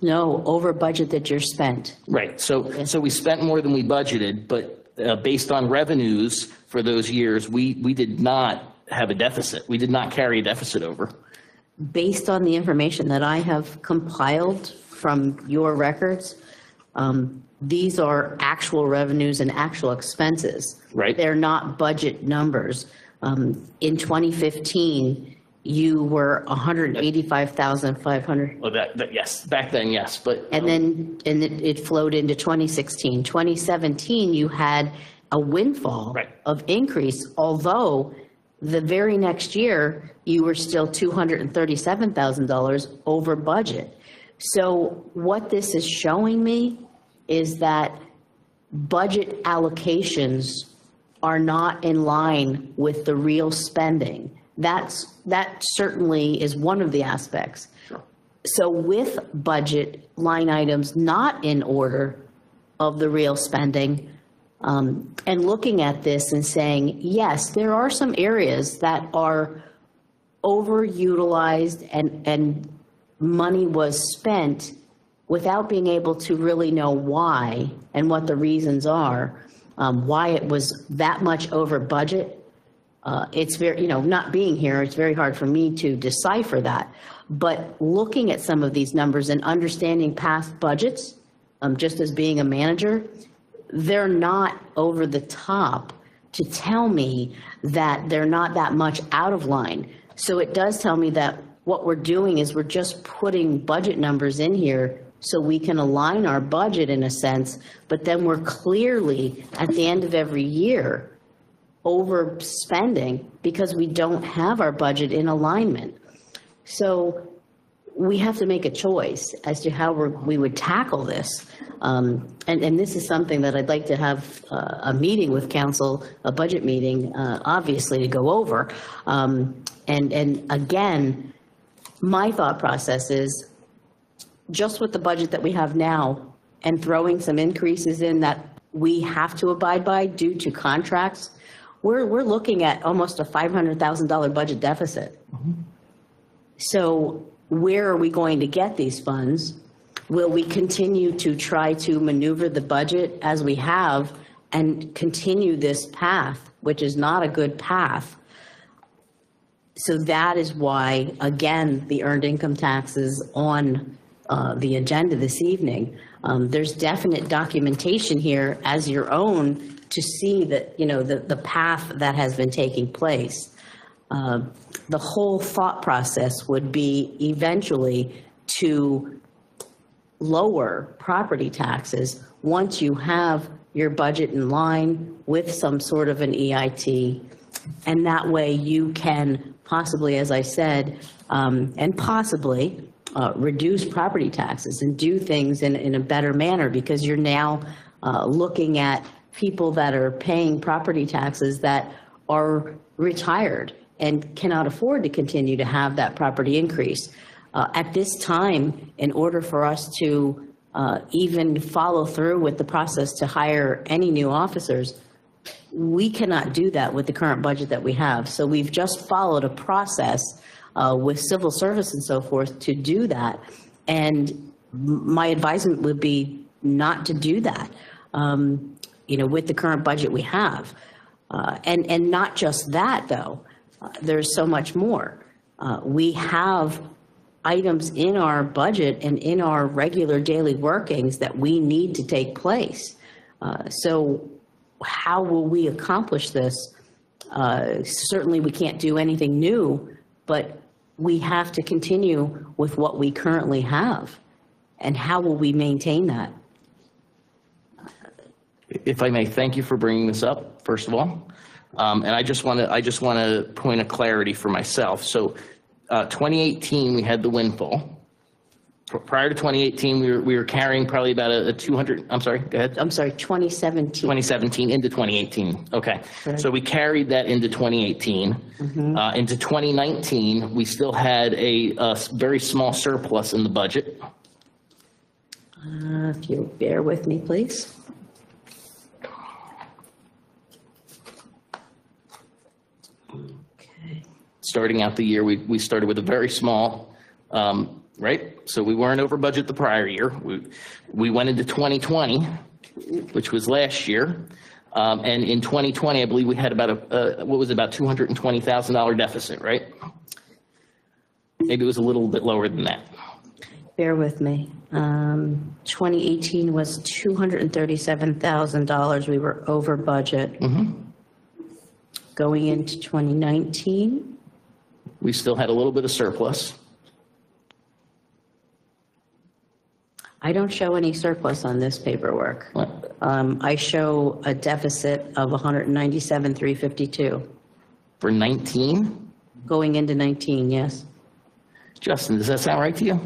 No, over budget that you're spent. Right. So we spent more than we budgeted, but based on revenues for those years, we did not have a deficit. We did not carry a deficit over. Based on the information that I have compiled from your records, these are actual revenues and actual expenses. Right. They're not budget numbers. In 2015, you were 185,500. Well, yes, back then, yes, but. And then it flowed into 2016. 2017, you had a windfall of increase, although the very next year, you were still $237,000 over budget. So what this is showing me is that budget allocations are not in line with the real spending. That certainly is one of the aspects. Sure. So with budget line items not in order of the real spending, and looking at this and saying, yes, there are some areas that are overutilized and money was spent without being able to really know why and what the reasons are, why it was that much over budget. It's very, not being here, it's very hard for me to decipher that. But looking at some of these numbers and understanding past budgets, just as being a manager, they're not over the top to tell me that they're not that much out of line. So it does tell me that what we're doing is we're just putting budget numbers in here so we can align our budget in a sense, but then we're clearly at the end of every year overspending because we don't have our budget in alignment. So we have to make a choice as to how we would tackle this. And this is something that I'd like to have a meeting with council, a budget meeting, obviously, to go over. And again, my thought process is just with the budget that we have now and throwing some increases in that we have to abide by due to contracts, we're looking at almost a $500,000 budget deficit. Mm-hmm. So where are we going to get these funds? Will we continue to try to maneuver the budget as we have and continue this path, which is not a good path? So that is why, again, the earned income tax is on the agenda this evening. There's definite documentation here as your own to see that, the path that has been taking place. The whole thought process would be eventually to lower property taxes once you have your budget in line with some sort of an EIT. And that way you can possibly, as I said, and possibly reduce property taxes and do things in a better manner, because you're now looking at people that are paying property taxes that are retired and cannot afford to continue to have that property increase. At this time, in order for us to even follow through with the process to hire any new officers, we cannot do that with the current budget that we have. So we've just followed a process with civil service and so forth to do that. And my advisement would be not to do that, with the current budget we have. And not just that, though. There's so much more. We have items in our budget and in our regular daily workings that we need to take place. So how will we accomplish this? Certainly we can't do anything new, but we have to continue with what we currently have. And how will we maintain that? If I may, thank you for bringing this up, first of all. And I just want to point a clarity for myself. So 2018, we had the windfall. Prior to 2018, we were carrying probably about a 200, I'm sorry, go ahead. I'm sorry, 2017. 2017 into 2018. Okay. Correct. So we carried that into 2018. Into 2019, we still had a very small surplus in the budget. If you bear with me, please. Starting out the year, we started with a very small, right? So we weren't over budget the prior year. We went into 2020, which was last year. And in 2020, I believe we had about about $220,000 deficit, right? Maybe it was a little bit lower than that. Bear with me. 2018 was $237,000. We were over budget. Going into 2019. We still had a little bit of surplus. I don't show any surplus on this paperwork. I show a deficit of $197,352. For 19? Going into 19, yes. Justin, does that sound right to you?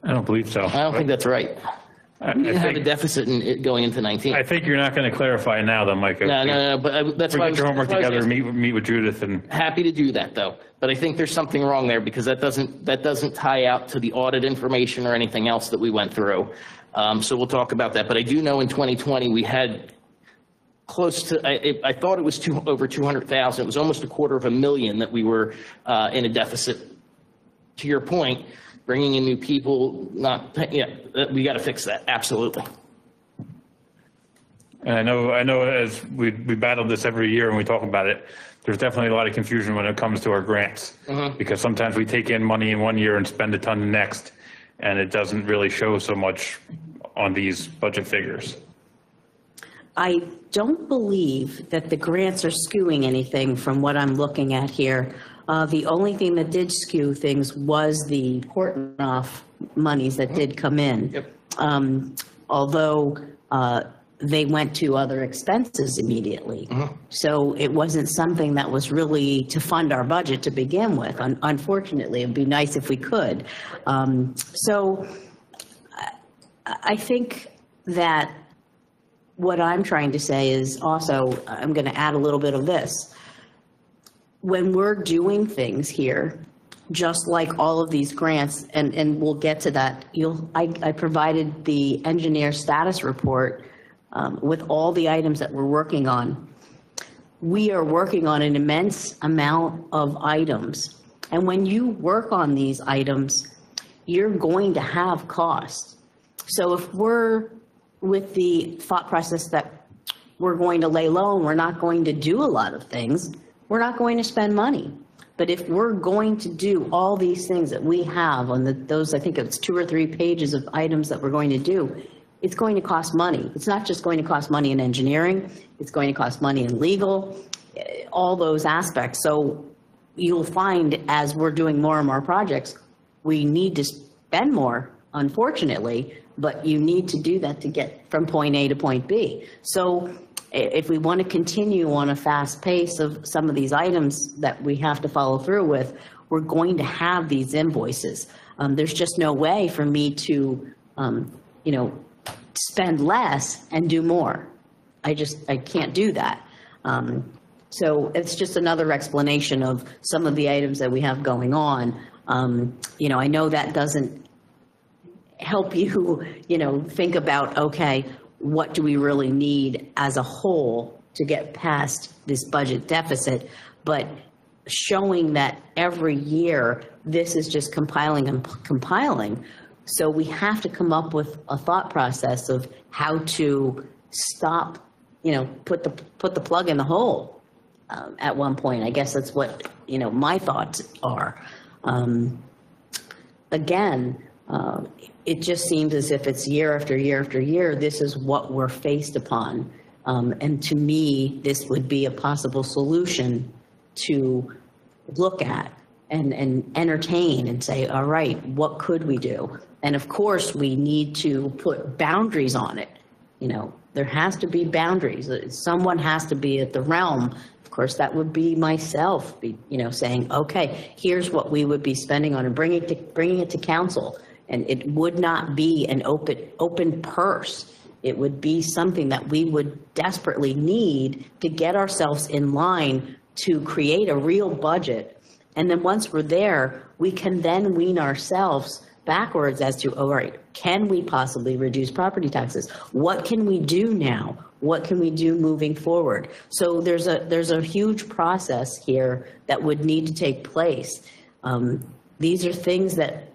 I don't believe so. I don't think that's right. You have a deficit going into 19. I think you're not going to clarify now, though, Mike. No, but that's why. Get your homework together, meet with Judith, and. Happy to do that, though. But I think there's something wrong there because that doesn't tie out to the audit information or anything else that we went through. So we'll talk about that. But I do know in 2020 we had close to. I thought it was over 200,000. It was almost $250,000 that we were in a deficit. To your point. Bringing in new people, we got to fix that, absolutely. And I know as we battled this every year and we talk about it, there's definitely a lot of confusion when it comes to our grants. Because sometimes we take in money in one year and spend a ton the next, and it doesn't really show so much on these budget figures. I don't believe that the grants are skewing anything from what I'm looking at here. The only thing that did skew things was the Portnoy monies that did come in. Although they went to other expenses immediately. So it wasn't something that was really to fund our budget to begin with. Unfortunately, it'd be nice if we could. So I think that what I'm trying to say is also, I'm going to add a little bit of this. When we're doing things here, just like all of these grants, and we'll get to that, I provided the engineer status report with all the items that we're working on. We are working on an immense amount of items. And when you work on these items, you're going to have costs. So if we're with the thought process that we're going to lay low and we're not going to do a lot of things, we're not going to spend money. But if we're going to do all these things that we have on those, I think it's 2 or 3 pages of items that we're going to do, it's going to cost money. It's not just going to cost money in engineering, it's going to cost money in legal, all those aspects. So you'll find as we're doing more and more projects, we need to spend more, unfortunately, but you need to do that to get from point A to point B. So if we want to continue on a fast pace of some of these items that we have to follow through with, we're going to have these invoices. There's just no way for me to, spend less and do more. I can't do that. So it's just another explanation of some of the items that we have going on. I know that doesn't help you, think about, okay, what do we really need as a whole to get past this budget deficit, but showing that every year this is just compiling and compiling. So we have to come up with a thought process of how to stop, put the plug in the hole at one point. I guess that's what, my thoughts are. Again, it just seems as if it's year after year after year, this is what we're faced upon. And to me, this would be a possible solution to look at and entertain and say, all right, what could we do? And of course, we need to put boundaries on it. You know, there has to be boundaries. Someone has to be at the realm. Of course, that would be myself, you know, saying, okay, here's what we would be spending on and bringing it to council. And it would not be an open purse. It would be something that we would desperately need to get ourselves in line to create a real budget. And then once we're there, we can then wean ourselves backwards as to, all right, can we possibly reduce property taxes? What can we do now? What can we do moving forward? So there's a huge process here that would need to take place. These are things that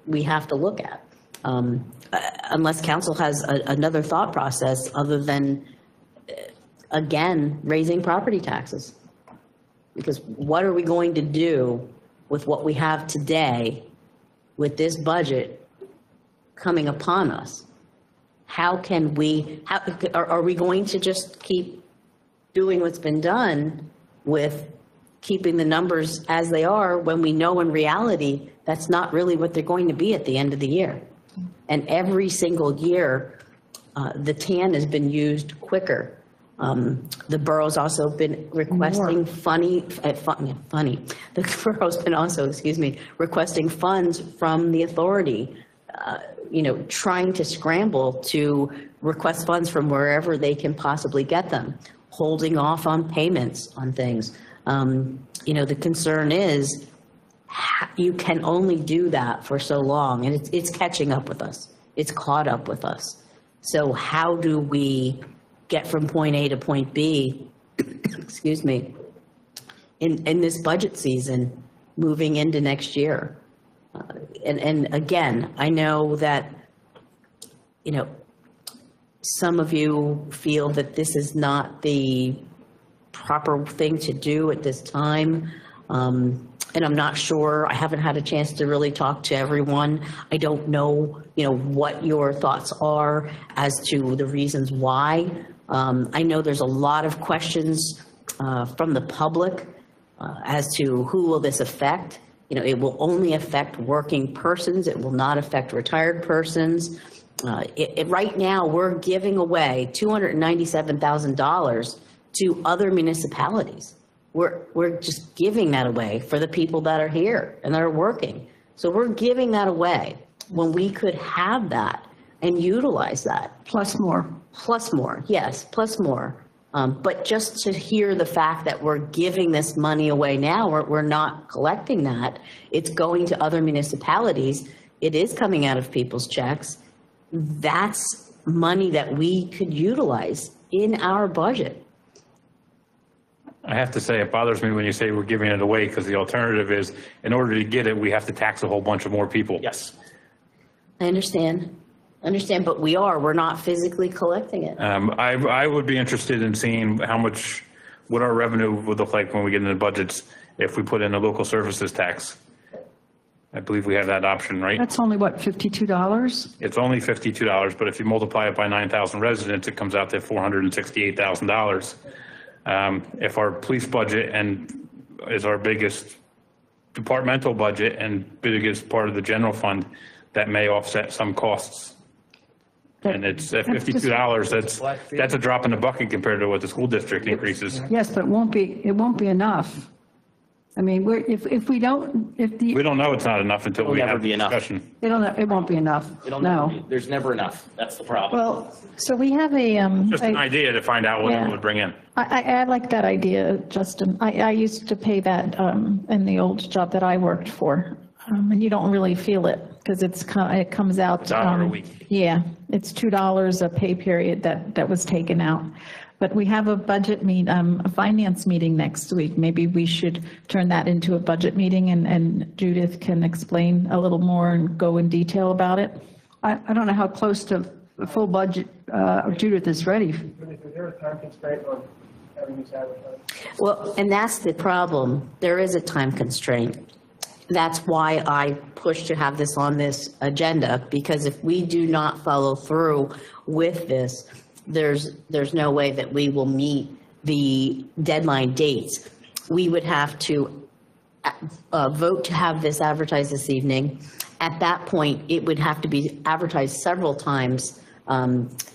we have to look at. Unless council has another thought process other than, again, raising property taxes. Because what are we going to do with what we have today with this budget coming upon us? How can we, are we going to just keep doing what's been done with keeping the numbers as they are when we know in reality that's not really what they're going to be at the end of the year? And every single year, the TAN has been used quicker. The borough's also been requesting the borough's been also, requesting funds from the authority, you know, trying to scramble to request funds from wherever they can possibly get them, holding off on payments on things. You know, the concern is you can only do that for so long, and it's catching up with us. It's caught up with us. So how do we get from point A to point B, in this budget season, moving into next year? And again, I know that, you know, some of you feel that this is not the proper thing to do at this time. And I'm not sure, I haven't had a chance to really talk to everyone. I don't know, you know, what your thoughts are as to the reasons why. I know there's a lot of questions from the public as to who will this affect. You know, it will only affect working persons. It will not affect retired persons. Right now, we're giving away $297,000 to other municipalities. We're just giving that away for the people that are here and that are working. So we're giving that away when we could have that and utilize that. Plus more. Plus more, yes, plus more. But just to hear the fact that we're giving this money away now, we're not collecting that. It's going to other municipalities. It is coming out of people's checks. That's money that we could utilize in our budget. I have to say, it bothers me when you say we're giving it away, because the alternative is, in order to get it, we have to tax a whole bunch of more people. Yes. I understand, but we're not physically collecting it. I would be interested in seeing what our revenue would look like when we get into budgets if we put in a local services tax. I believe we have that option, right? That's only what, $52? It's only $52, but if you multiply it by 9,000 residents, it comes out to $468,000. If our police budget is our biggest departmental budget and biggest part of the general fund, that may offset some costs. And it's at $52, that's a drop in the bucket compared to what the school district increases. Yes, but it won't be enough. I mean, we don't know it's not enough until we have the discussion. It won't be enough. No. There's never enough. That's the problem. Well, so we have a just an idea to find out what it would bring in. I like that idea, Justin. I used to pay that in the old job that I worked for, and you don't really feel it because it comes out. $1 a week. Yeah, it's $2 a pay period that was taken out. But we have a budget a finance meeting next week. Maybe we should turn that into a budget meeting, and Judith can explain a little more and go in detail about it. I don't know how close to the full budget Judith is ready. Is there a time constraint on having this advertised? Well, and that's the problem. There is a time constraint. That's why I push to have this on this agenda, because if we do not follow through with this, there's no way that we will meet the deadline dates. We would have to vote to have this advertised this evening, at that point, it would have to be advertised several times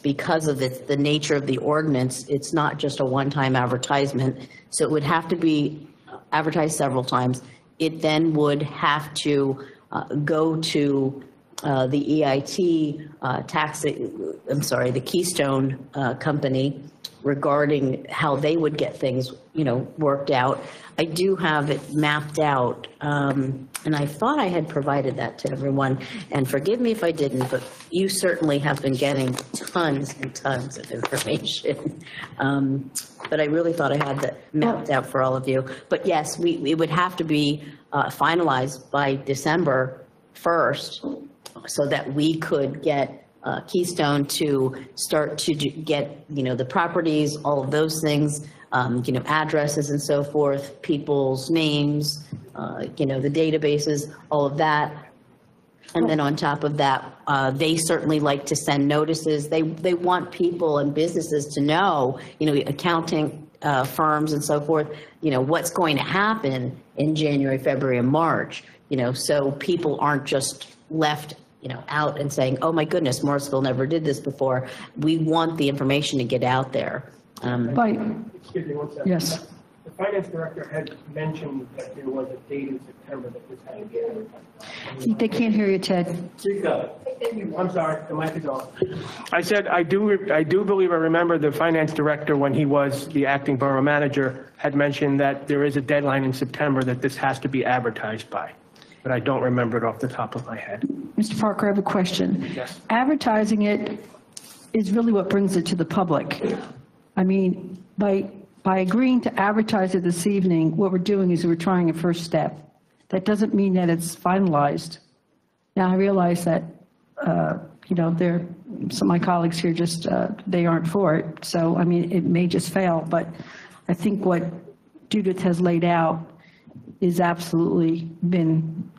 because of the nature of the ordinance. It's not just a one-time advertisement, so it would have to be advertised several times. It then would have to go to the EIT the Keystone Company regarding how they would get things, worked out. I do have it mapped out, and I thought I had provided that to everyone, and forgive me if I didn't, but you certainly have been getting tons and tons of information. But I really thought I had that mapped out for all of you. But yes, it would have to be finalized by December 1st so that we could get Keystone to start to get, the properties, all of those things, addresses and so forth, people's names, the databases, all of that. And then on top of that, they certainly like to send notices. They want people and businesses to know, accounting firms and so forth, what's going to happen in January, February, and March, so people aren't just left out and saying, oh my goodness, Morrisville never did this before. We want the information to get out there. Excuse me, 1 second. Yes. The finance director had mentioned that there was a date in September that this had to be advertised. They can't hear you, Ted. I'm sorry, the mic is off. I said, I do believe I remember the finance director, when he was the acting borough manager, had mentioned that there is a deadline in September that this has to be advertised by. But I don't remember it off the top of my head. Mr. Parker, I have a question. Yes. Advertising it is really what brings it to the public. I mean, by agreeing to advertise it this evening, what we're doing is we're trying a first step. That doesn't mean that it's finalized. Now, I realize that, some of my colleagues here just, they aren't for it. So, I mean, it may just fail, but I think what Judith has laid out is absolutely been,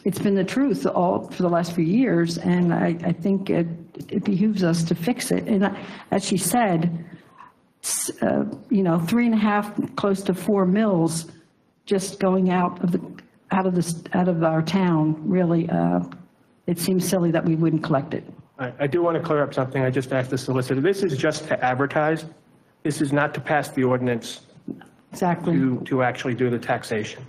it's been the truth for the last few years, and I think it behooves us to fix it. And as she said, 3.5, close to 4 mills just going out of our town. Really, it seems silly that we wouldn't collect it. I do want to clear up something. I just asked the solicitor. This is just to advertise. This is not to pass the ordinance. Exactly. To actually do the taxation.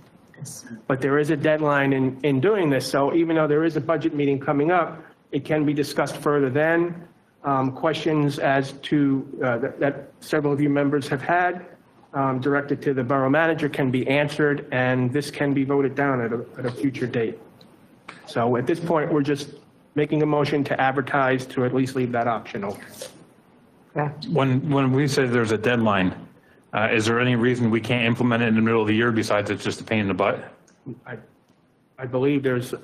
But there is a deadline in doing this, so even though there is a budget meeting coming up, it can be discussed further then. Questions as to that several of you members have had directed to the borough manager can be answered, and this can be voted down at a future date. So at this point, we're just making a motion to advertise to at least leave that option open. When we say there's a deadline, is there any reason we can't implement it in the middle of the year besides it's just a pain in the butt? I believe there's,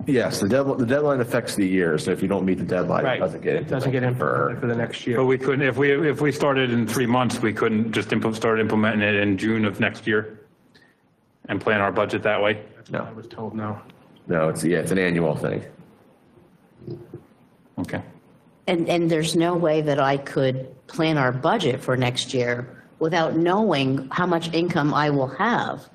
Yes, the deadline affects the year, so if you don't meet the deadline, right. It doesn't get in for the next year. But we couldn't, if we started in 3 months, we couldn't just start implementing it in June of next year and plan our budget that way? No. I was told no. No, it's an annual thing. Okay. And there's no way that I could plan our budget for next year without knowing how much income I will have.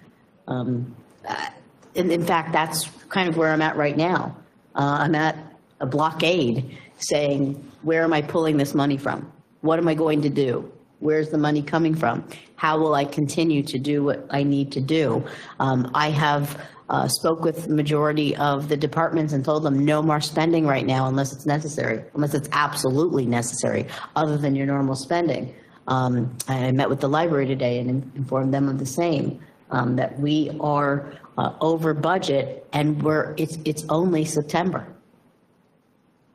And in fact, that's kind of where I'm at right now. I'm at a blockade saying, where am I pulling this money from? What am I going to do? Where's the money coming from? How will I continue to do what I need to do? I have spoke with the majority of the departments and told them no more spending right now unless it's necessary, unless it's absolutely necessary, other than your normal spending. I met with the library today and informed them of the same, that we are over budget, and it's only September.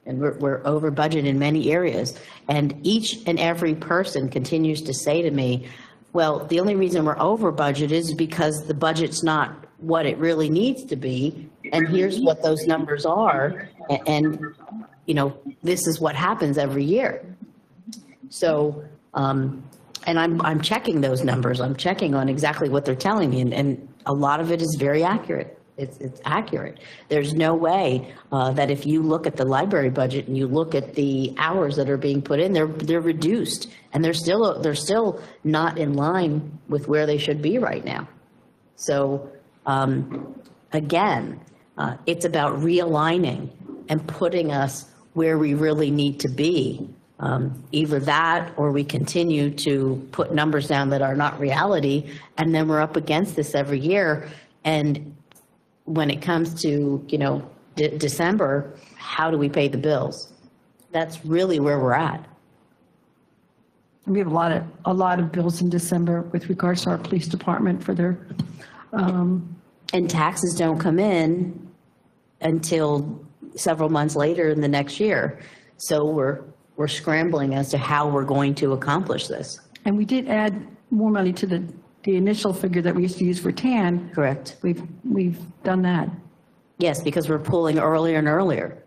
And we're over budget in many areas. And each and every person continues to say to me, well, the only reason we're over budget is because the budget's not what it really needs to be. And here's what those numbers are. And this is what happens every year. So, and I'm checking those numbers. I'm checking on exactly what they're telling me. And a lot of it is very accurate. It's accurate. There's no way that if you look at the library budget and you look at the hours that are being put in, they're reduced, and they're still not in line with where they should be right now. So again, it's about realigning and putting us where we really need to be. Either that, or we continue to put numbers down that are not reality, and then we're up against this every year. And when it comes to, December, how do we pay the bills? That's really where we're at. We have a lot of bills in December with regards to our police department for their. And taxes don't come in until several months later in the next year. So we're scrambling as to how we're going to accomplish this. And we did add more money to the initial figure that we used to use for TAN. Correct. We've done that. Yes, because we're pulling earlier and earlier.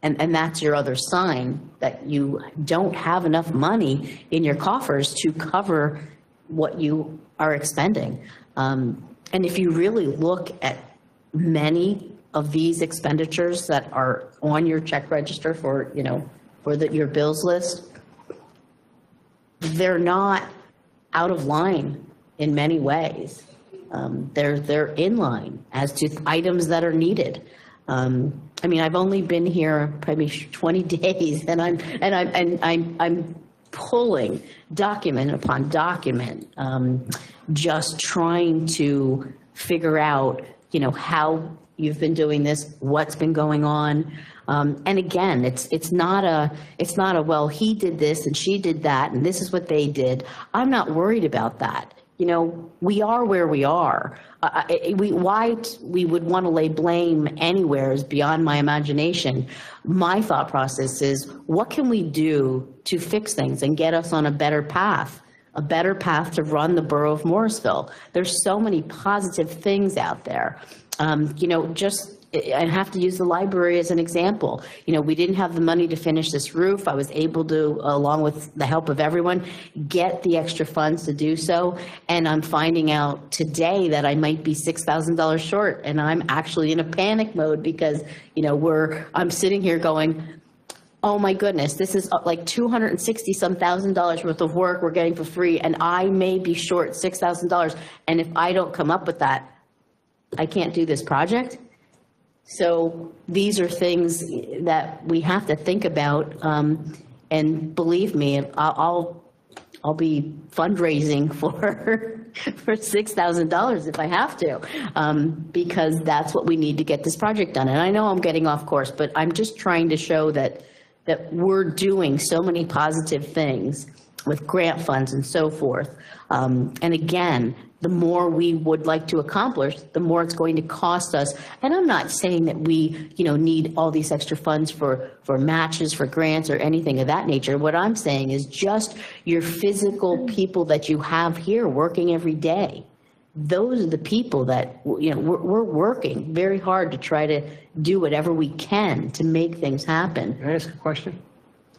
And that's your other sign that you don't have enough money in your coffers to cover what you are expending. And if you really look at many of these expenditures that are on your check register for, your bills list, they're not out of line in many ways. They're in line as to items that are needed. I've only been here probably 20 days, and I'm pulling document upon document, just trying to figure out, how you've been doing this, what's been going on. And again, it's not a, well, he did this and she did that, and this is what they did. I'm not worried about that. We are where we are. Why we would want to lay blame anywhere is beyond my imagination. My thought process is, what can we do to fix things and get us on a better path to run the borough of Morrisville? There's so many positive things out there. I have to use the library as an example. We didn't have the money to finish this roof. I was able to, along with the help of everyone, get the extra funds to do so. And I'm finding out today that I might be $6,000 short, and I'm actually in a panic mode because, I'm sitting here going, oh my goodness, this is like $260-some thousand worth of work we're getting for free, and I may be short $6,000. And if I don't come up with that, I can't do this project. So these are things that we have to think about, and believe me, I'll be fundraising for $6,000 if I have to, because that's what we need to get this project done. And I know I'm getting off course, but I'm just trying to show that we're doing so many positive things with grant funds and so forth. And again, the more we would like to accomplish, the more it's going to cost us. And I'm not saying that we, need all these extra funds for matches, for grants, or anything of that nature. What I'm saying is just your physical people that you have here working every day. Those are the people that, we're working very hard to try to do whatever we can to make things happen. Can I ask a question?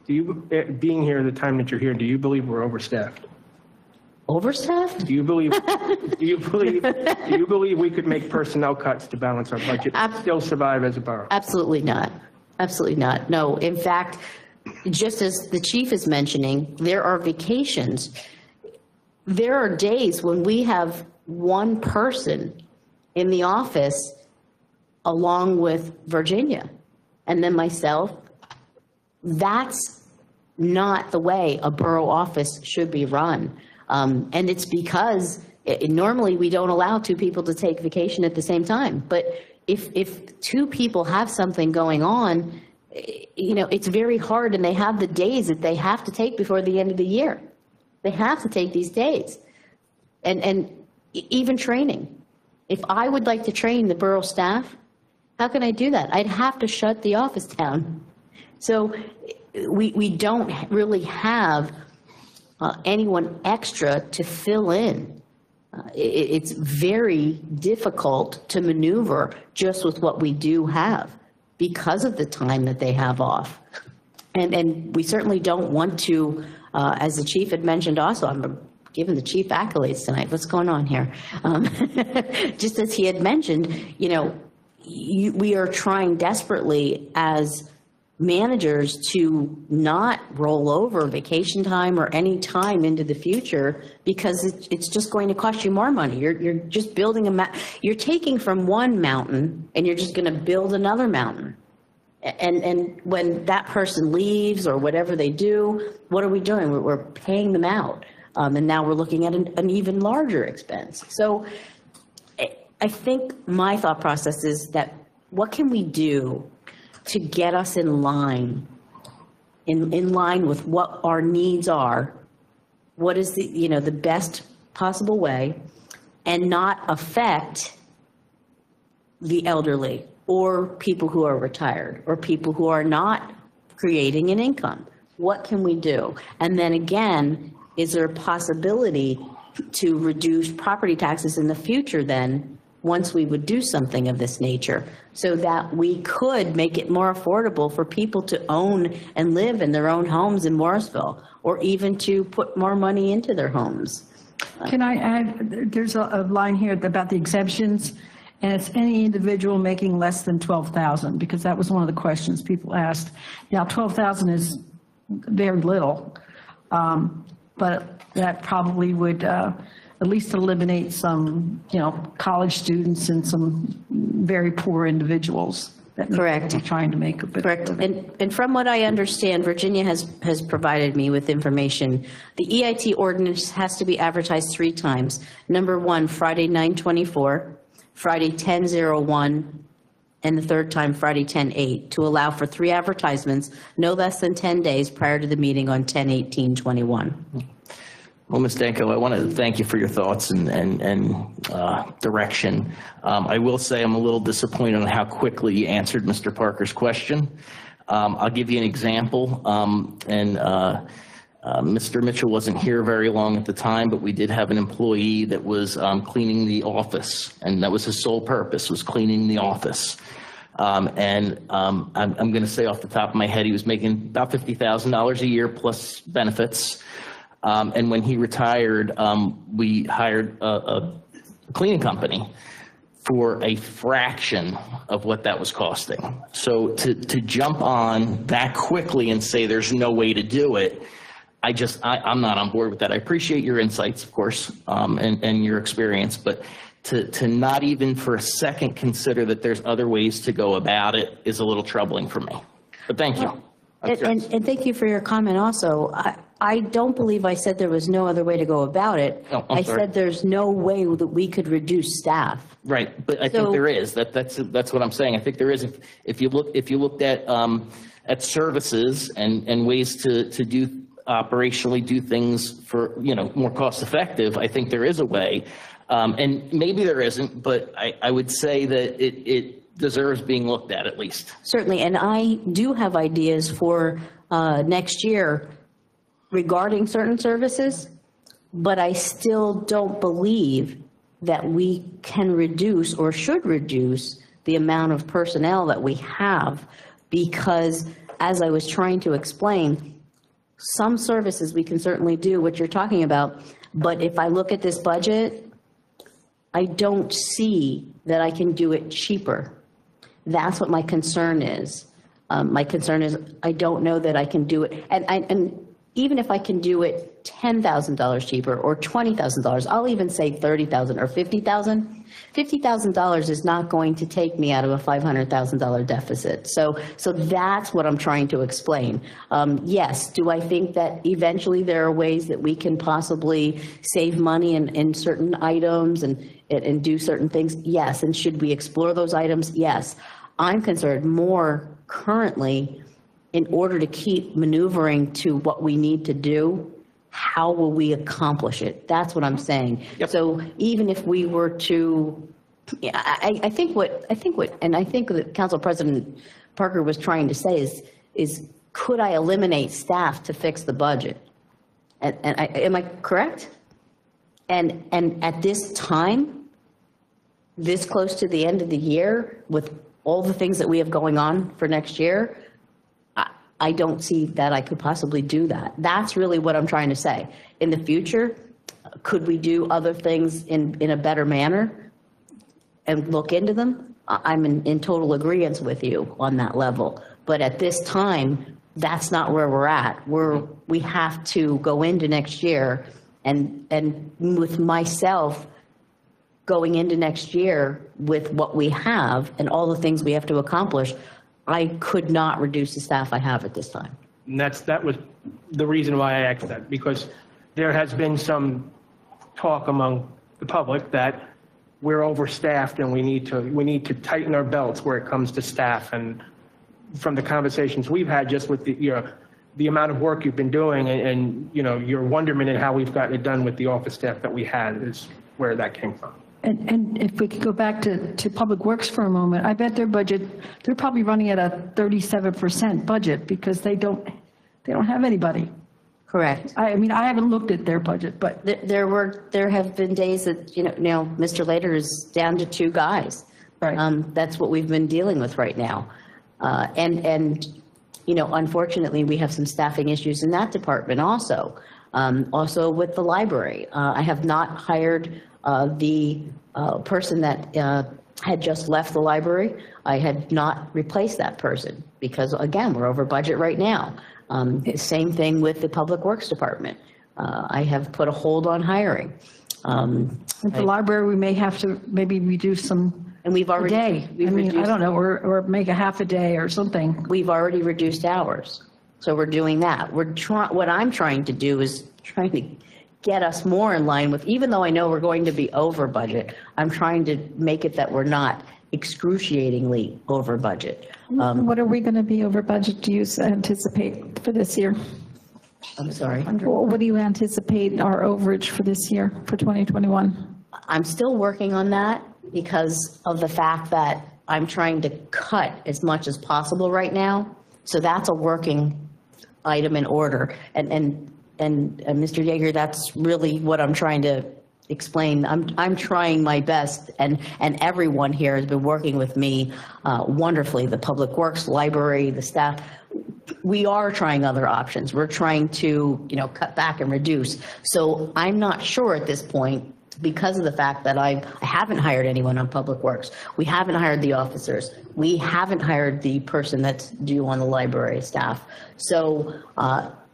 Do you, being here the time that you're here, do you believe we're overstaffed? Overstaffed? Do you believe we could make personnel cuts to balance our budget and still survive as a borough? Absolutely not. Absolutely not. No, in fact, just as the chief is mentioning, there are vacations. There are days when we have one person in the office along with Virginia and then myself. That's not the way a borough office should be run. And it's because normally we don't allow two people to take vacation at the same time. But if two people have something going on, it's very hard, and they have the days that they have to take before the end of the year. They have to take these days. And even training. If I would like to train the borough staff, how can I do that? I'd have to shut the office down. So we don't really have anyone extra to fill in. It's very difficult to maneuver just with what we do have because of the time that they have off. And we certainly don't want to, as the chief had mentioned also, I'm giving the chief accolades tonight. What's going on here? Just as he had mentioned, we are trying desperately as managers to not roll over vacation time or any time into the future, because it's just going to cost you more money. You're just building you're taking from one mountain and you're just going to build another mountain. And when that person leaves or whatever they do, what are we doing? We're paying them out. And now we're looking at an even larger expense. So I think my thought process is that what can we do to get us in line with what our needs are, what is the best possible way, and not affect the elderly or people who are retired or people who are not creating an income. What can we do? And then again, is there a possibility to reduce property taxes in the future then, once we would do something of this nature, so that we could make it more affordable for people to own and live in their own homes in Morrisville, or even to put more money into their homes? Can I add, there's a line here about the exemptions, and it's any individual making less than $12,000, because that was one of the questions people asked. Now, $12,000 is very little, but that probably would at least eliminate some, college students and some very poor individuals. Correct. Trying to make a bit. Correct. And from what I understand, Virginia has provided me with information. The EIT ordinance has to be advertised 3 times. Number 1, Friday 9/24, Friday 10/01, and the third time, Friday 10/8, to allow for 3 advertisements no less than 10 days prior to the meeting on 10/18/21. Well, Ms. Danko, I want to thank you for your thoughts and direction. I will say I'm a little disappointed on how quickly you answered Mr. Parker's question. I'll give you an example. Mr. Mitchell wasn't here very long at the time, but we did have an employee that was cleaning the office, and that was his sole purpose, was cleaning the office. I'm going to say off the top of my head, he was making about $50,000 a year plus benefits. And when he retired, we hired a cleaning company for a fraction of what that was costing. So to jump on that quickly and say there's no way to do it, I'm not on board with that. I appreciate your insights, of course, and your experience, but to not even for a second consider that there's other ways to go about it is a little troubling for me. But thank you. And thank you for your comment also. I don't believe I said there was no other way to go about it. Oh, I said there's no way that we could reduce staff. Right, but I think there is. That's what I'm saying. I think there is. If you looked at services and ways to operationally do things for more cost effective, I think there is a way. And maybe there isn't, but I would say that it deserves being looked at least. Certainly, and I do have ideas for next year regarding certain services, but I still don't believe that we can reduce or should reduce the amount of personnel that we have, because as I was trying to explain, some services we can certainly do what you're talking about, but if I look at this budget, I don't see that I can do it cheaper. That's what my concern is. My concern is I don't know that I can do it. And even if I can do it $10,000 cheaper or $20,000, I'll even say $30,000 or $50,000. $50,000 is not going to take me out of a $500,000 deficit. So that's what I'm trying to explain. Yes, do I think that eventually there are ways that we can possibly save money in certain items and do certain things? Yes. And should we explore those items? Yes. I'm concerned more currently, in order to keep maneuvering to what we need to do, how will we accomplish it? That's what I'm saying. Yep. So even if we were to, I think that Council President Parker was trying to say is could I eliminate staff to fix the budget? Am I correct? And at this time, this close to the end of the year, with all the things that we have going on for next year, I don't see that I could possibly do that. That's really what I'm trying to say. In the future, could we do other things in a better manner and look into them? I'm in total agreement with you on that level. But at this time, that's not where we're at. We have to go into next year, and with myself going into next year with what we have and all the things we have to accomplish, I could not reduce the staff I have at this time. And that was the reason why I asked that, because there has been some talk among the public that we're overstaffed and we need to tighten our belts where it comes to staff. And from the conversations we've had just with the amount of work you've been doing and your wonderment at how we've gotten it done with the office staff that we had is where that came from. And if we could go back to Public Works for a moment, I bet their budget, they're probably running at a 37% budget because they don't have anybody. Correct. I mean, I haven't looked at their budget, but there have been days that, Mr. Later is down to 2 guys. Right. That's what we've been dealing with right now. Unfortunately, we have some staffing issues in that department also. Also with the library. I have not hired the person that had just left the library. I had not replaced that person because, again, we're over budget right now. Same thing with the Public Works Department. I have put a hold on hiring. At the library, we may have to maybe reduce some. And we've already. I don't know, or make a half a day or something. We've already reduced hours. So we're doing that. What I'm trying to do is trying to get us more in line with, even though I know we're going to be over budget, I'm trying to make it that we're not excruciatingly over budget. What are we going to be over budget, do you anticipate for this year? I'm sorry? What do you anticipate our overage for this year, for 2021? I'm still working on that because of the fact that I'm trying to cut as much as possible right now. So that's a working item in order. And Mr. Yeager, that's really what I'm trying to explain. I'm trying my best, and everyone here has been working with me wonderfully. The Public Works, library, the staff. We are trying other options. We're trying to, cut back and reduce. So I'm not sure at this point, because of the fact that I haven't hired anyone on Public Works. We haven't hired the officers. We haven't hired the person that's due on the library staff. So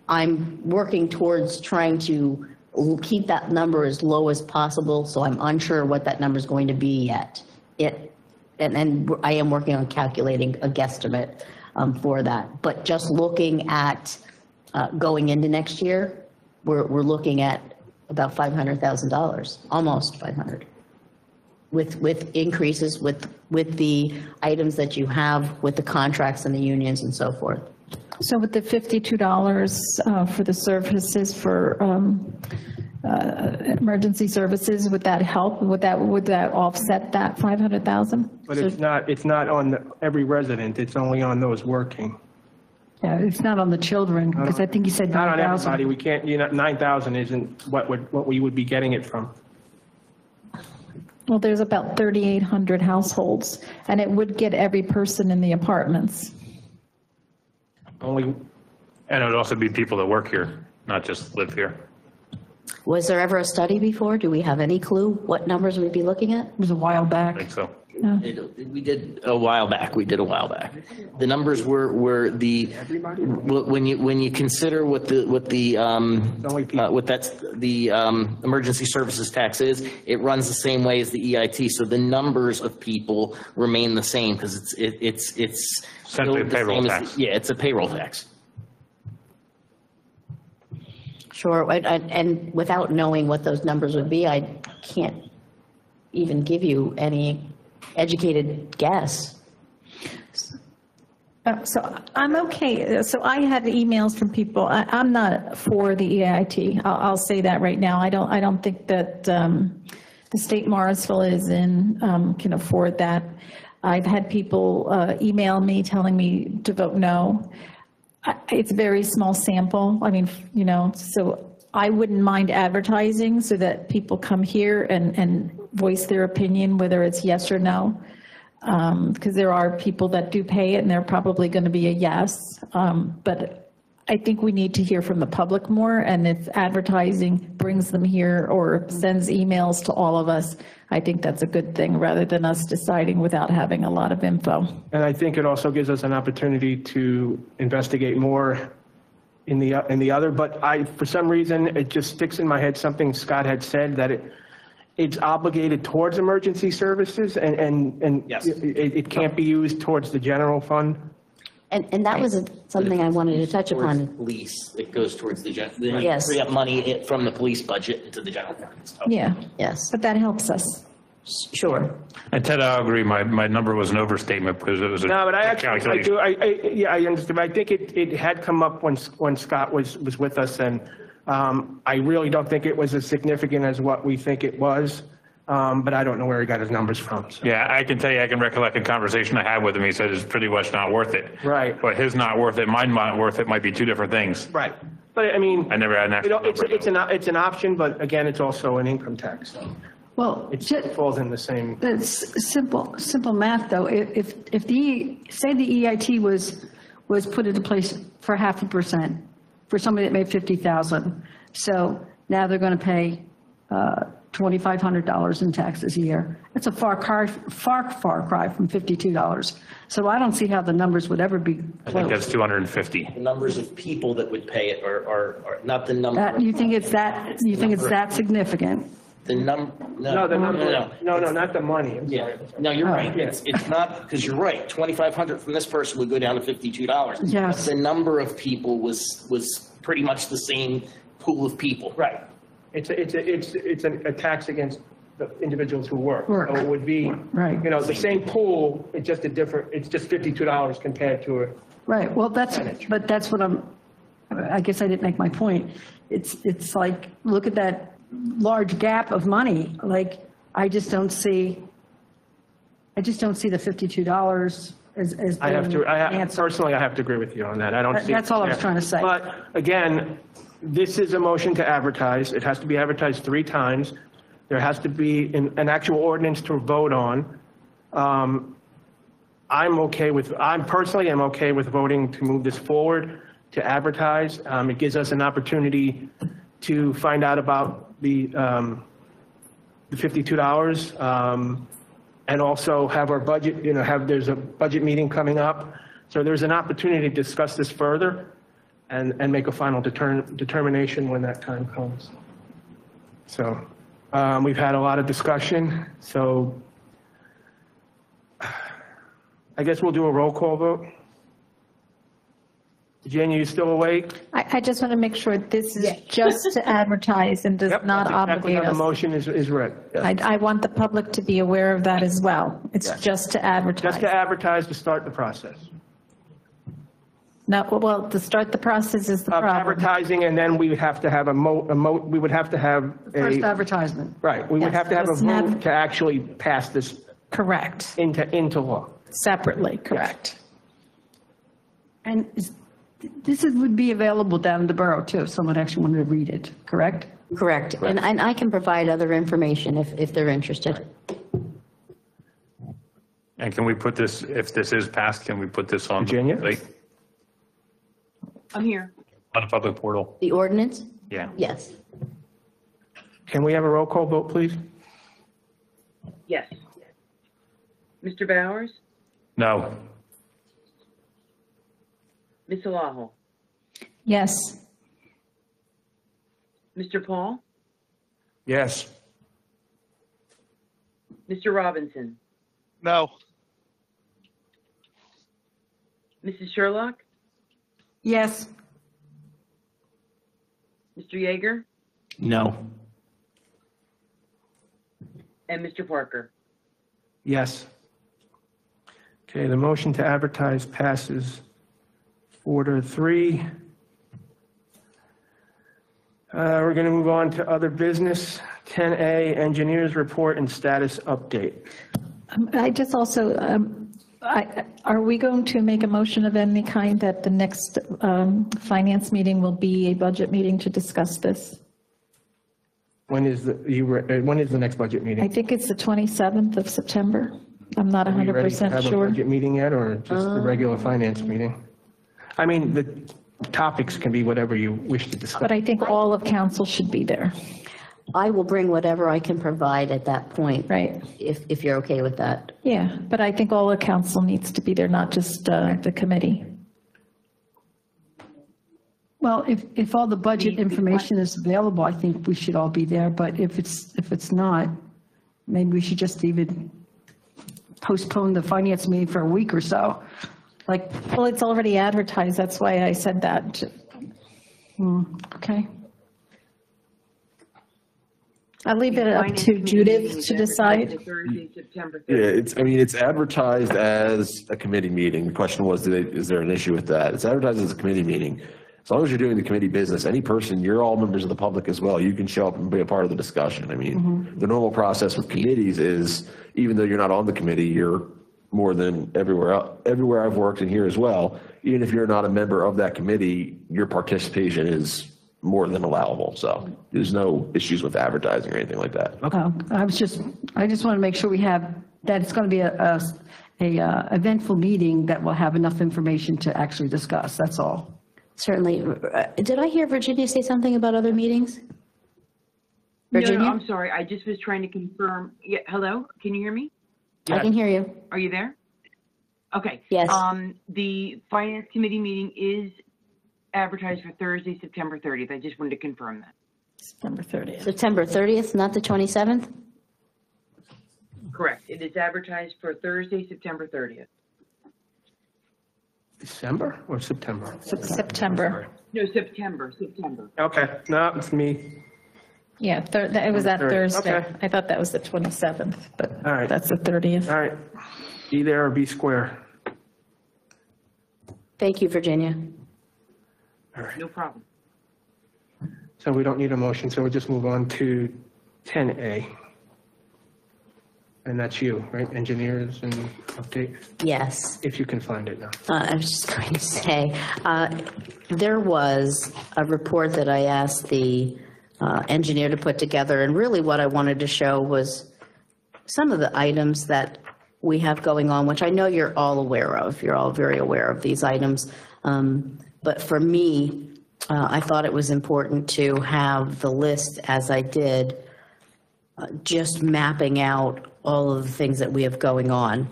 I'm working towards trying to keep that number as low as possible. So I'm unsure what that number is going to be yet. And I am working on calculating a guesstimate for that. But just looking at going into next year, we're looking at about $500,000, almost 500, with increases with the items that you have, with the contracts and the unions and so forth. So with the $52 for the services for emergency services, would that help? Would that offset that 500,000? But it's not on every resident. It's only on those working. Yeah, it's not on the children, because I think you said 9,000. Not on everybody. We can't, 9,000 isn't what we would be getting it from. Well, there's about 3,800 households, and it would get every person in the apartments. And it would also be people that work here, not just live here. Was there ever a study before? Do we have any clue what numbers we'd be looking at? It was a while back. I think so. We did a while back. The numbers were when you consider what the emergency services tax is, it runs the same way as the EIT. So the numbers of people remain the same because it's essentially a payroll tax. It's a payroll tax. Sure, and without knowing what those numbers would be, I can't even give you any educated guess. So I'm okay. So I had emails from people. I'm not for the EIT. I'll say that right now. I don't think that the state Morrisville can afford that. I've had people email me telling me to vote no. It's a very small sample. I mean, so I wouldn't mind advertising so that people come here and voice their opinion, whether it's yes or no. Because there are people that do pay it and they're probably going to be a yes. But I think we need to hear from the public more, and if advertising brings them here or sends emails to all of us, I think that's a good thing, rather than us deciding without having a lot of info. And I think it also gives us an opportunity to investigate more in the other, but for some reason, it just sticks in my head, something Scott had said, that it's obligated towards emergency services, and Yes. it can't be used towards the general fund. And that was something I wanted to touch Towards upon. police, it goes towards the Yes. free up money from the police budget into the general fund. Yeah, Yes, but that helps us. sure. And Ted, I agree, my number was an overstatement because it was a No, but I actually, I calculation. do, yeah, I understand. I think it had come up when Scott was with us, and I really don't think it was as significant as what we think it was, but I don't know where he got his numbers from. So. Yeah, I can tell you, I can recollect a conversation I had with him. He said it's pretty much not worth it. Right. But his not worth it, mine not worth it might be two different things. Right. But I mean, I never had an actual number. it's an option, but again, it's also an income tax. So Well, it falls in the same. it's simple math, though. If say the EIT was put into place for 0.5% for somebody that made 50,000, so now they're going to pay $2,500 in taxes a year. It's a far cry from $52. So I don't see how the numbers would ever be I think that's close. 250. The numbers of people that would pay it are not the number. You think it's that significant? The number, No, not the money. I'm Yeah, sorry. no, you're Oh. right. It's not, because you're right. 2,500 from this person would go down to $52. Yes. The number of people was pretty much the same pool of people. Right. It's a tax against the individuals who work. Work. So it would be, Right. the same pool, it's just $52 compared to it. Right, well, that's what I guess I didn't make my point. It's like, look at that large gap of money. Like, I just don't see the $52 as being answered. Personally, I have to agree with you on that. I don't see. That's all I was trying to say. But again, this is a motion to advertise. It has to be advertised 3 times. There has to be an actual ordinance to vote on. I personally am okay with voting to move this forward, to advertise. It gives us an opportunity to find out about the $52, and also have our budget, there's a budget meeting coming up. So there's an opportunity to discuss this further and make a final determination when that time comes. So we've had a lot of discussion, so I guess we'll do a roll call vote. Jenny, you still awake? I just want to make sure this is just to advertise and does not That's exactly obligate how the us. motion is read. Yes. I want the public to be aware of that as well. It's just to advertise. Just to advertise to start the process. No, well, to start the process is the problem. Advertising, and then we would have to have we would have to have First a, advertisement. right, we would have to have a vote to actually pass this Correct. into law. Separately, correct. And this would be available down in the borough, too, if someone actually wanted to read it, correct? Correct. And I can provide other information if they're interested. And can we put this, if this is passed, can we put this on? Virginia? I'm here. On the public portal? The ordinance? Yeah. Yes. Can we have a roll call vote, please? Yes. Mr. Bowers? No. Ms. Alaho? Yes. Mr. Paul? Yes. Mr. Robinson? No. Mrs. Sherlock? Yes. Mr. Yeager? No. And Mr. Parker? Yes. Okay, the motion to advertise passes 4-3. We're going to move on to other business. 10A, engineers report and status update. I just also, are we going to make a motion of any kind that the next finance meeting will be a budget meeting to discuss this? When is the next budget meeting? I think it's the 27th of September. I'm not Are we ready to 100% have a sure. budget meeting yet, or just the regular finance meeting? I mean, topics can be whatever you wish to discuss. But I think all of council should be there. I will bring whatever I can provide at that point. Right. If you're okay with that. Yeah, but I think all of council needs to be there, not just the committee. Well, if all the budget information is available, I think we should all be there, but if it's not, maybe we should just even postpone the finance meeting for a week or so. Like, well, it's already advertised, that's why I said that. Okay. I'll leave it up to Judith to decide. Thursday, September 30th. Yeah, it's advertised as a committee meeting. The question was, is there an issue with that? It's advertised as a committee meeting. As long as you're doing the committee business, any person, you're all members of the public as well. You can show up and be a part of the discussion. I mean, the normal process with committees is, even though you're not on the committee, you're more than everywhere I've worked and here as well. Even if you're not a member of that committee, your participation is more than allowable. So there's no issues with advertising or anything like that. I just want to make sure that it's going to be a eventful meeting that will have enough information to actually discuss. That's all. Certainly. Did I hear Virginia say something about other meetings? Virginia? No, I'm sorry. I just was trying to confirm. Yeah, hello? Can you hear me? I can hear you. Are you there? Okay. Yes. The Finance Committee meeting is advertised for Thursday, September 30th. I just wanted to confirm that. September 30th. September 30th, not the 27th? Correct. It is advertised for Thursday, September 30th. December or September? September. No, September. Okay, no, it's me. Yeah, it was that Thursday. Okay. I thought that was the 27th, but All right. that's the 30th. All right, be there or be square. Thank you, Virginia. All right, No problem. so we don't need a motion, so we'll just move on to 10A. And that's you, right? Engineers and update, Yes. if you can find it now. I was just going to say, there was a report that I asked the engineer to put together, and really what I wanted to show was some of the items that we have going on, which I know you're all aware of. You're all very aware of these items. But for me, I thought it was important to have the list as I did, just mapping out all of the things that we have going on.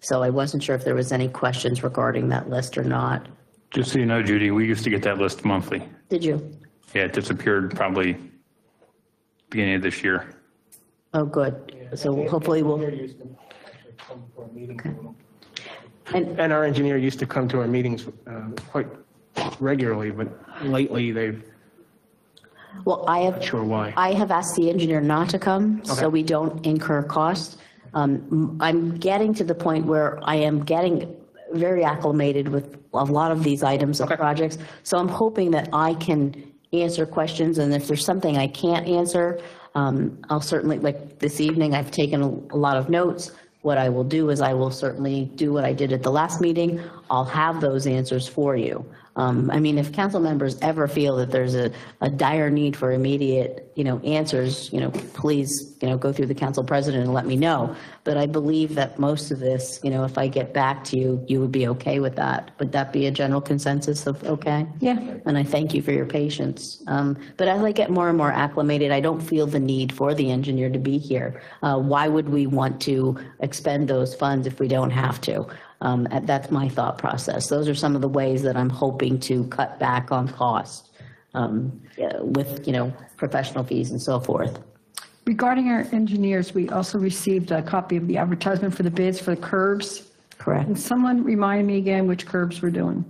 So I wasn't sure if there was any questions regarding that list or not. Just so you know, Judy, we used to get that list monthly. Did you? Yeah, it disappeared probably beginning of this year. Oh, good. So hopefully we'll. And our engineer used to come to our meetings quite regularly, but lately they've, Well, not sure why. I have asked the engineer not to come, so we don't incur costs. I'm getting to the point where I am getting very acclimated with a lot of these items and projects. So I'm hoping that I can answer questions, and if there's something I can't answer, I'll certainly, like this evening, I've taken a lot of notes. What I will do is I will certainly do what I did at the last meeting. I'll have those answers for you. I mean, if council members ever feel that there's a dire need for immediate, answers, please, go through the council president and let me know. But I believe that most of this, if I get back to you, you would be okay with that. Would that be a general consensus of okay? Yeah. And I thank you for your patience. But as I get more and more acclimated, I don't feel the need for the engineer to be here. Why would we want to expend those funds if we don't have to? That's my thought process. Those are some of the ways that I'm hoping to cut back on costs with, professional fees and so forth. Regarding our engineers, we also received a copy of the advertisement for the bids for the curbs. Correct. Can someone remind me again which curbs we're doing?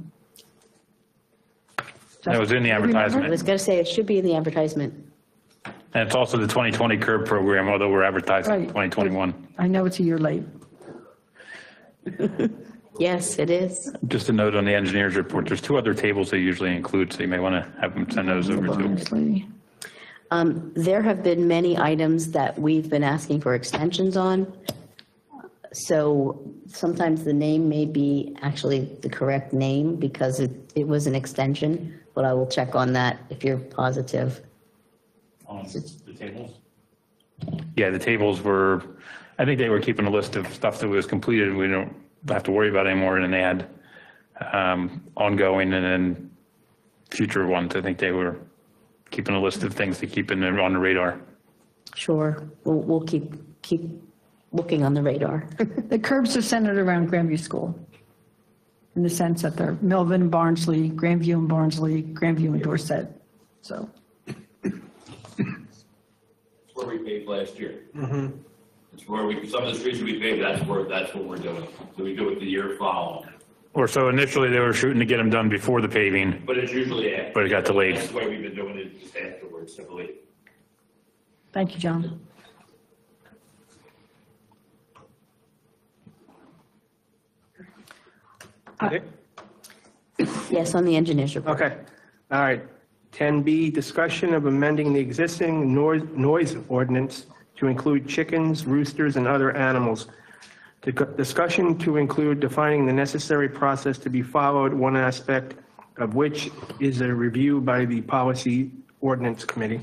That was in the I advertisement. was going to say, it should be in the advertisement. And it's also the 2020 curb program, although we're advertising 2021. I know it's a year late. Yes, it is. Just a note on the engineer's report, there's two other tables they usually include, so you may want to have them send those over too. There have been many items that we've been asking for extensions on. So sometimes the name may be actually the correct name because it was an extension, but I will check on that if you're positive. On the tables? Yeah, the tables were, I think they were keeping a list of stuff that was completed and we don't have to worry about anymore. And then they had ongoing, and then future ones. I think they were keeping a list of things to keep on the radar. Sure, we'll keep looking on the radar. The curbs are centered around Grandview School, in the sense that they're Melvin and Barnsley, Grandview and Barnsley, Grandview and Dorset, so. It's where we paved last year. It's where some of the streets we paved, that's what we're doing. So we do it the year following. Or so initially they were shooting to get them done before the paving, But it's usually after. but it got delayed. That's the way we've been doing it, just afterwards, I believe. Thank you, John. Yes, on the engineer's report. Okay, all right. 10B, discussion of amending the existing noise ordinance to include chickens, roosters, and other animals. Discussion to include defining the necessary process to be followed, one aspect of which is a review by the Policy Ordinance Committee.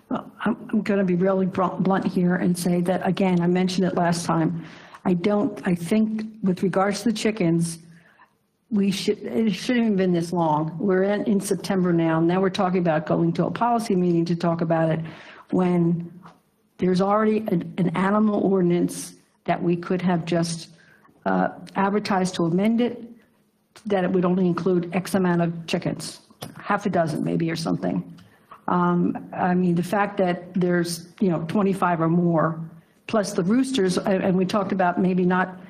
Well, I'm going to be really blunt here and say that, again, I mentioned it last time. I think with regards to the chickens, it shouldn't have been this long. We're in September now. Now we're talking about going to a policy meeting to talk about it when there's already an animal ordinance that we could have just advertised to amend it, that it would only include X amount of chickens, half a dozen maybe or something. I mean, the fact that there's, 25 or more, plus the roosters, and we talked about maybe not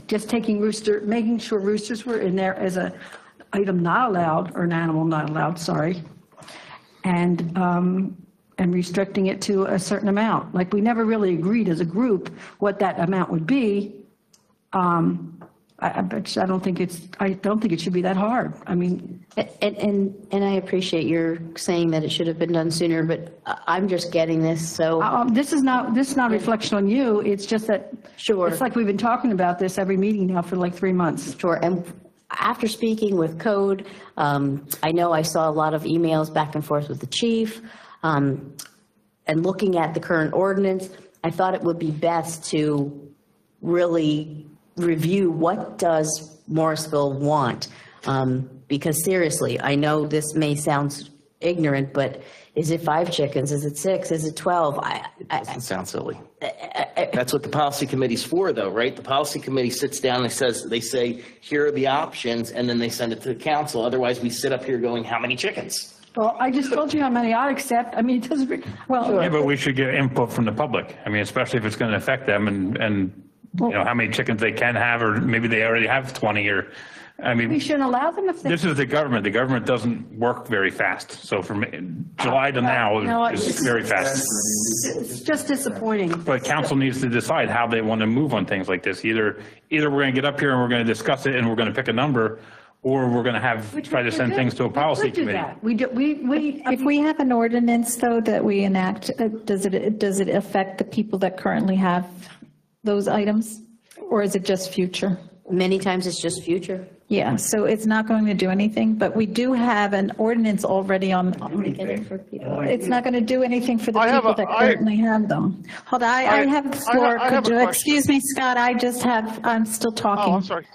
just making sure roosters were in there as a item not allowed, or an animal not allowed, sorry, and restricting it to a certain amount. Like, we never really agreed as a group what that amount would be. I don't think it should be that hard. I mean, and I appreciate your saying that it should have been done sooner, but I'm just getting this, so. This is not a reflection on you. It's just that. Sure. It's like we've been talking about this every meeting now for like 3 months. Sure, and after speaking with Code, I know I saw a lot of emails back and forth with the chief, and looking at the current ordinance, I thought it would be best to really review what does Morrisville want, because seriously, I know this may sound ignorant, but is it 5 chickens? Is it 6? Is it 12? Doesn't sound silly. That's what the policy committee's for, though, right? The policy committee sits down and they say, here are the options, and then they send it to the council. Otherwise, we sit up here going, how many chickens? Well, I just told you how many I'd accept. I mean, it doesn't, well. Yeah, but we should get input from the public. I mean, especially if it's going to affect them and how many chickens they can have, or maybe they already have 20, or, I mean. We shouldn't allow them if they. This is the government. The government doesn't work very fast. So from July to now is very fast. It's just disappointing. But council needs to decide how they want to move on things like this. Either we're going to get up here and we're going to discuss it and we're going to pick a number, or we're going to try to send things to a policy committee. If we have an ordinance, though, that we enact, does it affect the people that currently have those items, or is it just future? Many times it's just future. Yeah, so it's not going to do anything, but we do have an ordinance already on. It's not going to do anything for the people that currently have them. Hold on, I have the floor. Excuse me, Scott, I'm still talking. Oh, I'm sorry.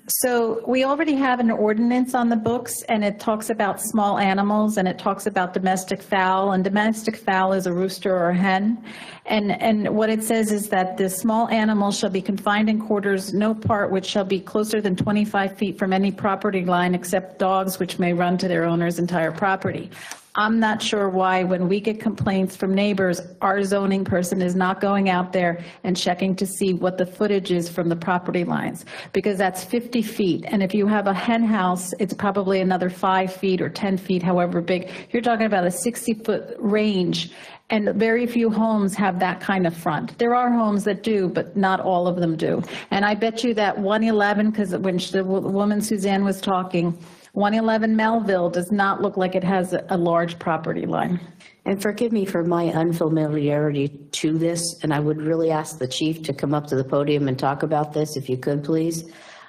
So we already have an ordinance on the books, and it talks about small animals, and it talks about domestic fowl, and domestic fowl is a rooster or a hen. And what it says is that the small animals shall be confined in quarters, no part which shall be closer than 25 feet from any property line except dogs, which may run to their owner's entire property. I'm not sure why, when we get complaints from neighbors, our zoning person is not going out there and checking to see what the footage is from the property lines, because that's 50 feet. And if you have a hen house, it's probably another 5 feet or 10 feet, however big. You're talking about a 60-foot range, and very few homes have that kind of front. There are homes that do, but not all of them do. And I bet you that 111, because when the woman Suzanne was talking, 111 Melville does not look like it has a large property line. And forgive me for my unfamiliarity to this, and I would really ask the chief to come up to the podium and talk about this, if you could, please.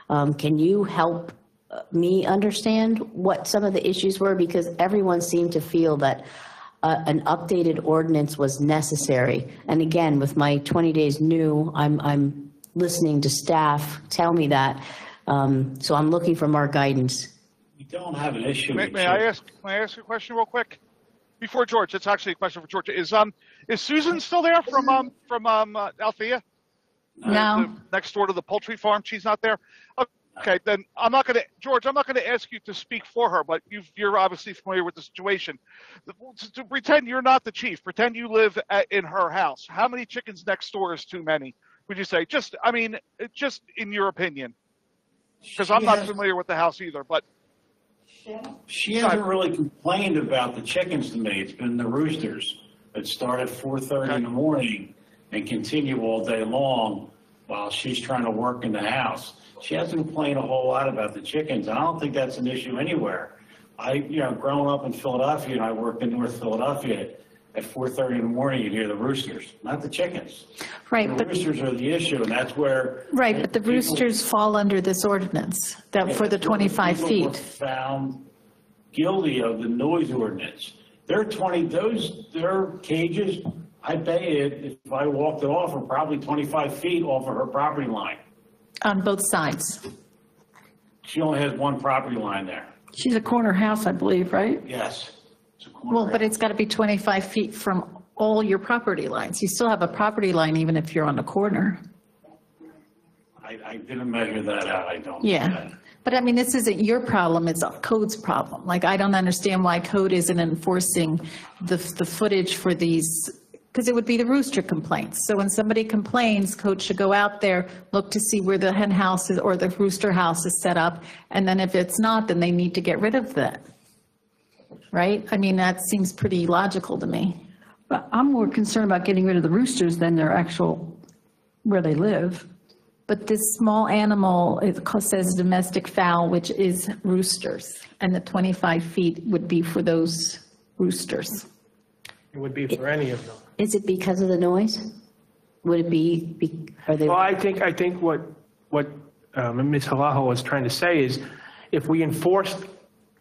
Can you help me understand what some of the issues were? Because everyone seemed to feel that an updated ordinance was necessary. And again, with my 20 days new, I'm listening to staff tell me that. So I'm looking for more guidance. We don't have an issue. May I ask a question real quick? Before George, it's actually a question for George. Is Susan still there from Althea? No. Next door to the poultry farm, she's not there? Okay, then George, I'm not going to ask you to speak for her, but you're obviously familiar with the situation. To pretend you're not the chief, pretend you live in her house. How many chickens next door is too many, would you say? Just in your opinion. Because I'm not familiar with the house either, but. She hasn't really complained about the chickens to me. It's been the roosters that start at 4:30 in the morning and continue all day long while she's trying to work in the house. She hasn't complained a whole lot about the chickens. I don't think that's an issue anywhere. Growing up in Philadelphia, and I worked in North Philadelphia, at 4:30 in the morning, you'd hear the roosters, not the chickens. Right. The roosters are the issue, and that's where. Right, but the roosters fall under this ordinance, for the 25 People were feet. found guilty of the noise ordinance. Their cages, I bet you, if I walked it off, are probably 25 feet off of her property line. On both sides. She only has one property line there. She's a corner house, I believe, right? Yes. Well, but it's got to be 25 feet from all your property lines. You still have a property line even if you're on the corner. I didn't measure that out. I don't. Yeah. But I mean, this isn't your problem, it's code's problem. Like, I don't understand why code isn't enforcing the footage for these, because it would be the rooster complaints. So when somebody complains, code should go out there, look to see where the hen house is or the rooster house is set up. And then if it's not, then they need to get rid of that. Right? I mean, that seems pretty logical to me. But I'm more concerned about getting rid of the roosters than their actual, where they live. But this small animal, it says domestic fowl, which is roosters, and the 25 feet would be for those roosters. It would be for any of them. Is it because of the noise? Would it be, are they? Well, I think what Ms. Halaho was trying to say is, if we enforced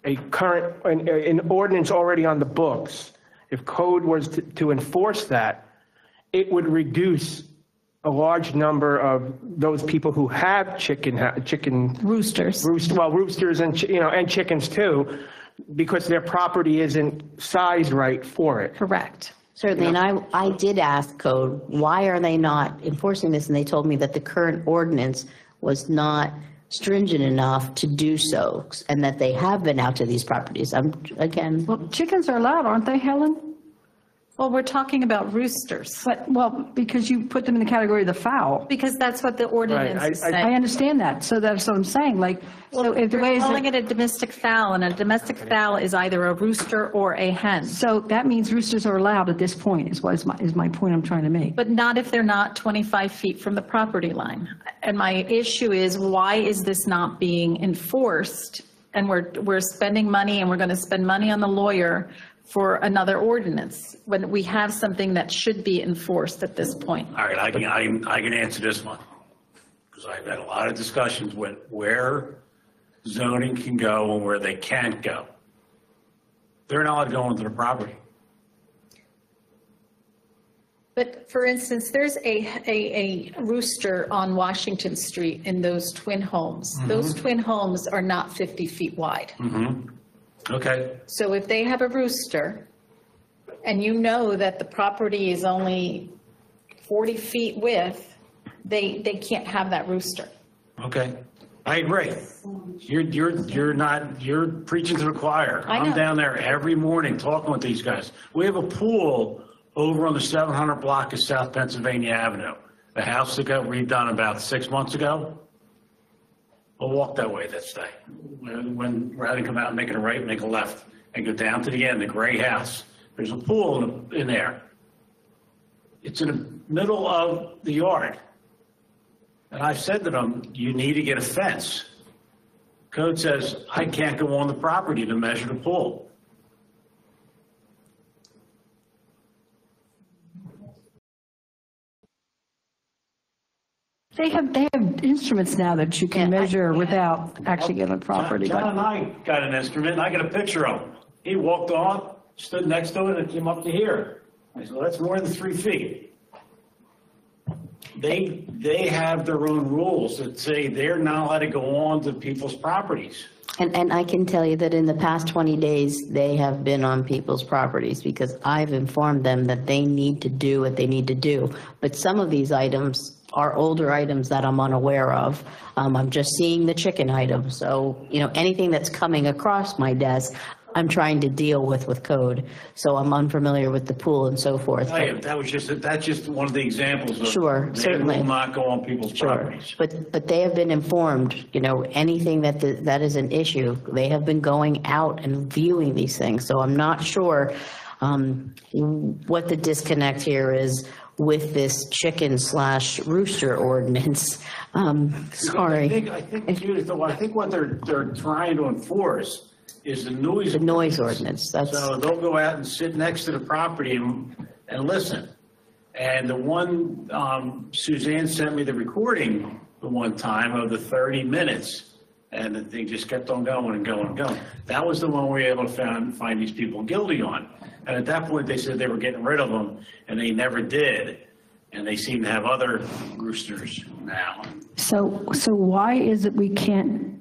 an ordinance already on the books, if code was to enforce that, it would reduce a large number of those people who have roosters and chickens too, because their property isn't sized right for it. Correct. Certainly, and I did ask code, why are they not enforcing this? And they told me that the current ordinance was not stringent enough to do so, and that they have been out to these properties. Well, chickens are allowed, aren't they, Helen? Well, we're talking about roosters. But, because you put them in the category of the fowl. Because that's what the ordinance is saying. I understand that, so that's what I'm saying, so if the way we're calling it a domestic fowl, and a domestic fowl is either a rooster or a hen. So that means roosters are allowed at this point, is my point I'm trying to make. But not if they're not 25 feet from the property line. And my issue is, why is this not being enforced? And we're spending money, and we're going to spend money on the lawyer for another ordinance when we have something that should be enforced at this point. All right, I can answer this one, because I've had a lot of discussions with where zoning can go and where they can't go. They're not allowed to go onto the property. But for instance, there's a rooster on Washington Street in those twin homes. Mm-hmm. Those twin homes are not 50 feet wide. Mm-hmm. Okay. So if they have a rooster, and you know that the property is only 40 feet width, they can't have that rooster. Okay. I agree. You're preaching to the choir. I know. I'm down there every morning talking with these guys. We have a pool over on the 700 block of South Pennsylvania Avenue. The house that got redone about 6 months ago. We'll walk that way this day. Rather than come out and make a right, make a left, and go down to the end, the gray house. There's a pool in there. It's in the middle of the yard. And I said to them, you need to get a fence. Code says, I can't go on the property to measure the pool. They have instruments now that you can measure without actually getting on property. John and I got an instrument, and I got a picture of him. He walked on, stood next to it, and it came up to here. I said, well, that's more than 3 feet. they have their own rules that say they're not allowed to go on to people's properties. And I can tell you that in the past 20 days, they have been on people's properties because I've informed them that they need to do what they need to do. But some of these items are older items that I'm unaware of. I'm just seeing the chicken item. So, you know, anything that's coming across my desk, I'm trying to deal with code. So I'm unfamiliar with the pool and so forth. That's just one of the examples of Sure, certainly. They will not go on people's properties. But they have been informed, you know, anything that is an issue, they have been going out and viewing these things. So I'm not sure what the disconnect here is with this chicken/rooster ordinance. Sorry. I think what they're trying to enforce is the noise ordinance. So they'll go out and sit next to the property and listen. And the one, Suzanne sent me the recording the one time of the 30 minutes, and the thing just kept on going and going and going. That was the one we were able to find these people guilty on. And at that point, they said they were getting rid of them, and they never did. And they seem to have other roosters now. So why is it we can't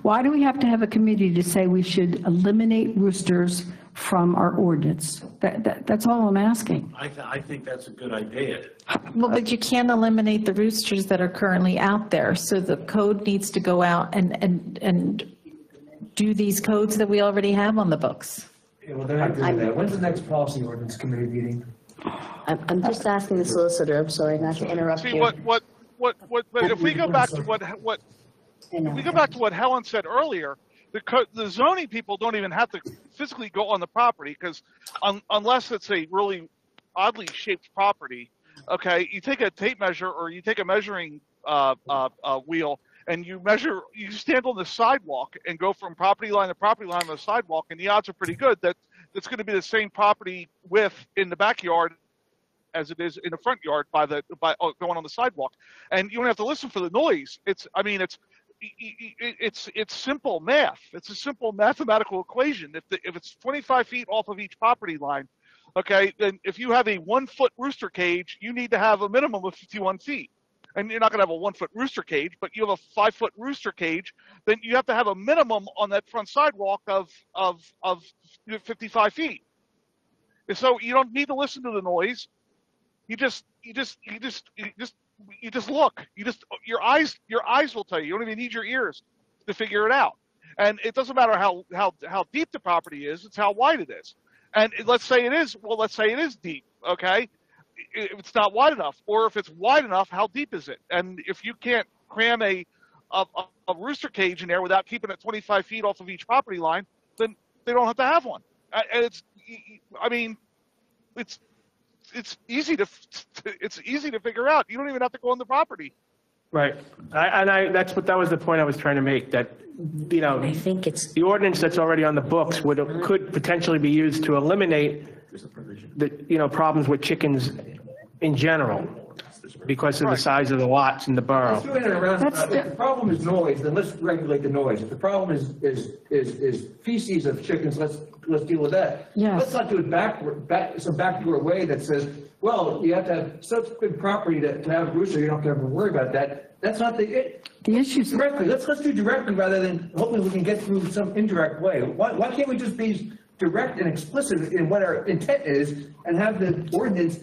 why do we have to have a committee to say we should eliminate roosters from our ordinance? That's all I'm asking. I think that's a good idea. Well, but you can't eliminate the roosters that are currently out there. So the code needs to go out and do these codes that we already have on the books. Yeah, well, they're not doing that. When's the next policy ordinance committee meeting? I'm just asking the solicitor, I'm sorry not to interrupt See, you. if we go back to if we go back to what Helen said earlier, the zoning people don't even have to physically go on the property because unless it's a really oddly shaped property, okay, you take a tape measure or you take a measuring wheel and you stand on the sidewalk and go from property line to property line on the sidewalk, and the odds are pretty good that it's going to be the same property width in the backyard as it is in the front yard by going on the sidewalk, and you don't have to listen for the noise. It's simple math. It's a simple mathematical equation. If it's 25 feet off of each property line, okay, then if you have a 1-foot rooster cage, you need to have a minimum of 51 feet. And you're not going to have a 1-foot rooster cage, but you have a 5-foot rooster cage, then you have to have a minimum on that front sidewalk of 55 feet. And so you don't need to listen to the noise. You just look. Your eyes will tell you. You don't even need your ears to figure it out. And it doesn't matter how deep the property is, it's how wide it is. And let's say it is deep, okay? If it's not wide enough, or if it's wide enough, how deep is it? And if you can't cram a rooster cage in there without keeping it 25 feet off of each property line, then they don't have to have one. And it's easy to figure out. You don't even have to go on the property. Right. That was the point I was trying to make, that, you know, I think it's the ordinance that's already on the books could potentially be used to eliminate the, you know, problems with chickens in general because of the size of the lots in the borough. If the problem is noise, then let's regulate the noise. If the problem is feces of chickens, let's deal with that. Yeah. Let's not do it some backdoor way that says, well, you have to have such good property to have a rooster, you don't have to worry about that. That's not the issue. Directly, let's do directly rather than hoping we can get through some indirect way. Why can't we just be direct and explicit in what our intent is and have the ordinance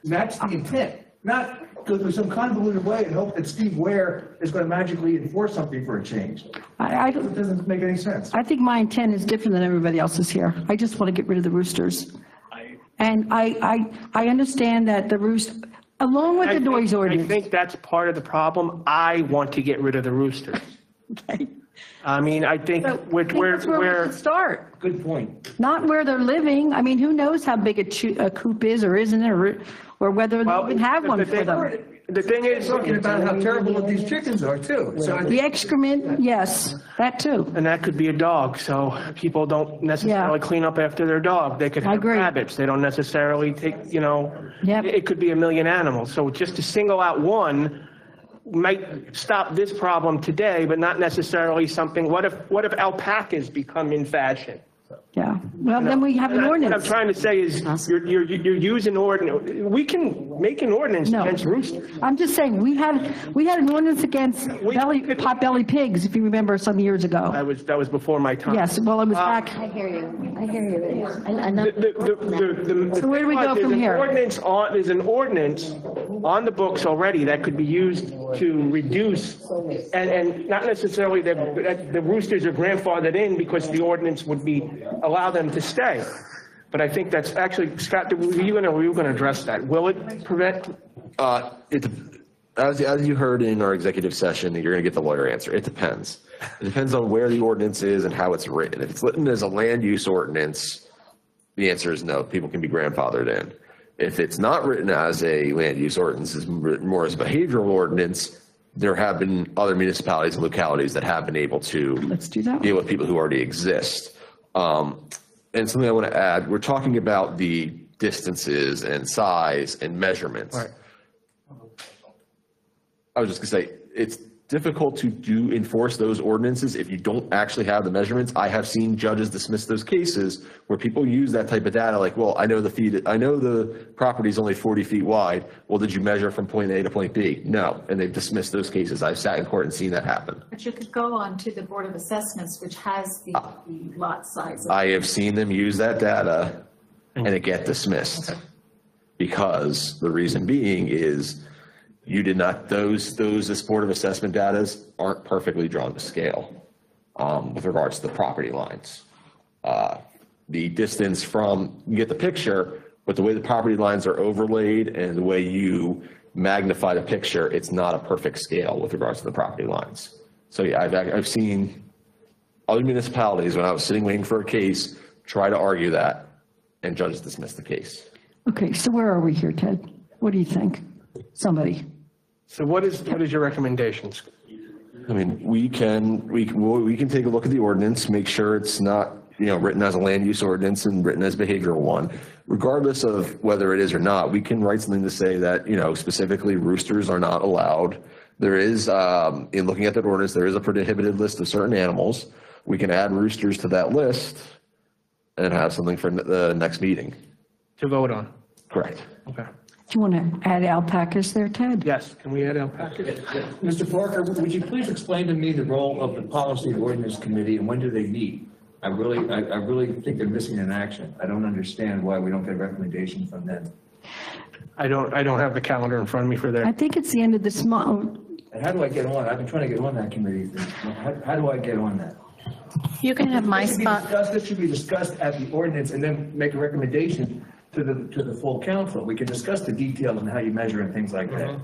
match the intent, not go through some convoluted way and hope that Steve Ware is going to magically enforce something for a change. It doesn't make any sense. I think my intent is different than everybody else's here. I just want to get rid of the roosters. And I understand that the rooster, along with the noise ordinance. I think that's part of the problem. I want to get rid of the roosters. Okay. I mean, I think that's where we should start. Good point. Not where they're living. I mean, who knows how big a coop is or isn't, or whether they even have one for them. The thing is, talking about how terrible these chickens are too. So the excrement, yes, that too. And that could be a dog. So people don't necessarily clean up after their dog. They could have rabbits. They don't necessarily take, you know, it could be a million animals. So just to single out one might stop this problem today, but not necessarily something. What if alpacas become in fashion? Yeah. Well, then we have an What I'm ordinance. trying to say is, you're using ordinance, we can make an ordinance No. against roosters. I'm just saying, we had an ordinance against pot-bellied pigs, if you remember, some years ago. That was before my time. Yes, well, it was back. I hear you. I hear you. So where do we go from here? There's an ordinance on the books already that could be used to reduce, and not necessarily that the roosters are grandfathered in because the ordinance would allow them to stay. But I think that's actually, Scott, were you going to address that? Will it prevent? As you heard in our executive session, you're going to get the lawyer answer. It depends. It depends on where the ordinance is and how it's written. If it's written as a land use ordinance, the answer is no. People can be grandfathered in. If it's not written as a land use ordinance, it's written more as a behavioral ordinance, there have been other municipalities and localities that have been able to deal with people who already exist. And something I want to add, we're talking about the distances and size and measurements. Right. I was just going to say, it's difficult to enforce those ordinances if you don't actually have the measurements. I have seen judges dismiss those cases where people use that type of data, like, well, I know the property is only 40 feet wide. Well, did you measure from point A to point B? No, and they've dismissed those cases. I've sat in court and seen that happen. But you could go on to the Board of Assessments, which has the lot size. I have seen them use that data and it get dismissed because the reason being is you did not, this Board of Assessment data aren't perfectly drawn to scale with regards to the property lines. The distance from, you get the picture, but the way the property lines are overlaid and the way you magnify the picture, it's not a perfect scale with regards to the property lines. So yeah, I've seen other municipalities, when I was sitting waiting for a case, try to argue that, and judges dismiss the case. Okay, so where are we here, Ted? What do you think? Somebody. So what is your recommendations? I mean, we can take a look at the ordinance, make sure it's not, written as a land use ordinance and written as behavioral one. Regardless of whether it is or not, we can write something to say that, specifically roosters are not allowed. There is, in looking at that ordinance, there is a prohibited list of certain animals. We can add roosters to that list and have something for the next meeting. To vote on? Correct. Okay. Do you want to add alpacas there, Ted? Yes, can we add alpacas? Mr. Parker, would you please explain to me the role of the Policy and Ordinance Committee and when do they meet? I really think they're missing in action. I don't understand why we don't get a recommendation from them. I don't have the calendar in front of me for that. I think it's the end of this month. And how do I get on? I've been trying to get on that committee. How do I get on that? You can have my spot. This should be discussed at the ordinance and then make a recommendation to the full council. We can discuss the details and how you measure and things like that.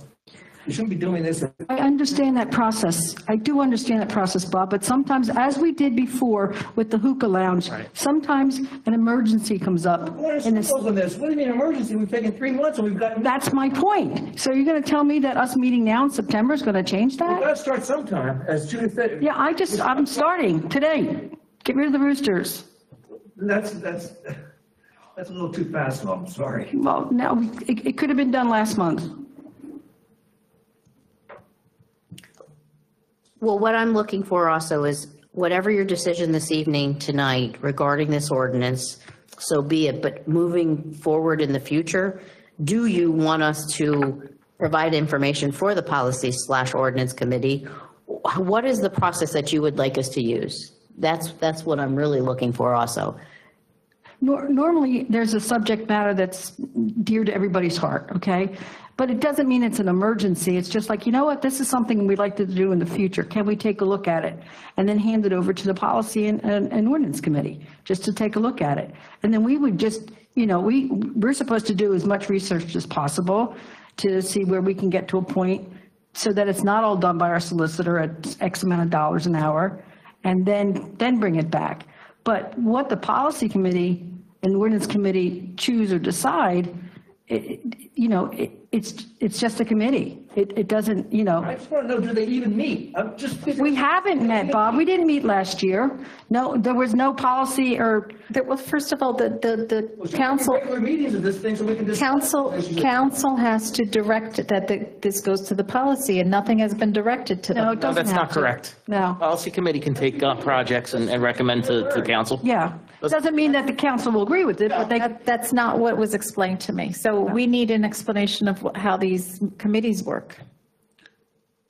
You shouldn't be doing this. I understand that process. I do understand that process, Bob, but sometimes, as we did before with the hookah lounge, sometimes an emergency comes up. What do you mean emergency? We've taken 3 months and we've got. That's my point. So you're going to tell me that us meeting now in September is going to change that? We've got to start sometime, as Judith said. Yeah, I'm starting today. Get rid of the roosters. That's a little too fast, Bob. I'm sorry. Well, no, it could have been done last month. Well, what I'm looking for also is whatever your decision this evening tonight regarding this ordinance, so be it, but moving forward in the future, do you want us to provide information for the Policy/Ordinance Committee? What is the process that you would like us to use? That's what I'm really looking for also. Normally, there's a subject matter that's dear to everybody's heart, okay? But it doesn't mean it's an emergency. It's just like, you know what, this is something we'd like to do in the future. Can we take a look at it? And then hand it over to the Policy and Ordinance Committee, just to take a look at it. And then we would just, we're supposed to do as much research as possible to see where we can get to a point so that it's not all done by our solicitor at X amount of dollars an hour, and then bring it back. But what the Policy Committee and Ordinance Committee choose or decide, it's just a committee. It doesn't, you know. I just want to know, do they even meet? We haven't met, Bob. We didn't meet last year. No, there was no policy or. Well, first of all, the council. Regular meetings of this thing so we can just. Council has to direct that this goes to the policy, and nothing has been directed to them. No, it doesn't That's have not to. correct. No. Policy committee can take projects and recommend to council. Yeah. Doesn't mean that the council will agree with it, but That's not what was explained to me. So we need an explanation of how these committees work.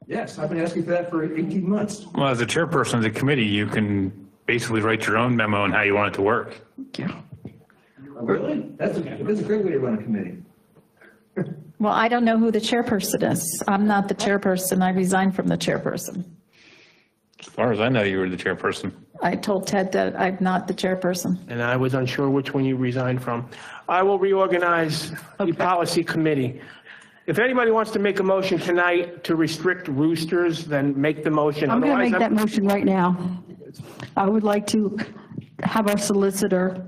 Yes, I've been asking for that for 18 months. Well, as a chairperson of the committee, you can basically write your own memo on how you want it to work. Really? That's a great way to run a committee. Well, I don't know who the chairperson is. I'm not the chairperson. I resigned from the chairperson. As far as I know, you were the chairperson. I told Ted that I'm not the chairperson. And I was unsure which one you resigned from. I will reorganize the policy committee. If anybody wants to make a motion tonight to restrict roosters, then make the motion. I'm going to Otherwise, make that motion right now. I would like to have our solicitor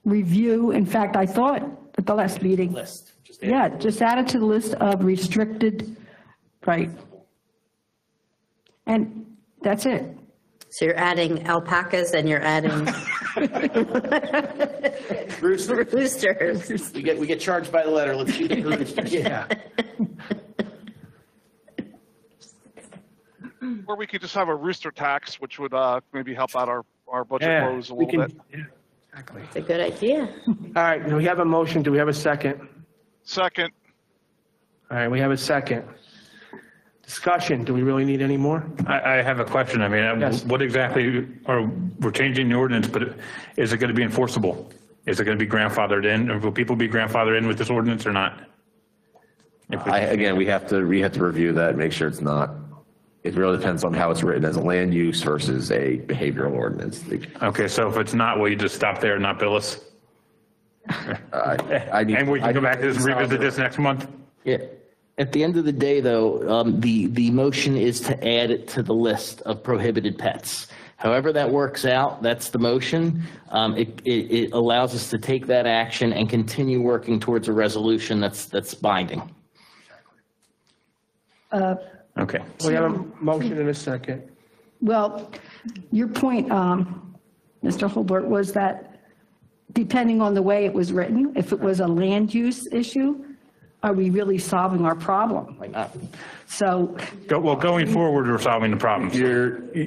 review. In fact, I thought at the last meeting. Just add it to the list of restricted, right. And that's it. So you're adding alpacas and you're adding roosters. We get charged by the letter. Let's keep it roosters. Yeah. Or we could just have a rooster tax, which would maybe help out our budget Yeah, woes a we little can- bit. Exactly. It's a good idea. All right, we have a motion. Do we have a second? Second. All right, we have a second. Discussion, do we really need any more? I have a question. I mean, Yes. what exactly we're changing the ordinance, but is it going to be enforceable? Is it going to be grandfathered in? Or will people be grandfathered in with this ordinance or not? Again, we have to review that, make sure it's not. It really depends on how it's written as a land use versus a behavioral ordinance. Okay, so if it's not, will you just stop there and not bill us? And we can go back to this and revisit this next month? Yeah. At the end of the day, though, the motion is to add it to the list of prohibited pets. However that works out, that's the motion. It allows us to take that action and continue working towards a resolution that's binding. Okay. We have a motion in a second. Well, your point, Mr. Holbert, was that depending on the way it was written, if it was a land use issue, are we really solving our problem? Why not? So. Going forward, we're solving the problem.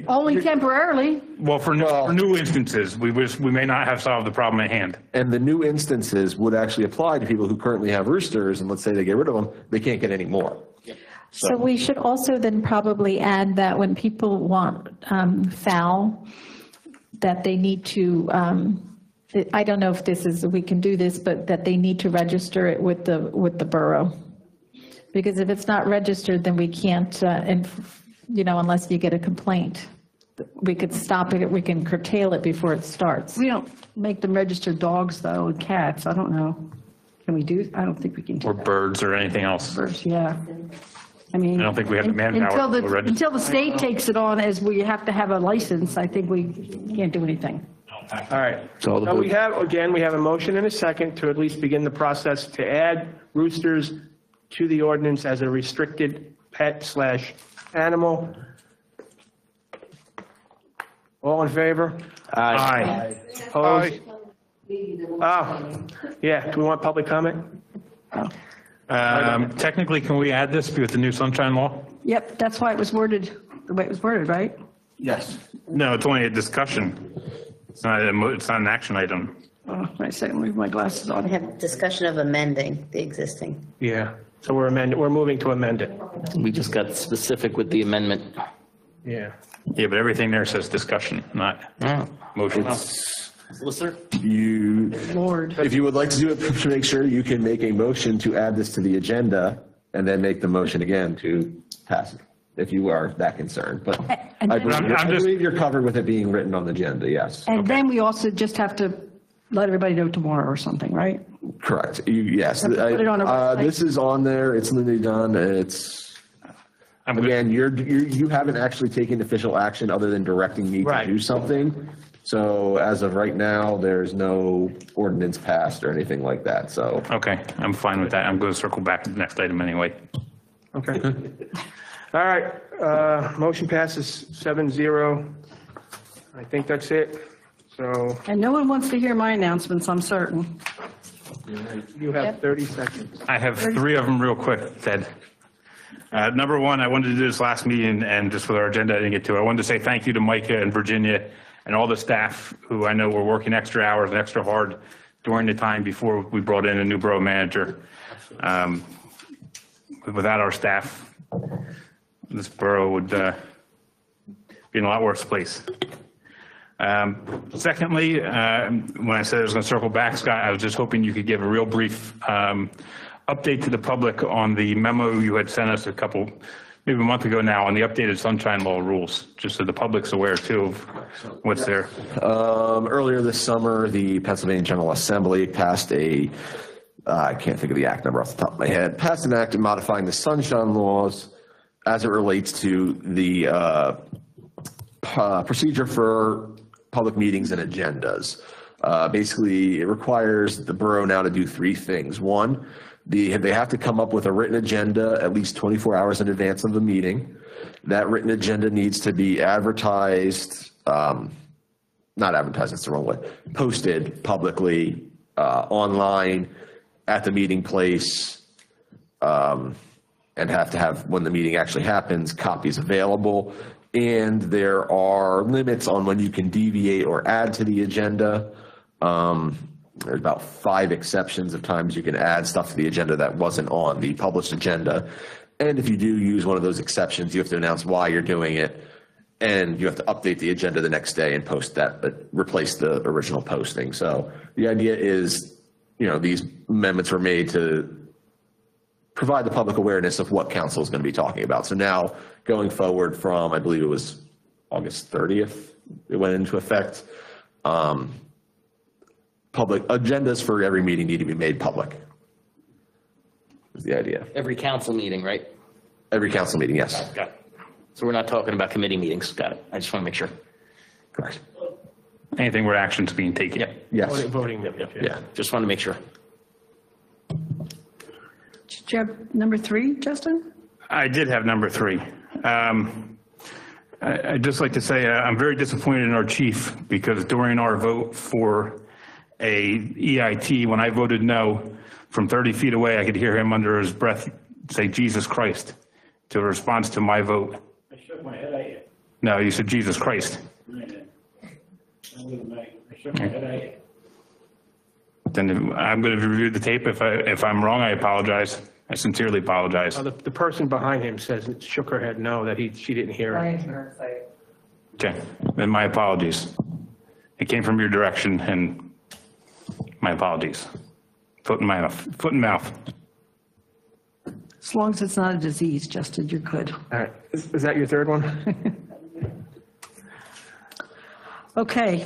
Only temporarily. Well, for new instances, we may not have solved the problem at hand. And the new instances would actually apply to people who currently have roosters, and let's say they get rid of them, they can't get any more. So we should also then probably add that when people want fowl, that they need to, I don't know if we can do this, but that they need to register it with the borough. Because if it's not registered, then we can't, unless you get a complaint. We could stop it, we can curtail it before it starts. We don't make them register dogs, though, and cats. I don't know. Can we do? I don't think we can do Or that. birds or anything else. Birds, yeah. I mean. I don't think we have the manpower to register. Until the state takes it on as we have to have a license, I think we can't do anything. All right. So we have a motion and a second to at least begin the process to add roosters to the ordinance as a restricted pet/animal. All in favor? Aye. Opposed? Yeah, do we want public comment? Technically, can we add this with the new sunshine law? Yep, that's why it was worded, the way it was worded, right? Yes. No, it's only a discussion. It's not an action item. Oh, wait a second, leave my glasses on. We have discussion of amending the existing. Yeah, so we're moving to amend it. We just got specific with the amendment. Yeah. Yeah, but everything there says discussion, not motion. Solicitor? If you would like to do it, to make sure you can make a motion to add this to the agenda and then make the motion again to pass it, if you are that concerned. But I believe you're covered with it being written on the agenda, yes. And then we also just have to let everybody know tomorrow or something, right? Correct. Yes. Have to put it on our website. This is on there. It's literally done. Again, you haven't actually taken official action other than directing me to do something. So as of right now, there's no ordinance passed or anything like that, so. Okay, I'm fine with that. I'm going to circle back to the next item anyway. Okay. All right, motion passes 7-0. I think that's it. So And no one wants to hear my announcements, I'm certain. you have 30 seconds. I have 3 of them real quick, Ted. Number one, I wanted to do this last meeting, and just with our agenda, I didn't get to it. I wanted to say thank you to Micah and Virginia and all the staff who I know were working extra hours and extra hard during the time before we brought in a new borough manager. Without our staff, this borough would be in a lot worse place. Secondly, when I said I was going to circle back, Scott, I was just hoping you could give a real brief update to the public on the memo you had sent us maybe a month ago now, on the updated sunshine law rules, just so the public's aware too of what's there. Earlier this summer, the Pennsylvania General Assembly passed I can't think of the act number off the top of my head, passed an act modifying the sunshine laws as it relates to the procedure for public meetings and agendas. Basically, it requires the borough now to do 3 things. One, they have to come up with a written agenda at least 24 hours in advance of the meeting. That written agenda needs to be advertised, not advertised, that's the wrong way, posted publicly, online, at the meeting place, and have to have, when the meeting actually happens, copies available. And there are limits on when you can deviate or add to the agenda. There's about 5 exceptions of times you can add stuff to the agenda that wasn't on the published agenda. And if you do use one of those exceptions, you have to announce why you're doing it. And you have to update the agenda the next day and post that, but replace the original posting. So the idea is, these amendments were made to provide the public awareness of what council is going to be talking about. So now going forward from, I believe it was August 30th, it went into effect. Public agendas for every meeting need to be made public. Is the idea. Every council meeting, right? Every council meeting, yes. Got it. So we're not talking about committee meetings. Got it. I just want to make sure. Correct. Anything where action's being taken. Yep. Yes. Voting. Yeah. Just want to make sure. Did you have number 3, Justin? I did have number 3. I'd just like to say I'm very disappointed in our chief, because during our vote for a EIT, when I voted no, from 30 feet away, I could hear him under his breath say, Jesus Christ, to a response to my vote. I shook my head at you. No, you said Jesus Christ. I shook my head at you. Then I'm going to review the tape. If I'm wrong, I apologize. I sincerely apologize. The person behind him says, shook her head no, that she didn't hear it. Okay, then my apologies. It came from your direction, and my apologies. Foot in mouth. As long as it's not a disease, Justin, you're good. All right, is that your third one? Okay.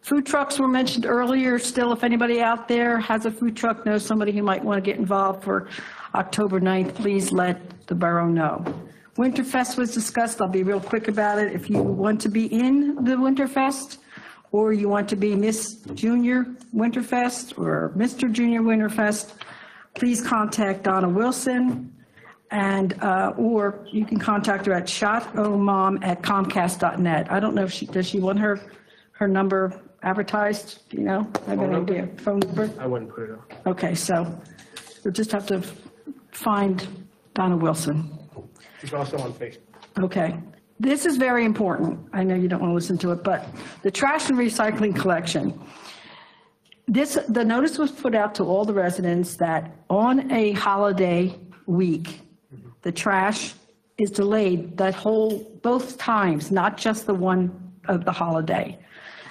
Food trucks were mentioned earlier. Still, if anybody out there has a food truck, knows somebody who might want to get involved for October 9th, please let the borough know. Winterfest was discussed. I'll be real quick about it. If you want to be in the Winterfest, or you want to be Miss Junior Winterfest or Mr. Junior Winterfest, please contact Donna Wilson, and or you can contact her at shotomom@comcast.net. I don't know if does she want her number advertised? Do you know? I have an idea. Phone number? I wouldn't put it on. Okay, so we'll just have to find Donna Wilson. She's also on Facebook. Okay. This is very important. I know you don't want to listen to it, but the trash and recycling collection. The notice was put out to all the residents that on a holiday week, the trash is delayed both times, not just the one of the holiday.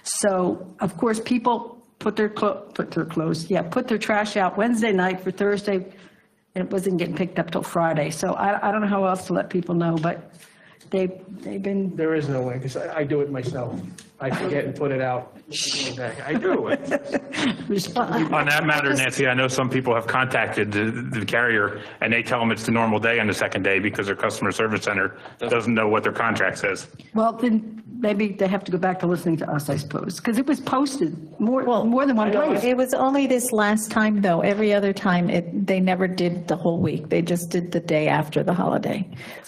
So, of course, people put their trash out Wednesday night for Thursday, and it wasn't getting picked up till Friday. So I don't know how else to let people know, but they've been. There is no way, because I do it myself. I forget and put it out. I do it. On that matter, Nancy, I know some people have contacted the carrier, and they tell them it's the normal day on the second day because their customer service center doesn't know what their contract says. Well, then maybe they have to go back to listening to us, I suppose, because it was posted more than one place. It was only this last time, though. Every other time, they never did the whole week. They just did the day after the holiday.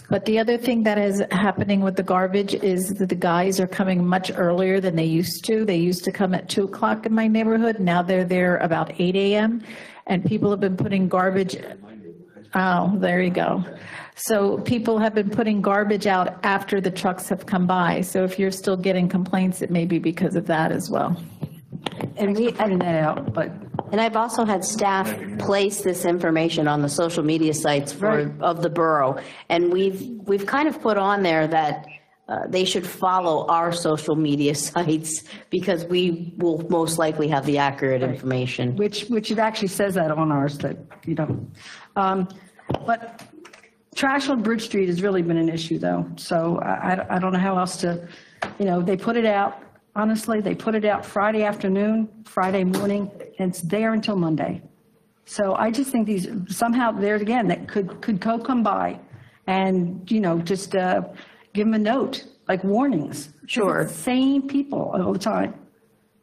But the other thing that is happening with the garbage is that the guys are coming much earlier than they used to. They used to come at 2 o'clock in my neighborhood. Now they're there about 8 a.m. And people have been putting garbage. Oh, there you go. So people have been putting garbage out after the trucks have come by. So if you're still getting complaints, it may be because of that as well. And we finding that out, but. And I've also had staff place this information on the social media sites of the borough. And we've kind of put on there that they should follow our social media sites because we will most likely have the accurate information. Which it actually says that on ours that, you know. But trash on Bridge Street has really been an issue, though. So I don't know how else to, you know, they put it out, honestly, they put it out Friday afternoon, Friday morning, and it's there until Monday. So I just think these, somehow there again, that could come by and, you know, just give them a note, like warnings. Sure. Same people all the time.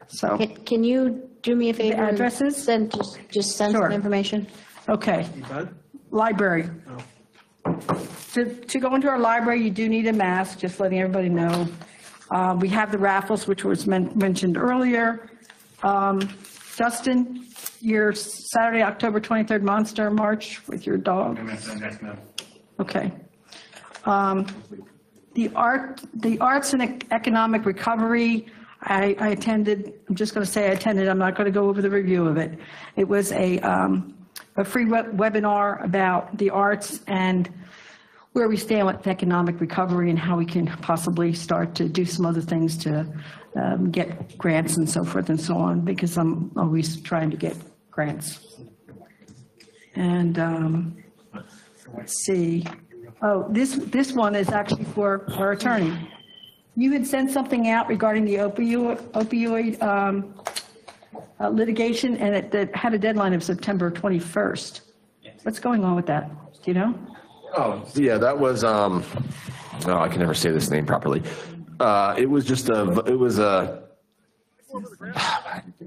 So. Can you do me a favor? The addresses? Just send some information. Okay. Library. To go into our library, you do need a mask, just letting everybody know. We have the raffles, which was mentioned earlier. Justin, your Saturday, October 23rd Monster March with your dog. Okay. The arts and economic recovery, I attended. I'm just going to say I attended. I'm not going to go over the review of it. It was a free webinar about the arts and where we stand with economic recovery and how we can possibly start to do some other things to get grants and so forth and so on, because I'm always trying to get grants. And let's see. Oh, this one is actually for our attorney. You had sent something out regarding the opioid litigation, and it had a deadline of September 21st. What's going on with that? Do you know? Oh, yeah, that was, I can never say this name properly. It was just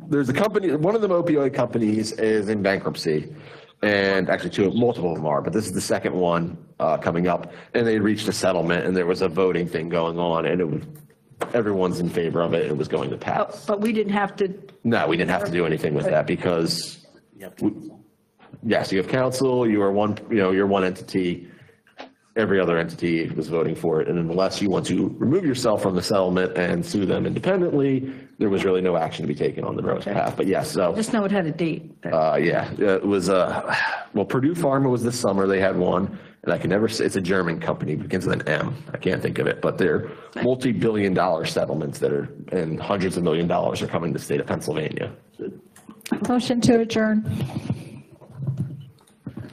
there's a company, one of the opioid companies is in bankruptcy, and actually multiple of them are, but this is the second one coming up, and they reached a settlement, and there was a voting thing going on, and everyone's in favor of it. It was going to pass. But we didn't have to. No, we didn't have to do anything with that because, yes, you have counsel, you're one entity. Every other entity was voting for it, and unless you want to remove yourself from the settlement and sue them independently, there was really no action to be taken on the borough's behalf. But yes, so. I just know it had a date. Yeah, it was, well, Purdue Pharma was this summer, they had one, and I can never say, it's a German company, begins with an M, I can't think of it, but they're multi-billion-dollar settlements that are, and hundreds of $1 millions are coming to the state of Pennsylvania. Motion to adjourn.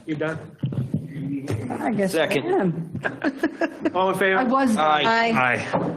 You done? I guess. Second. I am. All in favor? I was. Aye. Aye. Aye.